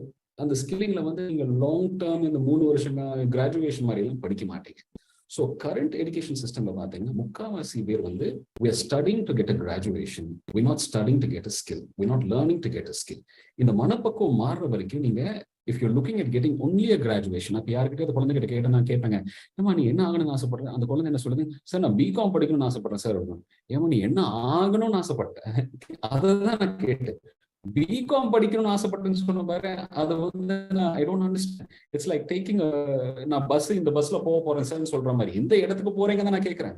அந்த ஸ்கில்லிங்ல வந்து நீங்க லாங் டேர்ம் இந்த 3 வருஷம் கிராஜுவேஷன் மாதிரி எல்லாம் படிக்க மாட்டீங்க. ஸோ கரண்ட் எஜுகேஷன் சிஸ்டம்ல பாத்தீங்கன்னா முக்காவாசி பேர் வந்து we are studying to get a graduation, we're not studying to get a skill, we're not learning to get a skill. இந்த மனப்பக்குவம் மாறுற வரைக்கும் நீங்க if you're looking at getting only a graduation, அப்ப யாருக்கிட்ட அந்த குழந்தைகிட்ட கேட்ட நான் கேட்பேங்க, ஏமா நீ என்ன ஆகணும்னு ஆசைப்படுற? அந்த குழந்தை என்ன சொல்லுது, சார் நான் பிகாம் படிக்கணும்னு ஆசைப்படுறேன் சார். ஏமா நீ என்ன ஆகணும்னு ஆசைப்பட்டேன்? அதான் நான் கேட்டேன். பிகாம் படிக்கணும்னு ஆசைப்பட்டேன்னு சொன்ன பாரு, அதை வந்து I don't understand. It's like taking நான் இந்த பஸ்ல போறேன் சார்னு சொல்ற மாதிரி, எந்த இடத்துக்கு போறீங்க தான் நான் கேட்கிறேன்.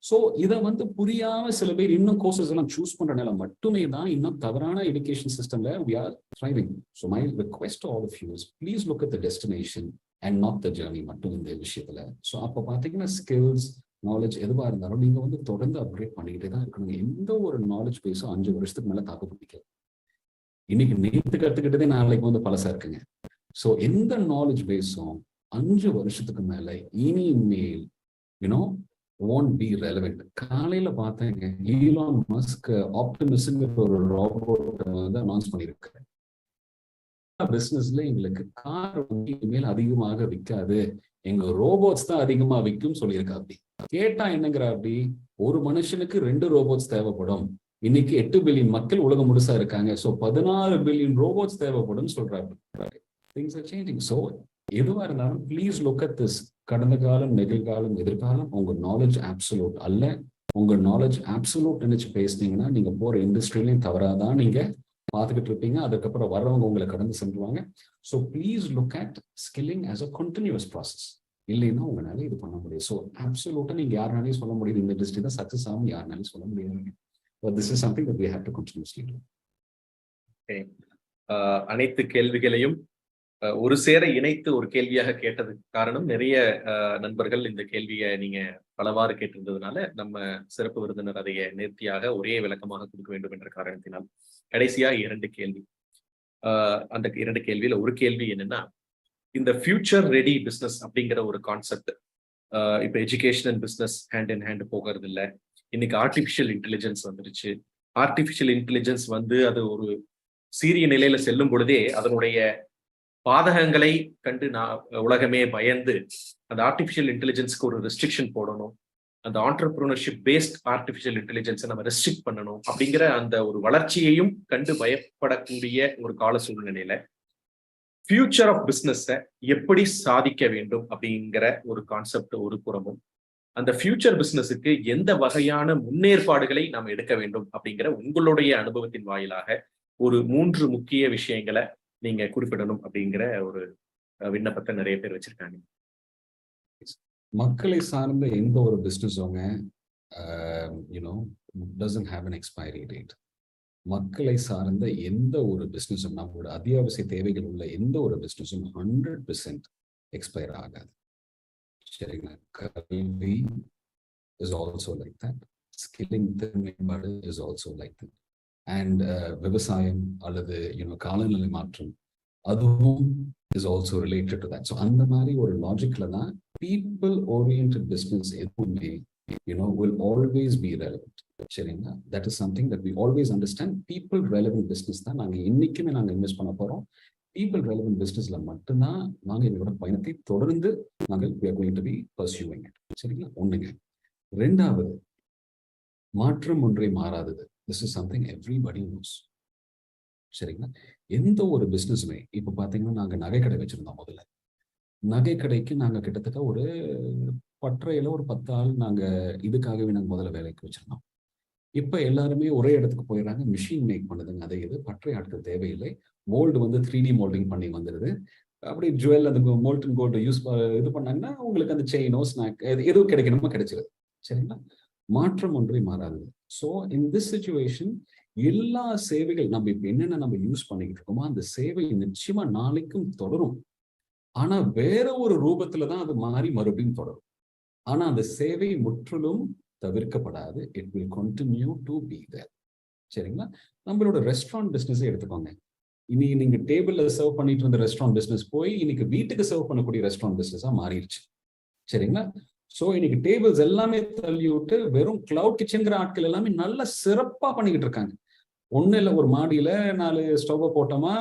சோ இதை வந்து புரியாம சில பேர் இன்னும் கோர்சஸ் எல்லாம் சூஸ் பண்ற நிலை மட்டுமே தான் இன்னும் தவறான எஜுகேஷன் சிஸ்டம்ல we are thriving. So my request to all of you is please look at the destination and not the journey மட்டும் இந்த விஷயத்துல. ஸோ அப்போ பாத்தீங்கன்னா ஸ்கில்ஸ், நாலேஜ் எதுவா இருந்தாலும் நீங்க வந்து தொடர்ந்து அப்கிரேட் பண்ணிக்கிட்டே தான் இருக்கணும். எந்த ஒரு நாலேஜ் பேஸும் 5 வருஷத்துக்கு மேல தாக்கு பிடிக்காது. இன்னைக்கு நேற்று கத்துக்கிட்டதே நாளைக்கு வந்து பழசா இருக்குங்க. ஸோ எந்த நாலேஜ் பேஸும் 5 வருஷத்துக்கு மேல இனிமேல் won't be relevant. காலையில பார்த்தேங்க, ஈலான் மஸ்க் ஆப்டிமிஸ்ங்கிற ஒரு ரோபோட் வந்து அனௌன்ஸ் பண்ணியிருக்காரு. பிசினஸ்ல எங்களுக்கு கார் இனிமேல் அதிகமாக விற்காது, எங்க ரோபோட்ஸ் தான் அதிகமா விற்கும் சொல்லியிருக்கா. அப்படி கேட்டா என்னங்கிற, அப்படி ஒரு மனுஷனுக்கு 2 ரோபோட்ஸ் தேவைப்படும். இன்னைக்கு 8 பில்லியன் மக்கள் உலகம் முழுசா இருக்காங்க. ஸோ 16 பில்லியன் ரோபோட்ஸ் தேவைப்படும் சொல்றாரு. Things are changing. ஸோ எதுவா இருந்தாலும் ப்ளீஸ் லுக் அட் திஸ். கடந்த காலம், நிகழ்காலம், எதிர்காலம் உங்க நாலேஜ் அப்சல்யூட் அல்ல. உங்க நாலேஜ் அப்சல்யூட் நினைச்சு பேசுனீங்கன்னா நீங்க போற இண்டஸ்ட்ரியிலையும் தவறாதான் நீங்க பார்த்துக்கிட்டு இருப்பீங்க. அதுக்கப்புறம் வர்றவங்க உங்களை கடந்து சென்றுவாங்க. So please look at skilling as a continuous process. இல்லைன்னா உங்களால இது பண்ண முடியும். ஸோ அப்சல்யூட்டா நீங்க யாருனாலையும் சொல்ல முடியுது இந்த இண்டஸ்ட்ரி தான் சக்சஸ் ஆகும், யாருனாலையும் சொல்ல முடியாது. But this is something that we have to continuously do. Okay. அனைத்து கேள்விகளையும் ஒரு சேர இணைத்து ஒரு கேள்வியாக கேட்டதுக்கு காரணம், நிறைய நண்பர்கள் இந்த கேள்வியை நீங்க பலவாறு கேட்டிருந்ததுனால நம்ம சிறப்பு விருந்தினர் அதைய நேர்த்தியாக ஒரே விளக்கமாக கொடுக்க வேண்டும் என்ற காரணத்தினால் கடைசியா 2 கேள்வி. அந்த 2 கேள்வியில ஒரு கேள்வி என்னன்னா, இந்த ஃபியூச்சர் ரெடி பிசினஸ் அப்படிங்கிற ஒரு கான்செப்ட் இப்போ education and business hand in hand போகிறது இல்லை. இன்னைக்கு ஆர்டிஃபிஷியல் இன்டெலிஜென்ஸ் வந்துருச்சு. ஆர்டிஃபிஷியல் இன்டெலிஜென்ஸ் வந்து அது ஒரு சீரிய நிலையில செல்லும் பொழுதே அதனுடைய பாதகங்களை கண்டு உலகமே பயந்து அந்த ஆர்டிஃபிஷியல் இன்டெலிஜென்ஸ்க்கு ஒரு ரெஸ்ட்ரிக்ஷன் போடணும், அந்த ஆண்டர்பிரினர்ஷிப் பேஸ்ட் ஆர்டிஃபிஷியல் இன்டெலிஜென்ஸை நம்ம ரெஸ்ட்ரிக்ட் பண்ணணும் அப்படிங்கிற அந்த ஒரு வளர்ச்சியையும் கண்டு பயப்படக்கூடிய ஒரு கால சூழ்நிலையில ஃபியூச்சர் ஆஃப் பிஸ்னஸை எப்படி சாதிக்க வேண்டும் அப்படிங்கிற ஒரு கான்செப்ட் ஒரு புறமும், அந்த ஃபியூச்சர் பிஸ்னஸுக்கு எந்த வகையான முன்னேற்பாடுகளை நாம் எடுக்க வேண்டும் அப்படிங்கிற உங்களுடைய அனுபவத்தின் வாயிலாக ஒரு 3 முக்கிய விஷயங்களை நீங்க குறிப்பிடணும் அப்படிங்கிற ஒரு விண்ணப்பத்தை நிறைய பேர் வச்சிருக்காங்க. மக்களை சார்ந்த எந்த ஒரு பிஸ்னஸுங்க doesn't have an expiry date. மக்களை சார்ந்த எந்த ஒரு பிஸ்னஸும், நம்மளோட அத்தியாவசிய தேவைகள் உள்ள எந்த ஒரு பிஸ்னஸும் 100% எக்ஸ்பயர் ஆகாது. சரிங்களா? கல்வி is also like that, skilling மேம்பாடு is also like that, and விவசாயம் அல்லது காலநிலை மாற்றம் அதுவும் is also related to that. So அந்த மாதிரி ஒரு லாஜிக்ல தான் பீப்புள் ஓரியன்டட் பிஸ்னஸ் எதுவுமே will always be relevant. சரிங்களா? That is something that we always understand. People relevant business தான் நாங்க இன்னைக்குமே நாங்க இன்வெஸ்ட் பண்ண போறோம். People relevant businessல மட்டும்தான் நாங்க எங்களோட பயணத்தை தொடர்ந்து நாங்கள் we are going to be pursuing it. சரிங்களா? ஒண்ணுங்க. ரெண்டாவது, மாற்றம் ஒன்றே மாறாதது. This is something everybody knows. சரிங்களா? எந்த ஒரு பிசினஸுமே இப்ப பாத்தீங்கன்னா நாங்க நகைக்கடை வச்சிருந்தோம். முதல்ல நகைக்கடைக்கு நாங்க கிட்டத்தட்ட ஒரு பற்றையில ஒரு 10 ஆள் நாங்க இதுக்காகவே நாங்க முதல்ல வேலைக்கு வச்சிருந்தோம். இப்ப எல்லாருமே ஒரே இடத்துக்கு போயிடுறாங்க. மிஷின் மேக் பண்ணுதுங்க. அதே இது பற்றை ஆட்கள் தேவையில்லை. மோல்டு வந்து 3D மோல்டிங் பண்ணி வந்துடுது. அப்படி ஜுவல் அந்த மோல்டன் கோல்டு யூஸ் இது பண்ணாங்கன்னா உங்களுக்கு அந்த செயினோ ஸ்நாக் எதுவும் கிடைக்கணுமோ கிடைச்சிருது. சரிங்களா? மாற்றம் ஒன்றே மாறாது. ஸோ இன் திஸ் சிச்சுவேஷன் எல்லா சேவைகள் நம்ம இப்ப என்னென்ன நம்ம யூஸ் பண்ணிக்கிட்டு இருக்கோமோ அந்த சேவை நிச்சயமா நாளைக்கும் தொடரும். ஆனா வேற ஒரு ரூபத்துலதான் அது மாறி மறுபடியும் தொடரும். ஆனா அந்த சேவை முற்றிலும் தவிர்க்கப்படாது. It will continue to be there. சரிங்களா? நம்மளோட ரெஸ்டாரண்ட் பிசினஸே எடுத்துக்கோங்க. இன்னைக்கு நீங்க டேபிள்ல சர்வ் பண்ணிட்டு இருந்த ரெஸ்டாரண்ட் பிசினஸ் போய் இன்னைக்கு வீட்டுக்கு சர்வ் பண்ணக்கூடிய ரெஸ்டாரண்ட் பிசினஸா மாறிடுச்சு. சரிங்களா? சோ இன்னைக்கு டேபிள்ஸ் எல்லாமே தள்ளி விட்டு வெறும் கிளவுட் கிச்சன்கிற ஆட்கள் எல்லாமே நல்லா சிறப்பா பண்ணிக்கிட்டு இருக்காங்க. ஒண்ணு இல்ல, ஒரு மாடியில 4 ஸ்டவ் போட்டோமா,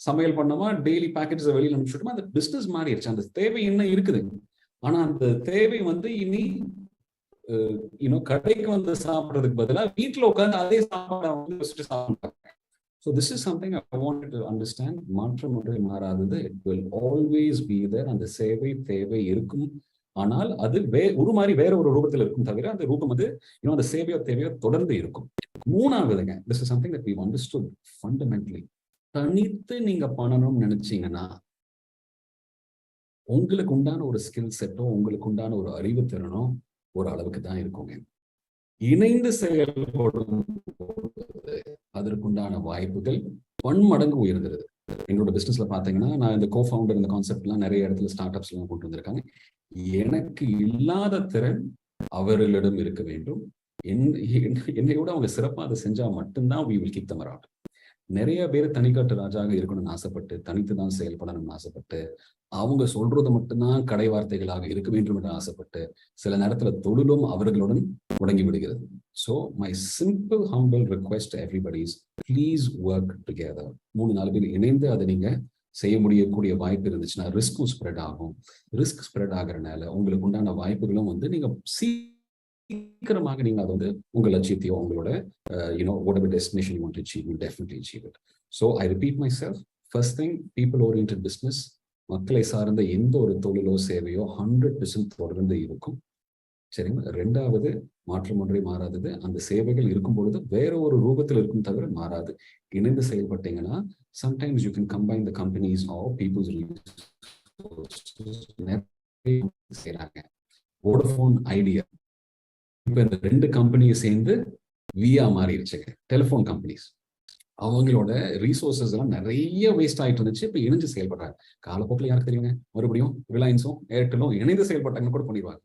சமையல் பண்ணோமா, டெய்லி பேக்கெட்ஸ் வெளியில அனுப்பிச்சுட்டோமா, அந்த பிசினஸ் மாறிடுச்சு. அந்த தேவை என்ன இருக்குது. ஆனா அந்த தேவை வந்து இனி கடைக்கு வந்து சாப்பிடுறதுக்கு பதிலாக வீட்டுல உட்காந்து அதே சாப்பாடு வந்து சாப்பிடுறாங்க. So this is something I wanted to understand. மாற்றம் ஒன்றே மாறாதது. It will always be there. அந்த சேவை தேவை இருக்கும். ஆனால் அது ஒரு மாதிரி வேற ஒரு ரூபத்தில் இருக்கும் தவிர அந்த ரூபம் வந்து அந்த சேவையோ தேவையோ தொடர்ந்து இருக்கும். மூணாவதுங்க, this is something that we've understood fundamentally. தனித்து நீங்க பண்ணணும்னு நினைச்சீங்கன்னா உங்களுக்கு உண்டான ஒரு ஸ்கில் செட்டோ உங்களுக்கு உண்டான ஒரு அறிவு திறனோ ஒரு அளவுக்கு தான் இருக்குங்க. இணைந்து செயல்படும் அதற்குண்டான வாய்ப்புகள் பன்மடங்கு உயர்ந்துருது. என்னோட பிசினஸ்ல பாத்தீங்கன்னா நான் இந்த கோஃபவுண்டர் இந்த கான்செப்ட் எல்லாம் நிறைய இடத்துல ஸ்டார்ட் அப்ஸ் எல்லாம் கொண்டு வந்திருக்காங்க. எனக்கு இல்லாத திறன் அவர்களிடம் இருக்க வேண்டும். என்னை விட அவங்க சிறப்பா அதை செஞ்சா மட்டும்தான் we will keep them around. நிறைய பேர் தனிக்காட்டு ராஜாக இருக்கணும்னு ஆசைப்பட்டு தனித்துதான் செயல்படணும்னு ஆசைப்பட்டு அவங்க சொல்றது மட்டும்தான் கடை வார்த்தைகளாக இருக்க வேண்டும் என்று ஆசைப்பட்டு சில நேரத்துல தொழிலும் அவர்களுடன் முடங்கி விடுகிறது. So my simple humble request to everybody is please work together. 3-4 பேர் இணைந்து அதை நீங்க செய்ய முடியக்கூடிய வாய்ப்பு இருந்துச்சுன்னா ரிஸ்க்கும் ஸ்ப்ரெட் ஆகும். ரிஸ்க் ஸ்ப்ரெட் ஆகிறனால உங்களுக்கு உண்டான வாய்ப்புகளும் வந்து நீங்க சீக்கிரமாக நீங்க அதை வந்து உங்க லட்சியத்தையோ உங்களோட whatever destination you want to achieve, you definitely achieve it. So I repeat myself, first thing, people oriented business, மக்களை சார்ந்த எந்த ஒரு தொழிலோ சேவையோ 100% தொடர்ந்து இருக்கும். சரிங்களா? ரெண்டாவது, மாற்றம் ஒன்றே மாறாதது. அந்த சேவைகள் இருக்கும் பொழுது வேற ஒரு ரூபத்தில் இருக்கும் தவிர மாறாது. இணைந்து செயல்பட்டீங்கன்னா sometimes you can combine the companies or people's resources. செய்றாங்க. வோடஃபோன் ஐடியா இப்ப இந்த 2 கம்பெனியை சேர்ந்து வியா மாறிடுச்சுங்க. டெலிபோன் கம்பெனிஸ் அவங்களோட ரிசோர்சஸ் எல்லாம் நிறைய வேஸ்ட் ஆயிட்டு இருந்துச்சு. இப்ப இணைஞ்சு செயல்படுறாங்க. காலப்போக்கில் யாருக்கு தெரியுங்க, மறுபடியும் ரிலையன்ஸும் ஏர்டெல்லும் இணைந்து செயல்பட்டாங்கன்னு கூட பண்ணிடுவாங்க.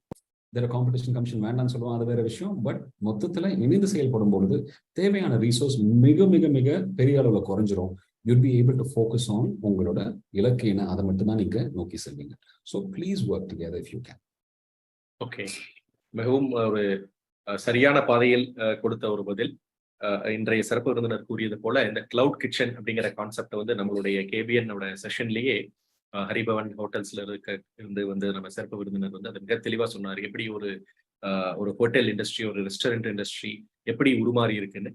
இதர காம்படிஷன் கமிஷன் வேண்டாம்னு சொல்லுவோம், அது வேற விஷயம். பட் மொத்தத்துல இணைந்து செயல்படும் பொழுது தேவையான ரிசோர்ஸ் மிக மிக மிக பெரிய அளவுல குறைஞ்சிரும். you'll be able to focus on உங்களோட இலக்கு என்ன, அதை மட்டும் தான் நீங்க நோக்கி செல்வீங்க. So please work together if you can. Okay, மிகவும் ஒரு சரியான பாதையில் கொடுத்த ஒரு பதில். இன்றைய சிறப்பு விருந்தினர் கூறியது போல இந்த கிளவுட் கிச்சன் அப்படிங்கிற கான்செப்ட் வந்து நம்மளுடைய கேபிஎன்னோட செஷன்லயே ஹரிபவன் ஹோட்டல்ஸ்ல இருந்து வந்து நம்ம சிறப்பு விருந்தினர் வந்து அதை மிக தெளிவா சொன்னார். எப்படி ஒரு ஹோட்டல் இண்டஸ்ட்ரி, ஒரு ரெஸ்டாரண்ட் இண்டஸ்ட்ரி எப்படி உருமாறி இருக்குன்னு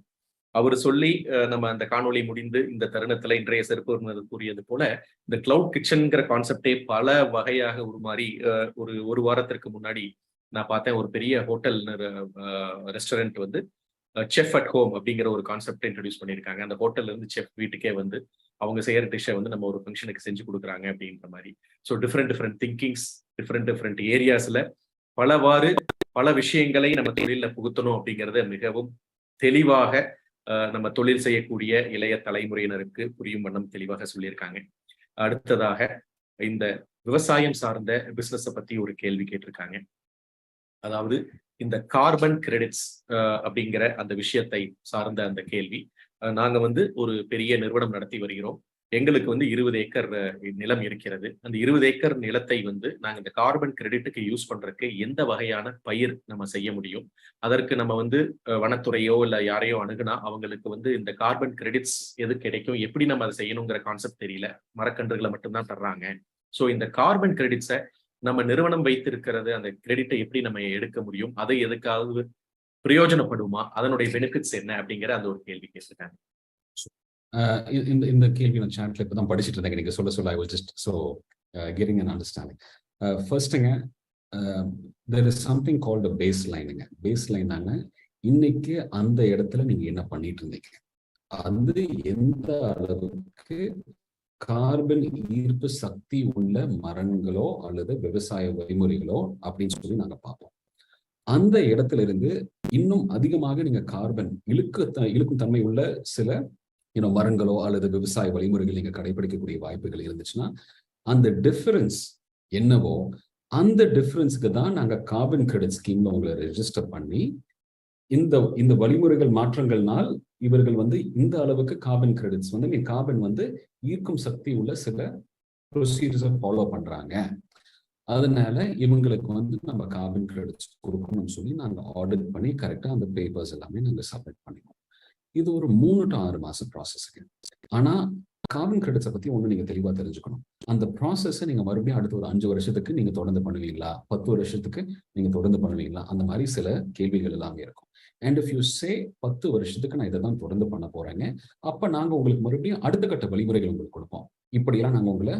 அவர் சொல்லி நம்ம அந்த காணொலி முடிந்து இந்த தருணத்துல இன்றைய சிறப்பு விருந்தினர் கூறியது போல இந்த கிளவுட் கிச்சன்ங்கிற கான்செப்டே பல வகையாக உருமாறி ஒரு வாரத்திற்கு முன்னாடி நான் பார்த்தேன் ஒரு பெரிய ஹோட்டல் ரெஸ்டாரண்ட் வந்து செஃப் அட் ஹோம் அப்படிங்கிற ஒரு கான்செப்ட் இன்ட்ரடியூஸ் பண்ணியிருக்காங்க. அந்த ஹோட்டல்ல இருந்து செஃப் வீட்டுக்கே வந்து அவங்க செய்யற டிஷ்ஷை வந்து நம்ம ஒரு ஃபங்க்ஷனுக்கு செஞ்சு கொடுக்குறாங்க அப்படின்ற மாதிரி. ஸோ டிஃப்ரெண்ட் திங்கிங்ஸ், டிஃப்ரெண்ட் ஏரியாஸ்ல பல விஷயங்களை நம்ம தொழில புகுத்தணும் அப்படிங்கிறத மிகவும் தெளிவாக நம்ம தொழில் செய்யக்கூடிய இளைய தலைமுறையினருக்கு புரியும் வண்ணம் தெளிவாக சொல்லியிருக்காங்க. அடுத்ததாக இந்த விவசாயம் சார்ந்த பிசினஸை பத்தி ஒரு கேள்வி கேட்டிருக்காங்க. அதாவது இந்த கார்பன் கிரெடிட்ஸ் அப்படிங்கிற அந்த விஷயத்தை சார்ந்த அந்த கேள்வி. நாங்க வந்து ஒரு பெரிய நிறுவனம் நடத்தி வருகிறோம். எங்களுக்கு வந்து 20 ஏக்கர் நிலம் இருக்கிறது. அந்த 20 ஏக்கர் நிலத்தை வந்து நாங்க இந்த கார்பன் கிரெடிட்டுக்கு யூஸ் பண்றதுக்கு எந்த வகையான பயிர் நம்ம செய்ய முடியும், அதற்கு நம்ம வந்து வனத்துறையோ இல்ல யாரையோ அணுகுனா அவங்களுக்கு வந்து இந்த கார்பன் கிரெடிட்ஸ் எது கிடைக்கும், எப்படி நம்ம அதை செய்யணுங்கிற கான்செப்ட் தெரியல, மரக்கன்றுகளை மட்டும்தான் தர்றாங்க. ஸோ இந்த கார்பன் கிரெடிட்ஸை நம்ம நிறுவனம் வைத்திருக்கிறது, அந்த கிரெடிட்டை எப்படி நம்ம எடுக்க முடியும், அதை எதுக்காவது பிரயோஜனப்படுமா, அதனுடைய பெனிஃபிட்ஸ் என்ன அப்படிங்கிற அந்த ஒரு கேள்வி கேட்டிருக்காங்க. இந்த கேள்வி நான் சாட்ல இப்பதான் படிச்சுட்டு இருந்தேன். நீங்க சொல்ல I will just getting an understanding. ஃபர்ஸ்ட்டுங்க, there is something called a baseline. Baseline இன்னைக்கு அந்த இடத்துல நீங்க என்ன பண்ணிட்டு இருந்தீங்க, அது எந்த அளவுக்கு கார்பன் ஈர்ப்பு சக்தி உள்ள மரங்களோ அல்லது விவசாய வழிமுறைகளோ அப்படின்னு சொல்லி நாங்க பார்ப்போம். அந்த இடத்துல இருந்து இன்னும் அதிகமாக நீங்க கார்பன் இழுக்கும் தன்மை உள்ள சில மரங்களோ அல்லது விவசாய வழிமுறைகள் நீங்க கடைபிடிக்கக்கூடிய வாய்ப்புகள் இருந்துச்சுன்னா அந்த டிஃபரன்ஸ் என்னவோ அந்த டிஃபரன்ஸுக்கு தான் நாங்க கார்பன் கிரெடிட் ஸ்கீம்ல உங்களை ரெஜிஸ்டர் பண்ணி இந்த வழிமுறைகள் மாற்றங்கள்னால் இவர்கள் வந்து இந்த அளவுக்கு கார்பன் கிரெடிட்ஸ் வந்து கார்பன் வந்து ஈர்க்கும் சக்தி உள்ள சில ப்ரொசீஜர்ஸை ஃபாலோ பண்றாங்க, அதனால இவங்களுக்கு வந்து நம்ம கார்பன் கிரெடிட்ஸ் கொடுக்கணும்னு சொல்லி நாங்க ஆடிட் பண்ணி கரெக்டா அந்த பேப்பர்ஸ் எல்லாமே நாங்க சப்மிட் பண்ணிடுவோம். இது ஒரு 3 to 6 மாசம் ப்ராசஸ்க்கு. ஆனா கார்பன் கிரெடிட்ஸை பத்தி ஒண்ணு நீங்க தெளிவா தெரிஞ்சுக்கணும். அந்த ப்ராசஸை நீங்க மறுபடியும் அடுத்த ஒரு 5 வருஷத்துக்கு நீங்க தொடர்ந்து பண்ணுவீங்களா, 10 வருஷத்துக்கு நீங்க தொடர்ந்து பண்ணுவீங்களா, அந்த மாதிரி சில கேள்விகள் எல்லாமே இருக்கும். அண்ட் இஃப் யூ சே 10 வருஷத்துக்கு நான் இதை தான் தொடர்ந்து பண்ண போறேங்க, அப்ப நாங்க உங்களுக்கு மறுபடியும் அடுத்த கட்ட வழிமுறைகள் உங்களுக்கு கொடுப்போம். இப்படியெல்லாம் நாங்க உங்களை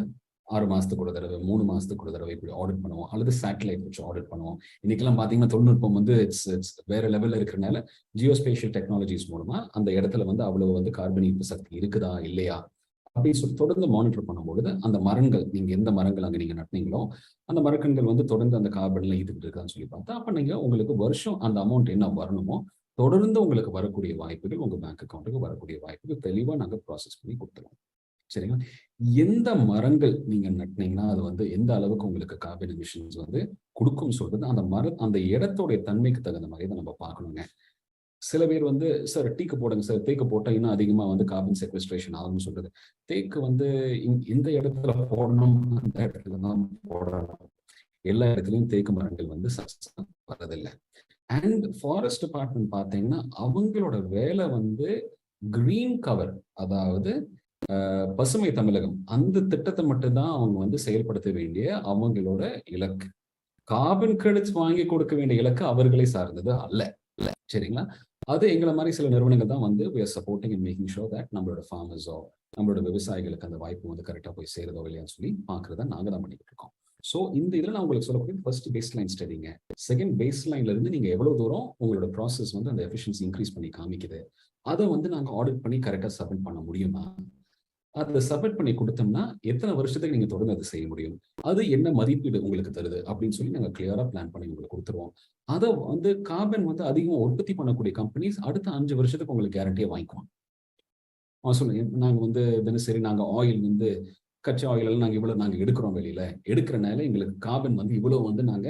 6 மாசத்துக்கு ஒரு தடவை, 3 மாசத்துக்கு ஒரு தடவை இப்படி ஆடிட் பண்ணுவோம், அல்லது சேட்டலைட் வச்சு ஆடிட் பண்ணுவோம். இன்னைக்கெல்லாம் பாத்தீங்கன்னா தொழில்நுட்பம் வந்து இட்ஸ் வேற லெவல்ல இருக்கிறனால ஜியோஸ்பேஷியல் டெக்னாலஜிஸ் மூலமா அந்த இடத்துல வந்து அவ்வளவு வந்து கார்பன் ஈர்ப்பு சக்தி இருக்குதா இல்லையா அப்படின்னு சொல்லி தொடர்ந்து மானிட்டர் பண்ணும்பொழுது அந்த மரங்கள், நீங்க எந்த மரங்கள் அங்க நீங்க நட்டினீங்களோ அந்த மரக்கன்கள் வந்து தொடர்ந்து அந்த கார்பன்ல ஈர்த்துட்டு இருக்கான்னு சொல்லி பார்த்தா அப்ப நீங்க உங்களுக்கு வருஷம் அந்த அமௌண்ட் என்ன வரணுமோ தொடர்ந்து உங்களுக்கு வரக்கூடிய வாய்ப்புகள், உங்க பேங்க் அக்கௌண்ட்டுக்கு வரக்கூடிய வாய்ப்புகள் தெளிவா நாங்க ப்ராசஸ் பண்ணி கொடுத்துருவோம். சரிங்களா? எந்த மரங்கள் நீங்க நட்டினீங்கன்னா அது வந்து எந்த அளவுக்கு உங்களுக்கு கார்பன் எமிஷன்ஸ் வந்து கொடுக்கும் சொல்றது அந்த இடத்தோடைய தன்மைக்கு தகுந்த மாதிரி தான் நம்ம பார்க்கணுங்க. சில பேர் வந்து சார் டீக்கு போடுங்க சார், தேக்கு போட்டா இன்னும் அதிகமா வந்து கார்பன் செக்வெஸ்ட்ரேஷன் ஆகும்னு சொல்றது. தேக்கு வந்து இந்த இடத்துல போடணும், அந்த இடத்துல தான் போடணும். எல்லா இடத்துலயும் தேக்கு மரங்கள் வந்து வரதில்லை. அண்ட் ஃபாரஸ்ட் டிபார்ட்மெண்ட் பார்த்தீங்கன்னா அவங்களோட வேலை வந்து கிரீன் கவர், அதாவது பசுமை தமிழகம், அந்த திட்டத்தை மட்டும்தான் அவங்க வந்து செயல்படுத்த வேண்டிய அவங்களோட இலக்கு. கார்பன் கிரெடிட்ஸ் வாங்கி கொடுக்க வேண்டிய இலக்கு அவர்களை சார்ந்தது அல்ல. சரிங்களா? அது எங்களை மாதிரி சில நிறுவனங்கள் தான் வந்து we are supporting and making sure that நம்மளோட ஃபார்மர்ஸோ நம்மளோட விவசாயிகளுக்கு அந்த வாய்ப்பு வந்து கரெக்டாக போய் சேருதோ இல்லையான்னு சொல்லி பார்க்கறத நாங்க தான் பண்ணிட்டு இருக்கோம். ஸோ இந்த இதில் நான் உங்களுக்கு சொல்லக்கூடிய ஃபர்ஸ்ட் பேஸ் லைன் ஸ்டடிங்க. செகண்ட் பேஸ் லைன்ல இருந்து நீங்க எவ்வளவு தூரம் உங்களோட ப்ராசஸ் வந்து அந்த எஃபிஷியன்சி இன்க்ரீஸ் பண்ணி காமிக்குது, அதை வந்து நாங்க ஆடிட் பண்ணி கரெக்டாக சப்மிட் பண்ண முடியுமா, அதை சப்மிட் பண்ணி கொடுத்தோம்னா எத்தனை வருஷத்துக்கு நீங்க தொடர்ந்து அதை செய்ய முடியும், அது என்ன மதிப்பீடு உங்களுக்கு தருது அப்படின்னு சொல்லி நாங்க கிளியரா பிளான் பண்ணி உங்களுக்கு கொடுத்துருவோம். அதை வந்து கார்பன் வந்து அதிகமாக உற்பத்தி பண்ணக்கூடிய கம்பெனிஸ் அடுத்த 5 வருஷத்துக்கு உங்களுக்கு கேரண்டியா வாங்கிக்குவோம். சொல்லுங்க, நாங்க வந்து தினசரி நாங்க ஆயில் வந்து கச்சா ஆயில் எல்லாம் நாங்க இவ்வளவு நாங்க எடுக்கிறோம், வெளியில எடுக்கிறனால எங்களுக்கு கார்பன் வந்து இவ்வளவு வந்து நாங்க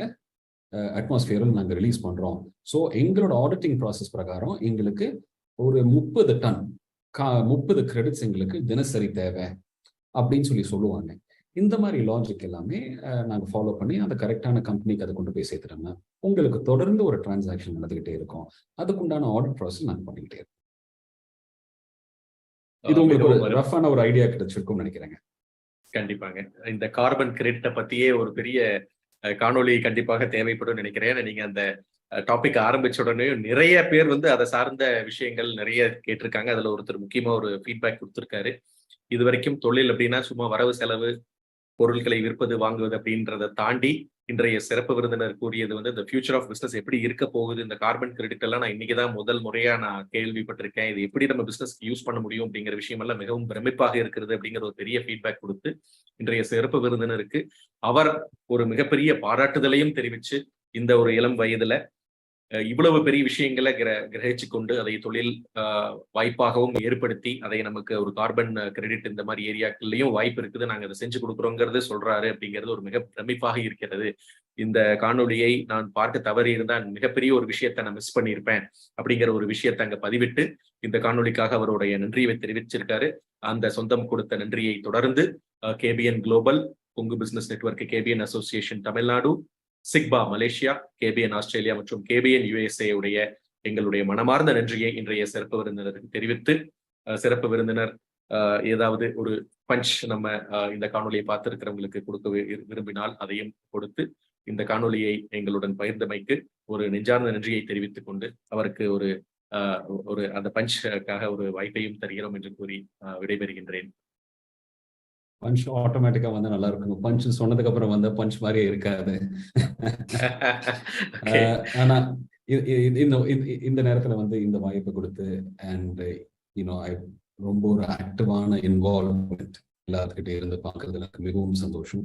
அட்மாஸ்பியரில் நாங்க ரிலீஸ் பண்றோம். ஸோ எங்களோட ஆடிட்டிங் ப்ராசஸ் பிரகாரம் எங்களுக்கு ஒரு 30 டன் 30 கிரெடிட்ஸ் எங்களுக்கு தினசரி தேவை அப்படின்னு சொல்லி சொல்லுவாங்க. இந்த மாதிரி லாஜிக் எல்லாமே நாங்கள் ஃபாலோ பண்ணி அந்த கரெக்டான கம்பெனிக்கு அதை கொண்டு போய் சேர்த்துட்டோம்னா உங்களுக்கு தொடர்ந்து ஒரு டிரான்சாக்ஷன் நடந்துகிட்டே இருக்கும். அதுக்குண்டான ஆடிட் ப்ராசஸ் நாங்கள் பண்ணிக்கிட்டே இருக்கோம். இது உங்களுக்கு ஒரு ரஃபான ஒரு ஐடியா கிடைச்சிருக்கும்னு நினைக்கிறேங்க. கண்டிப்பாங்க. இந்த கார்பன் கிரெடிட்டை பத்தியே ஒரு பெரிய காணொளி கண்டிப்பாக தேவைப்படும் நினைக்கிறேன். நீங்க அந்த டாபிக் ஆரம்பிச்ச உடனே நிறைய பேர் அதை சார்ந்த விஷயங்கள் நிறைய கேட்டிருக்காங்க. அதுல ஒருத்தர் முக்கியமா ஒரு ஃபீட்பேக் கொடுத்திருக்காரு. இது வரைக்கும் தொழில் அப்படின்னா சும்மா வரவு செலவு, பொருட்களை விற்பது வாங்குவது அப்படின்றத தாண்டி இன்றைய சிறப்பு விருந்தினர் கூறியது இந்த ஃபியூச்சர் ஆஃப் பிசினஸ் எப்படி இருக்க போகுது, இந்த கார்பன் கிரெடிட் எல்லாம் நான் இன்னைக்குதான் முதல் முறையா நான் கேள்விப்பட்டிருக்கேன், இது எப்படி நம்ம பிசினஸ்க்கு யூஸ் பண்ண முடியும் அப்படிங்கிற விஷயம் எல்லாம் மிகவும் பிரமிப்பாக இருக்கிறது அப்படிங்கிற ஒரு பெரிய ஃபீட்பேக் கொடுத்து இன்றைய சிறப்பு விருந்தினருக்கு அவர் ஒரு மிகப்பெரிய பாராட்டுதலையும் தெரிவிச்சு இந்த ஒரு இளம் வயதுல இவ்வளவு பெரிய விஷயங்களை கிரகிச்சு கொண்டு அதை தொழில் வாய்ப்பாகவும் ஏற்படுத்தி அதை நமக்கு ஒரு கார்பன் கிரெடிட் இந்த மாதிரி ஏரியாக்கள்லயும் வாய்ப்பு இருக்குது, நாங்க அதை செஞ்சு கொடுக்குறோங்கிறது சொல்றாரு அப்படிங்கிறது ஒரு மிக பிரமிப்பாக இருக்கிறது. இந்த காணொலியை நான் பார்க்க தவறி இருந்தால் மிகப்பெரிய ஒரு விஷயத்தை நான் மிஸ் பண்ணியிருப்பேன் அப்படிங்கிற ஒரு விஷயத்தை அங்க பதிவிட்டு இந்த காணொலிக்காக அவருடைய நன்றியை தெரிவிச்சிருக்காரு. அந்த சொந்தம் கொடுத்த நன்றியை தொடர்ந்து KBN global, Kongu business network, KBN association Tamil Nadu, சிக்பா மலேசியா, கேபிஎன் ஆஸ்திரேலியா மற்றும் கேபிஎன் யுஎஸ்ஏ உடைய எங்களுடைய மனமார்ந்த நன்றியை இன்றைய சிறப்பு விருந்தினருக்கு தெரிவித்து, சிறப்பு விருந்தினர் ஏதாவது ஒரு பஞ்ச் நம்ம இந்த காணொலியை பார்த்திருக்கிறவங்களுக்கு கொடுக்க விரும்பினால் அதையும் கொடுத்து இந்த காணொலியை எங்களுடன் பகிர்ந்தமைக்கு ஒரு நெஞ்சார்ந்த நன்றியை தெரிவித்துக் கொண்டு அவருக்கு ஒரு அந்த பஞ்சுக்காக ஒரு வாய்ப்பையும் தருகிறோம் என்று கூறி விடைபெறுகின்றேன். பஞ்ச் ஆட்டோமேட்டிக்கா நல்லா இருக்கும். பஞ்ச் சொன்னதுக்கு அப்புறம் பஞ்ச் மாதிரியே இருக்காது. ஆனா இந்த நேரத்துல இந்த வாய்ப்பை கொடுத்து அண்ட் ரொம்ப ஒரு ஆக்டிவான இன்வால்வ்மெண்ட் எல்லாத்துக்கிட்டே இருந்து பார்க்கறதுல மிகவும் சந்தோஷம்.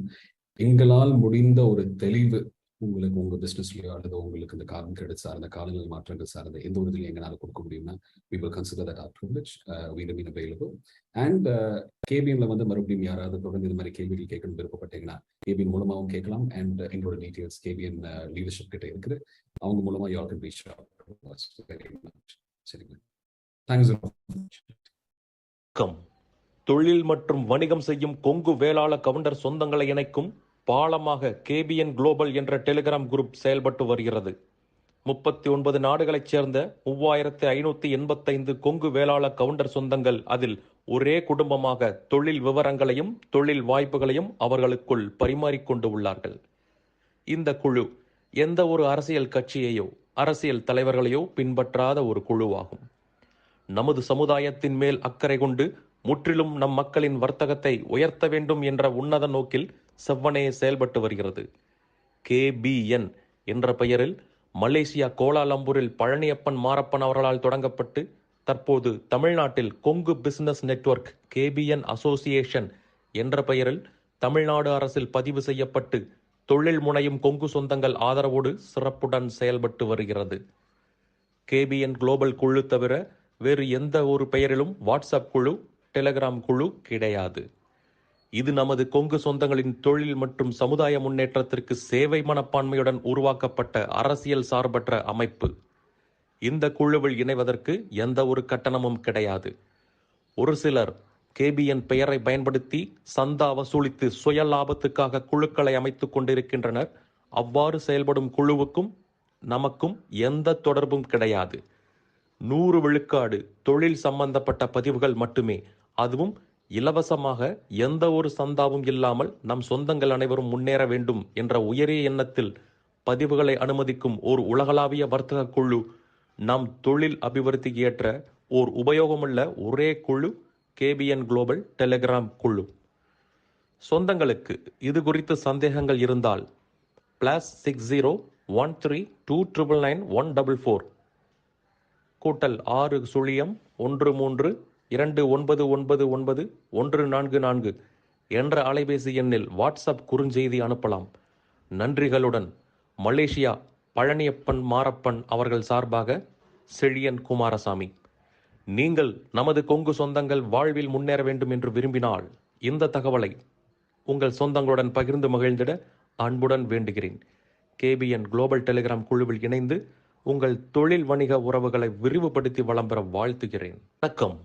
எங்களால் முடிந்த ஒரு தெளிவு உங்களுக்கு உங்க பிசினஸ்லயோ அல்லது உங்களுக்கு இந்த கார்பன் கிரெடிட் சார்ந்த காலநிலை மாற்றங்கள் சார்ந்த எந்த ஒரு இதுலையும் எங்களால் கொடுக்க முடியும்னா we will consider that our privilege. We remain available. And கேபிஎன்ல மறுபடியும் யாராவது தொடர்ந்து இது மாதிரி கேள்விகள் கேட்கணும் விருப்பப்பட்டீங்கன்னா கேபிஎன் மூலமாகவும் கேட்கலாம். அண்ட் எங்களோட டீடைல்ஸ் கேபிஎன் லீடர்ஷிப் கிட்ட இருக்குது, அவங்க மூலமா you all can reach out. சரிங்க, தேங்க்ஸ். தொழில் மற்றும் வணிகம் செய்யும் கொங்கு வேளாள கவுண்டர் சொந்தங்களை இணைக்கும் பாலமாக கேபிஎன் குளோபல் என்ற டெலிகிராம் குரூப் செயல்பட்டு வருகிறது. 39 நாடுகளைச் சேர்ந்த 3585 கொங்கு வேளாள கவுண்டர் சொந்தங்கள் அதில் ஒரே குடும்பமாக தொழில் விவரங்களையும் தொழில் வாய்ப்புகளையும் அவர்களுக்குள் பரிமாறிக்கொண்டு உள்ளார்கள். இந்த குழு எந்த ஒரு அரசியல் கட்சியையோ அரசியல் தலைவர்களையோ பின்பற்றாத ஒரு குழுவாகும். நமது சமுதாயத்தின் மேல் அக்கறை கொண்டு முற்றிலும் நம் மக்களின் வர்த்தகத்தை உயர்த்த வேண்டும் என்ற உன்னத நோக்கில் செவ்வனே செயல்பட்டு வருகிறது. கேபிஎன் என்ற பெயரில் மலேசியா கோலாலம்பூரில் பழனியப்பன் மாரப்பன் அவர்களால் தொடங்கப்பட்டு தற்போது தமிழ்நாட்டில் Kongu business network KBN association என்ற பெயரில் தமிழ்நாடு அரசில் பதிவு செய்யப்பட்டு தொழில் முனையும் கொங்கு சொந்தங்கள் ஆதரவோடு சிறப்புடன் செயல்பட்டு வருகிறது. கேபிஎன் குளோபல் குழு தவிர வேறு எந்த ஒரு பெயரிலும் வாட்ஸ்அப் குழு, டெலிகிராம் குழு கிடையாது. இது நமது கொங்கு சொந்தங்களின் தொழில் மற்றும் சமுதாய முன்னேற்றத்திற்கு சேவை மனப்பான்மையுடன் உருவாக்கப்பட்ட அரசியல் சார்பற்ற அமைப்பு. இந்த குழுவில் இணைவதற்கு எந்த ஒரு கட்டணமும் கிடையாது. ஒரு சிலர் கேபிஎன் பெயரை பயன்படுத்தி சந்தா வசூலித்து சுய லாபத்துக்காக குழுக்களை அமைத்துக் கொண்டிருக்கின்றனர். அவ்வாறு செயல்படும் குழுவுக்கும் நமக்கும் எந்த தொடர்பும் கிடையாது. 100 விழுக்காடு தொழில் சம்பந்தப்பட்ட பதிவுகள் மட்டுமே, அதுவும் இலவசமாக, எந்த ஒரு சந்தாவும் இல்லாமல் நம் சொந்தங்கள் அனைவரும் முன்னேற வேண்டும் என்ற உயரிய எண்ணத்தில் பதிவுகளை அனுமதிக்கும் ஓர் உலகளாவிய வர்த்தக குழு, நம் தொழில் அபிவிருத்திக்கு ஏற்ற ஓர் உபயோகமுள்ள ஒரே குழு கேபிஎன் குளோபல் டெலிகிராம் குழு. சொந்தங்களுக்கு இது குறித்து சந்தேகங்கள் இருந்தால் +60 13 2999144 +6 0 13 2999 144 என்ற அலைபேசி எண்ணில் வாட்ஸ்அப் குறுஞ்செய்தி அனுப்பலாம். நன்றிகளுடன் மலேசியா பழனியப்பன் மாரப்பன் அவர்கள் சார்பாக செழியன் குமாரசாமி. நீங்கள் நமது கொங்கு சொந்தங்கள் வாழ்வில் முன்னேற வேண்டும் என்று விரும்பினால் இந்த தகவலை உங்கள் சொந்தங்களுடன் பகிர்ந்து மகிழ்ந்திட அன்புடன் வேண்டுகிறேன். கேபிஎன் குளோபல் டெலிகிராம் குழுவில் இணைந்து உங்கள் தொழில் வணிக உறவுகளை விரிவுபடுத்தி வளம் பெற வாழ்த்துகிறேன். வணக்கம்.